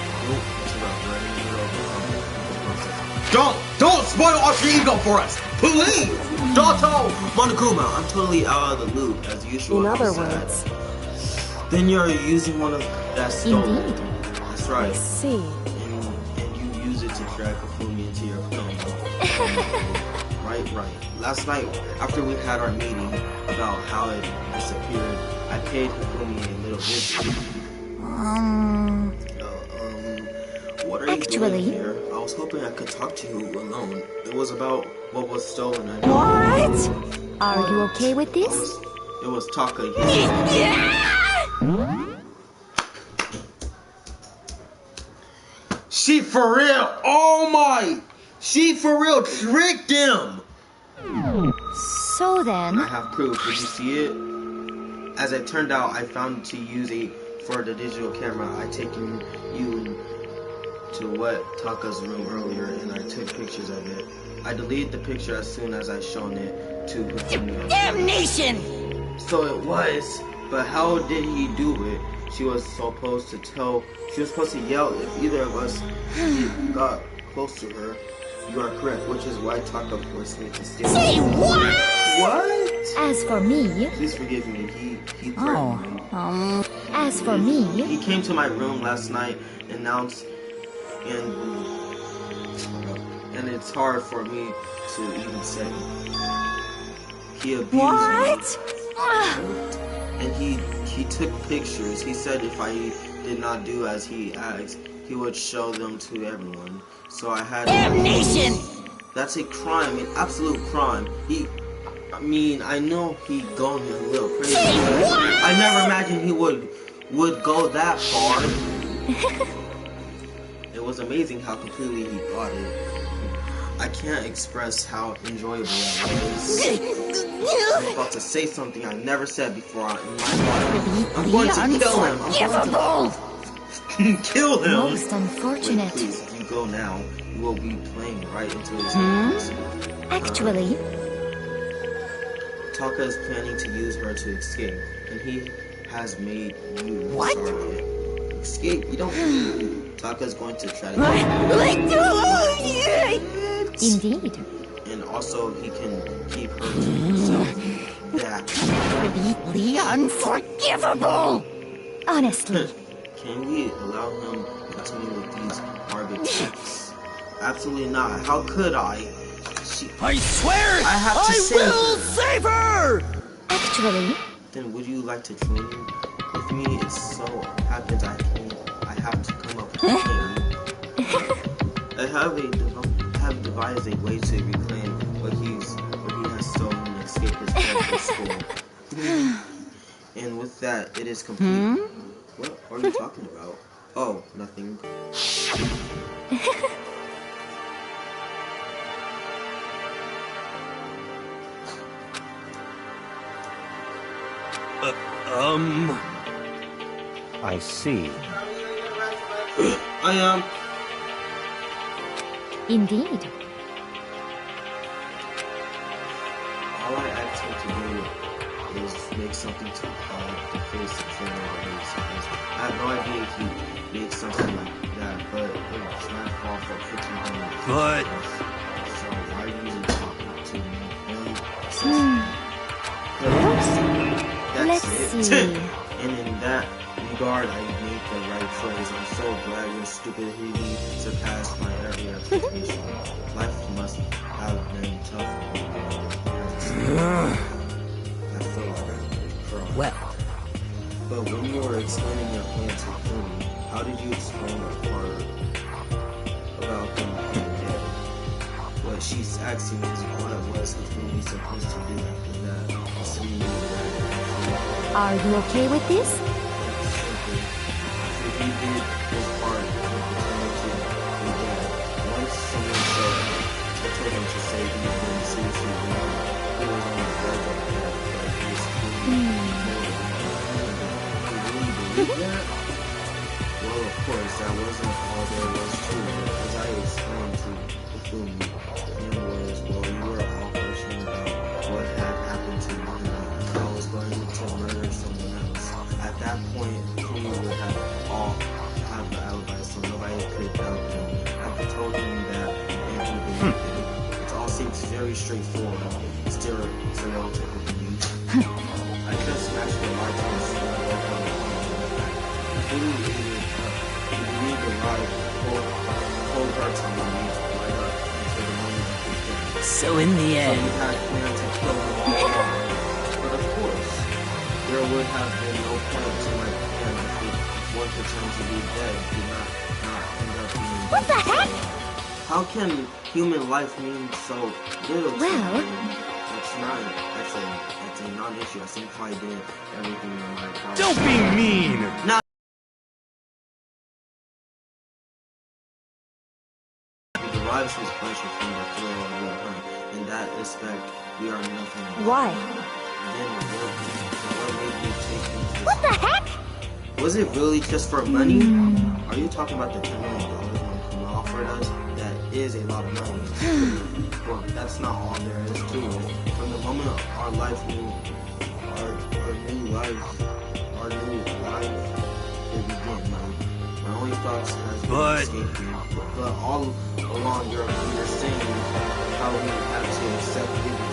Don't spoil Alter Ego for us, please! Dato! Monokuma, I'm totally out of the loop, as usual. In other words. Then you're using one of that stolen. Indeed. That's right. I see. And you use it to drag Kafumi into your film. Right. Last night, after we had our meeting about how it disappeared, I paid Kafumi a little visit. What are you doing here? I was hoping I could talk to you alone. It was about what was stolen. What? Are you okay with this? It was Taka. She for real. Oh my. She for real tricked him. So then. I have proof. Did you see it? As it turned out, I found to use it for the digital camera. I taken you to Taka's room earlier, and I took pictures of it. I deleted the picture as soon as I shown it to Hifumi. Damnation! So it was, but how did he do it? She was supposed to yell if either of us got close to her. You are correct, which is why Taka forced me to stay. Say what? What? As for me. Please forgive me. He threatened me. As for me. He came to my room last night, announced, and it's hard for me to even say. He abused me. And he took pictures. He said if I did not do as he asked, he would show them to everyone. So I had Damnation! That's a crime, an absolute crime. I know he going a little crazy. I never imagined he would go that far. It was amazing how completely he got it. I can't express how enjoyable that was. I'm about to say something I never said before in my life. I'm going to kill him. I'm going to kill him. Most unfortunate. Wait, please, if you go now, you will be playing right into his hands. Actually, Taka is planning to use her to escape, and he has made you target. Escape? You don't. Taka's going to try to. Indeed. And also, he can keep her to himself. That. Completely unforgivable! Honestly. Can we allow him to continue with these garbage tricks? Absolutely not. How could I? I swear I have to save her! Actually. Then would you like to join in with me? It so happens I have to come up with a plan. I have devised a way to reclaim what he has stolen and escape his parents' school. And with that, it is complete. What are you talking about? Oh, nothing. I see. I am. Indeed. All I asked him to do is make something to hide the face of Trevor. I have no idea if he made something like that, but it's not far from 1500. But... So why are you even talking to me? Let's see. And in that regard, I made the right choice. I'm so glad your stupidity surpassed my every expectation. Life must have been tough. I feel like I'm crying. Well. But when you were explaining your plan to Fumi, how did you explain the part about them being dead? What she's asking is what was Fumi supposed to do after that? Assuming that Are you okay with this? simply, if he did his part with pretending to be dead, once someone showed up, I told him to say he didn't seriously believe he was on the verge of death, but he was that? Well, of course, that wasn't all there was to it. As I explained to Fumi, him was, well, you were all questioning about what had happened to me. I was going to murder someone else. At that point, Fumi would have the alibi, so nobody could doubt him. I told him that, and he believed it. It all seems very straightforward, stereotypically. I just smashed the lights and woke up. He believed the ride cold hearts on me right up until the moment of his death. So in the end... So he had planned to kill him all along. But of course, there would have been no point to my plan if one pretends to be dead did not end up being dead. What the heck? How can human life mean so little? Well... That's a non-issue. I simply did everything in my power. Don't be mean! Now, he derives his pleasure from the thrill of the hunt. In that respect, we are nothing. Why? Then what made you take him to this? What the heck? Was it really just for money? Are you talking about the $10 million Kuma offered us? That is a lot of money. Well, that's not all there is to it. From the moment our new life will begin. My only thoughts has been escaping. But all along you're saying how we have to accept everything.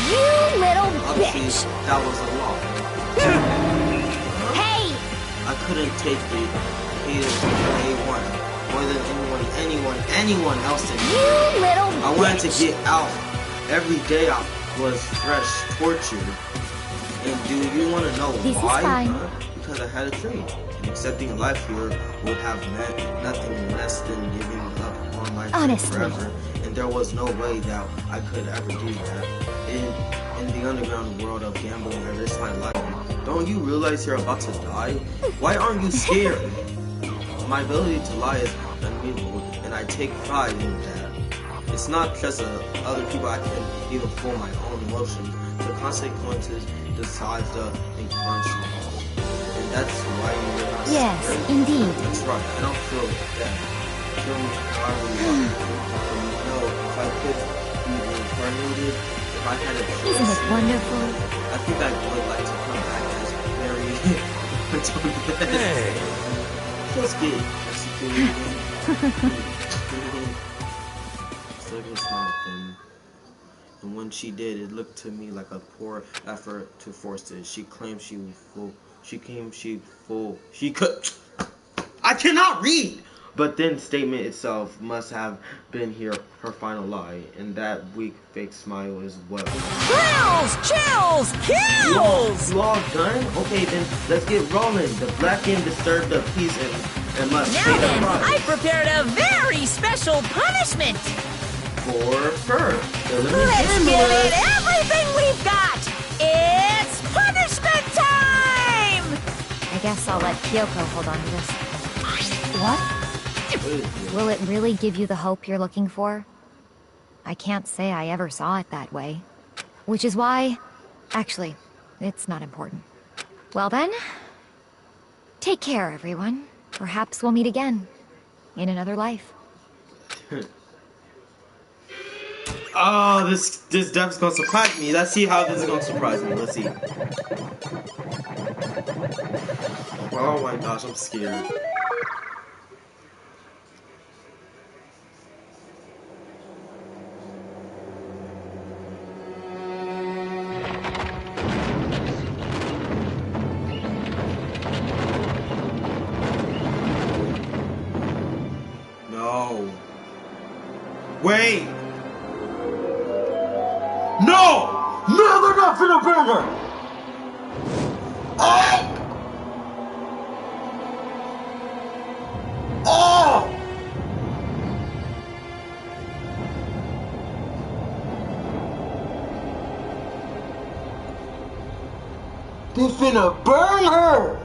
You little Obviously, bitch! that was a law. Hey! I couldn't take it. He is A1. More than anyone else in me. You little I wanted bitch. to get out. Every day I was fresh, tortured. And do you want to know This why? is fine. Because I had a dream. And accepting life here would have meant nothing less than giving up on life Honestly. forever. And there was no way that I could ever do that. In the underground world of gambling, I risked my life. Don't you realize you're about to die? Why aren't you scared? My ability to lie is unbeatable, and I take pride in that. It's not just other people, I can even fool my own emotions. The consequences decides the inconscious. And that's why you're not Yes, scared. indeed. That's right, I don't feel dead. Feel me however you want. And you know, if I could be reincarnated, if I had a choice, Isn't it wonderful? I think I would like to come back as Mary. Hey! Just get executed. Still can smile thin. And when she did, it looked to me like a poor effort to force it. She claimed she could. I cannot read! But then statement itself must have been her final lie. And that weak fake smile is what. Thrills! Chills! Kills! You all done? Okay, then let's get rolling. The black end disturbed the peace and must Now pay the then, price. I prepared a very special punishment! For her. Let's give it everything we've got! It's punishment time! I guess I'll let Kyoko hold on to this. What? Will it really give you the hope you're looking for? I can't say I ever saw it that way. Which is why... Actually, It's not important. Well then, take care, everyone. Perhaps we'll meet again. In another life. Oh, this definitely gonna surprise me. Let's see how this is gonna surprise me. Let's see. Oh my gosh, I'm scared. No. Wait! No! No, they're not finna burn her! Oh! Oh! They finna burn her!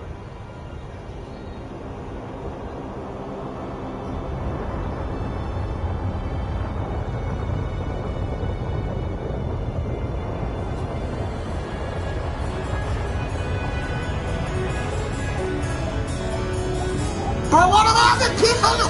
Bro, what about the people?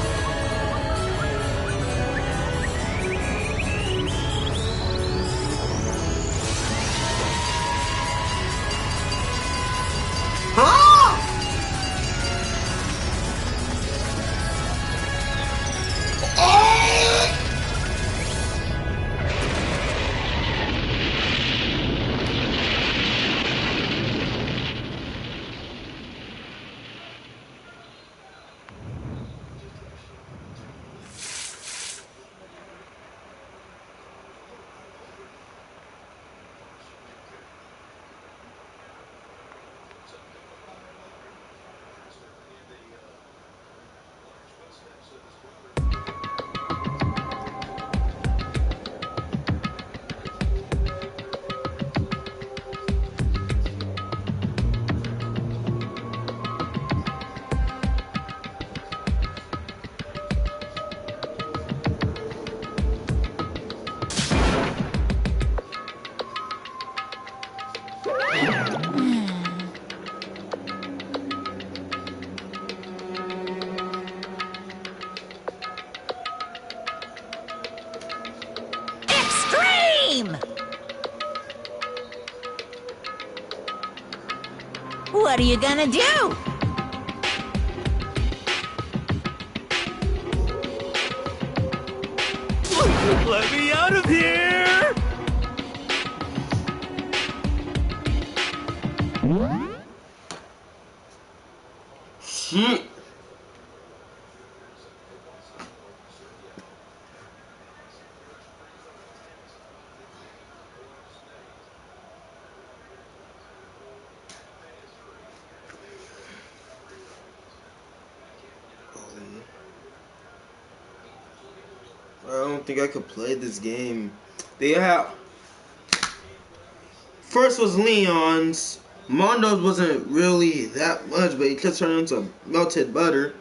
What are you gonna do? Let me out of here! Shit. I don't think I could play this game. They have... First was Leon's. Mondo's wasn't really that much, but he could turn into melted butter.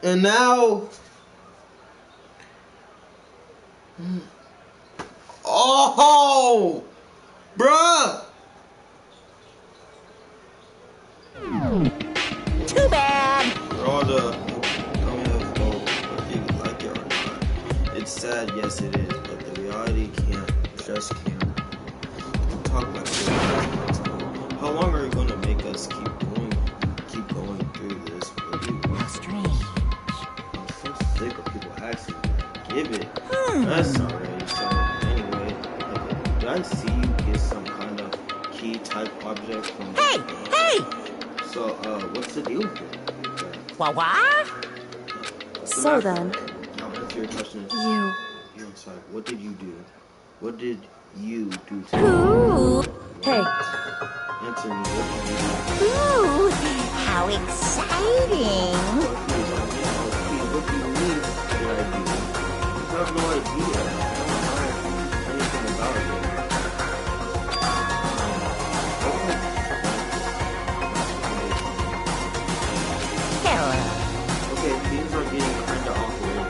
And now... Oh! Bruh! Too bad! For all the... It's sad, yes it is, but the reality just can't talk like this. How long are you gonna make us keep going through this? How strange. I'm so sick of people asking me to give it. That's already. So anyway, did I see you get some kind of key type object from? Hey! So what's the deal with it? What? So then, Now answer your question. you... I'm sorry. What did you do? What did you do to Ooh! Hey, Answer me. What did you do? Ooh! How exciting! What do you mean? Did I do? You have no idea. I don't know anything about it. Hello. Okay, things are getting kind of awkward.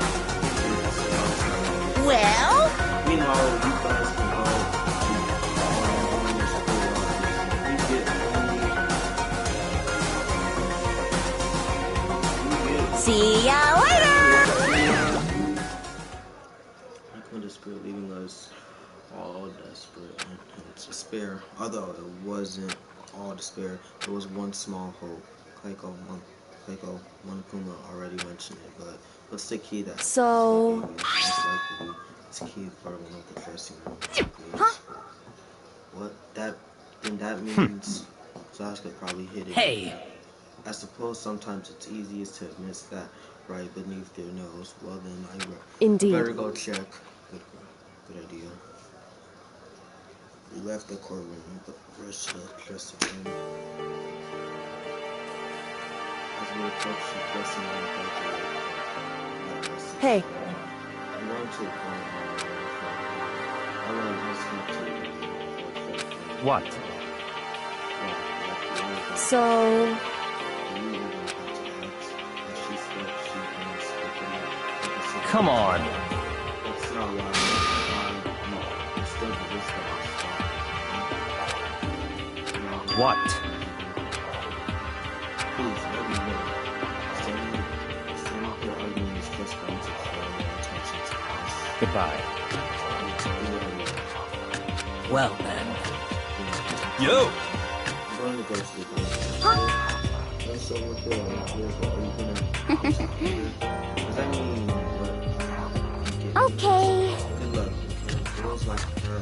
Well? Meanwhile, you guys can go on your school See ya later! I could despair, leaving us all desperate and despair. Although it wasn't all despair, there was one small hope. Keiko Monokuma already mentioned it, but what's the key that So... most likely it's key part of one of the dressing room. Huh? What? Then that means Sasuke probably hid it. Hey! I suppose sometimes it's easiest to miss that right beneath their nose. Well then, Indeed. better go check. Good idea. We left the courtroom, but rushed to the dressing room. As we approached the dressing room, Hey. I'm going to What? So... Come on. That's not why I'm still What? Please, let me know. Standing here arguing is just going to draw more attention to us. Goodbye. Well then. Yo! I'm going to go to the bathroom. That's so much better. Are you gonna... Does that mean what? Okay. Good luck. Girls like her are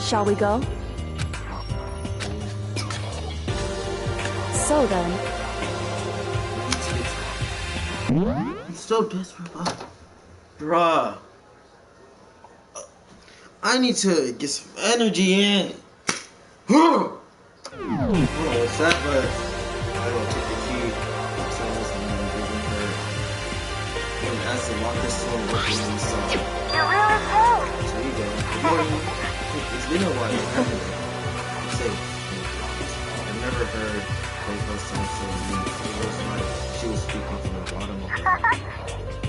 Shall we go? So then... I'm so desperate, bruh. I need to get some energy in. What's that? But I will take the key. And as the locker swung open, we saw. You're really cool. So you go. Good morning. It's been a while, hasn't it? I'm safe. I've never heard Keiko sound so mean. It was like she was speaking from the bottom of her heart.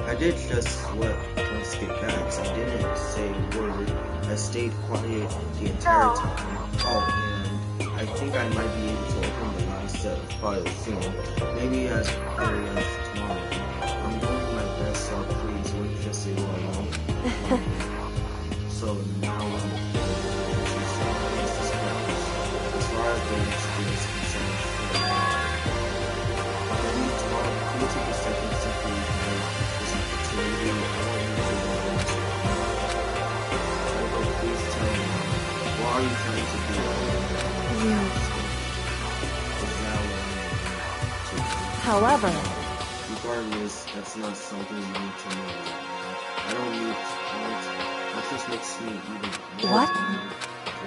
I did just what let's get back. I didn't say a word. I stayed quiet the entire time. Oh, and I think I might be able to open the last set of files soon. Maybe as early as tomorrow. I'm doing my best, so please wait just a while. So now as far as the experience is concerned, maybe tomorrow could take a second simply because this opportunity I want you to know. Please tell me, what are you trying to do? However... Regardless, that's not something you need to know. I don't need that just makes me even more What?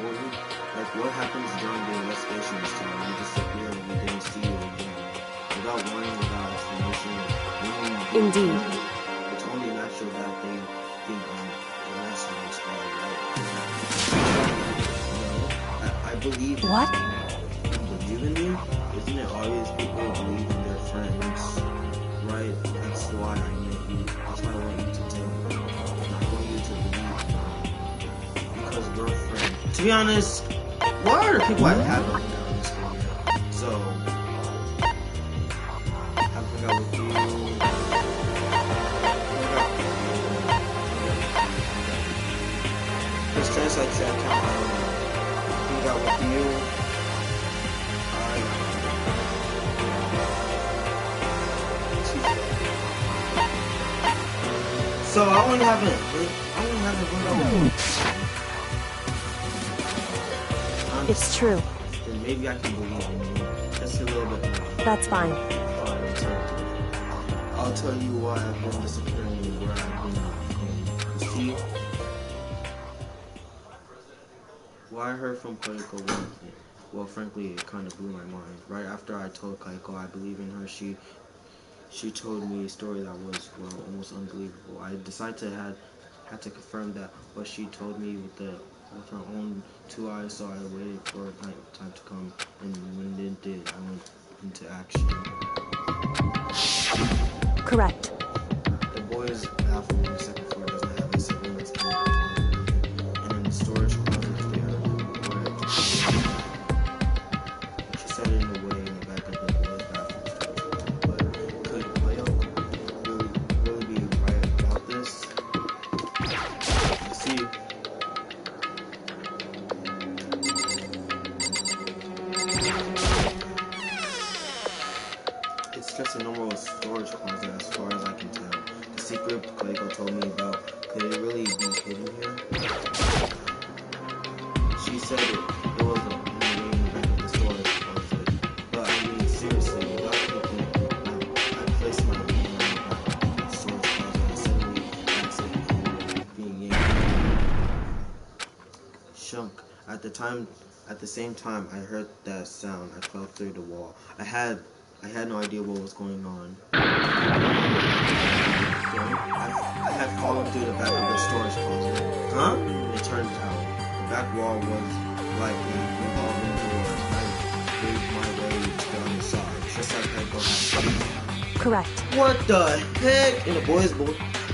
worried. Like what happens during the investigation this time? You disappear and we didn't see you again. Without warning, without explanation. Indeed. It's only natural that they think the master is right? I believe. What? Believe in you? Isn't it obvious people believe in their friends? Right? That's why I met you. That's why I want you to tell me. I want you to believe. Because we're friends. To be honest, what are the people I haven't met in this video? So, I hung out with you. There's chance I check out. I hung out with you. So I only haven't It's true. Then maybe I can believe in you. Just a little bit more. That's fine. I'll tell you why I've been disappearing and where I've been going. You see? What I heard from Keiko, well, frankly, it kind of blew my mind. Right after I told Keiko I believe in her, she told me a story that was, well, almost unbelievable. I decided to had to confirm that what she told me with her own 2 eyes, so I waited for time to come, and when it did, I went into action. Correct. The boys' bathroom on the second floor doesn't have a ceiling that's and in the storage closet It's just a normal storage closet as far as I can tell. The secret Lego told me about, could it really be hidden here? She said it was in the back of the storage closet. But I mean, seriously, without thinking, I placed my hand in the storage closet and suddenly accidentally being yanked. Shunk. At the same time I heard that sound, I fell through the wall. I had no idea what was going on. I had fallen through the back of the storage closet. Huh? It turned out the back wall was like a revolving door. I made my way down the side, just like I go. Correct. What the heck? In the boys'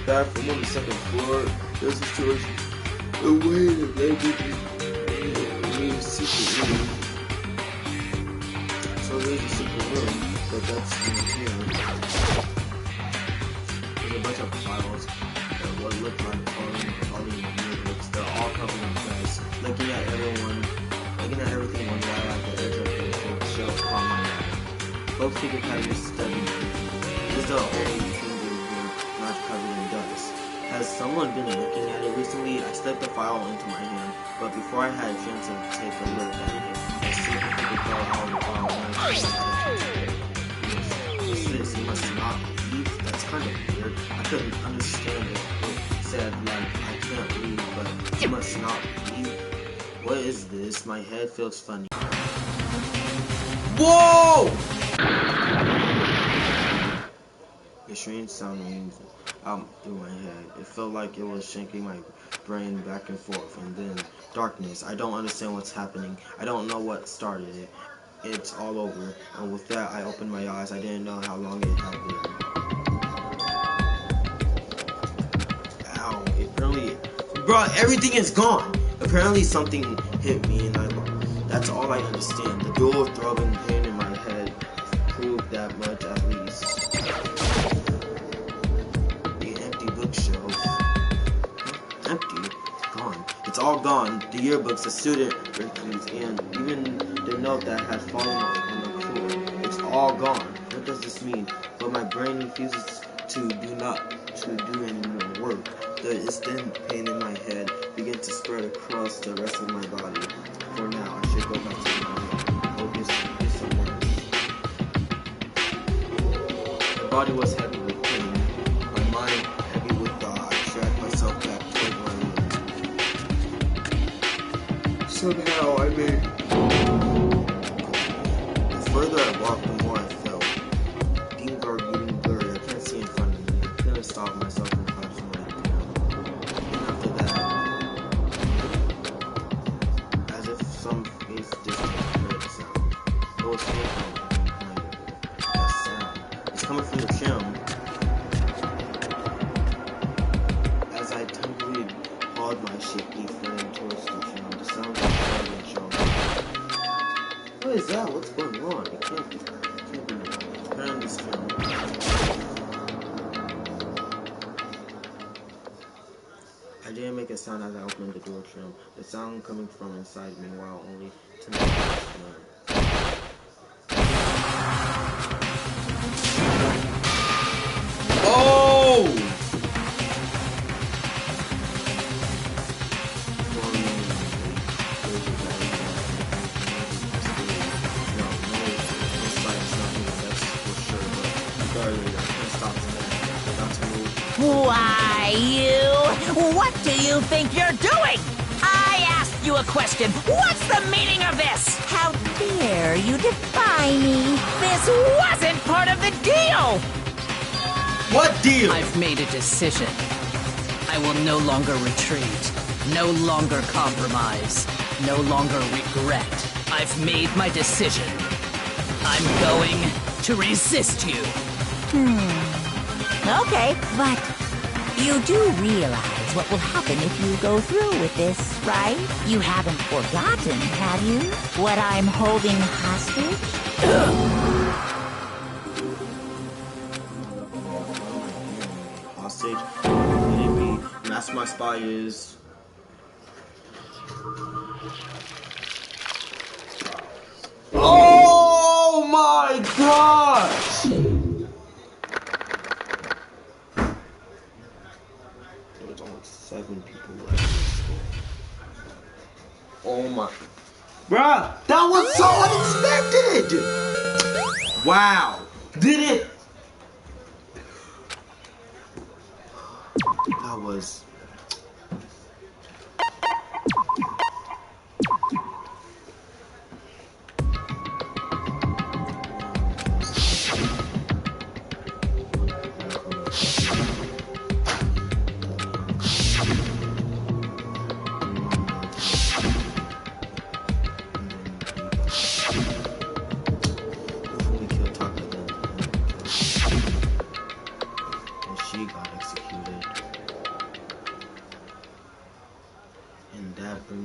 bathroom on the second floor, there's a storage. Wait a minute. Secret room. So there's a secret room, but that's in here. There's a bunch of files and what look like all the yearbooks. They're all covered in dust. Looking at everything one by like the edge of the shelf caught my eye. Folks think it had me studying. This is the only thing here not covered in dust. Has someone been looking at it recently? I slipped the file into my hand, but before I had a chance to take a look at it, I secretly fell out of the file. What's this? You must not leave? That's kind of weird. I couldn't understand it. It said, like, I can't leave, but you must not leave. What is this? My head feels funny. Whoa! A strange sound rang out through my head. It felt like it was shaking my brain back and forth, and then darkness. I don't understand what's happening. I don't know what started it. It's all over, and with that, I opened my eyes. I didn't know how long it had been. Ow! Apparently, bro, everything is gone. Apparently, something hit me, and that's all I understand. The dual throbbing pain in my head proved that much, at least. Empty, gone. It's all gone. The yearbooks, the student records, and even the note that had fallen on the floor. It's all gone. What does this mean? But my brain refuses to do any more work. The instant pain in my head began to spread across the rest of my body. For now, I should go back to my focus somewhere. My body was heavy with pain. My mind heavy with thought. I dragged myself back. Somehow I made. The further I walked, the more I felt. Things are getting blurry. I can't see in front of me. I couldn't stop myself from punching my hand. And after that, as if some face distant heard the sound. It was faint behind it. That sound. It's coming from the chim. As I tenderly pawed my shaky frame towards the chim. What is that? What's going on? It can't be. Turn this film. I didn't make a sound as I opened the door trim. The sound coming from inside me while only 10 minutes. Oh! Why, you? What do you think you're doing? I asked you a question. What's the meaning of this? How dare you defy me? This wasn't part of the deal! What deal? I've made a decision. I will no longer retreat, no longer compromise, no longer regret. I've made my decision. I'm going to resist you. Okay, but you do realize what will happen if you go through with this, right? You haven't forgotten, have you? What I'm holding hostage? Hostage? Maybe. That's my spy is. Oh my gosh! Wow. Did it? That was...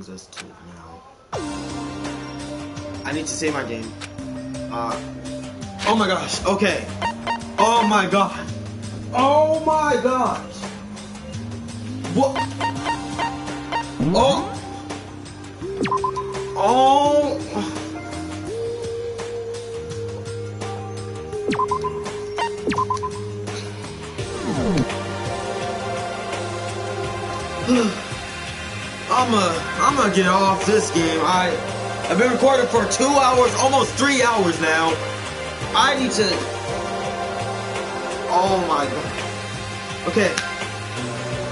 Us to now. I need to save my game. Oh my gosh. Okay. Oh my god. Oh my gosh. What? Oh. Oh. I'm gonna get off this game. I've been recording for 2 hours, almost 3 hours now. I need to... Oh my god. Okay.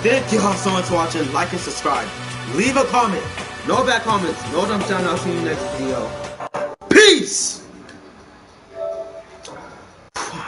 Thank y'all so much for watching. Like and subscribe. Leave a comment. No bad comments. No dumb sound. I'll see you next video. Peace!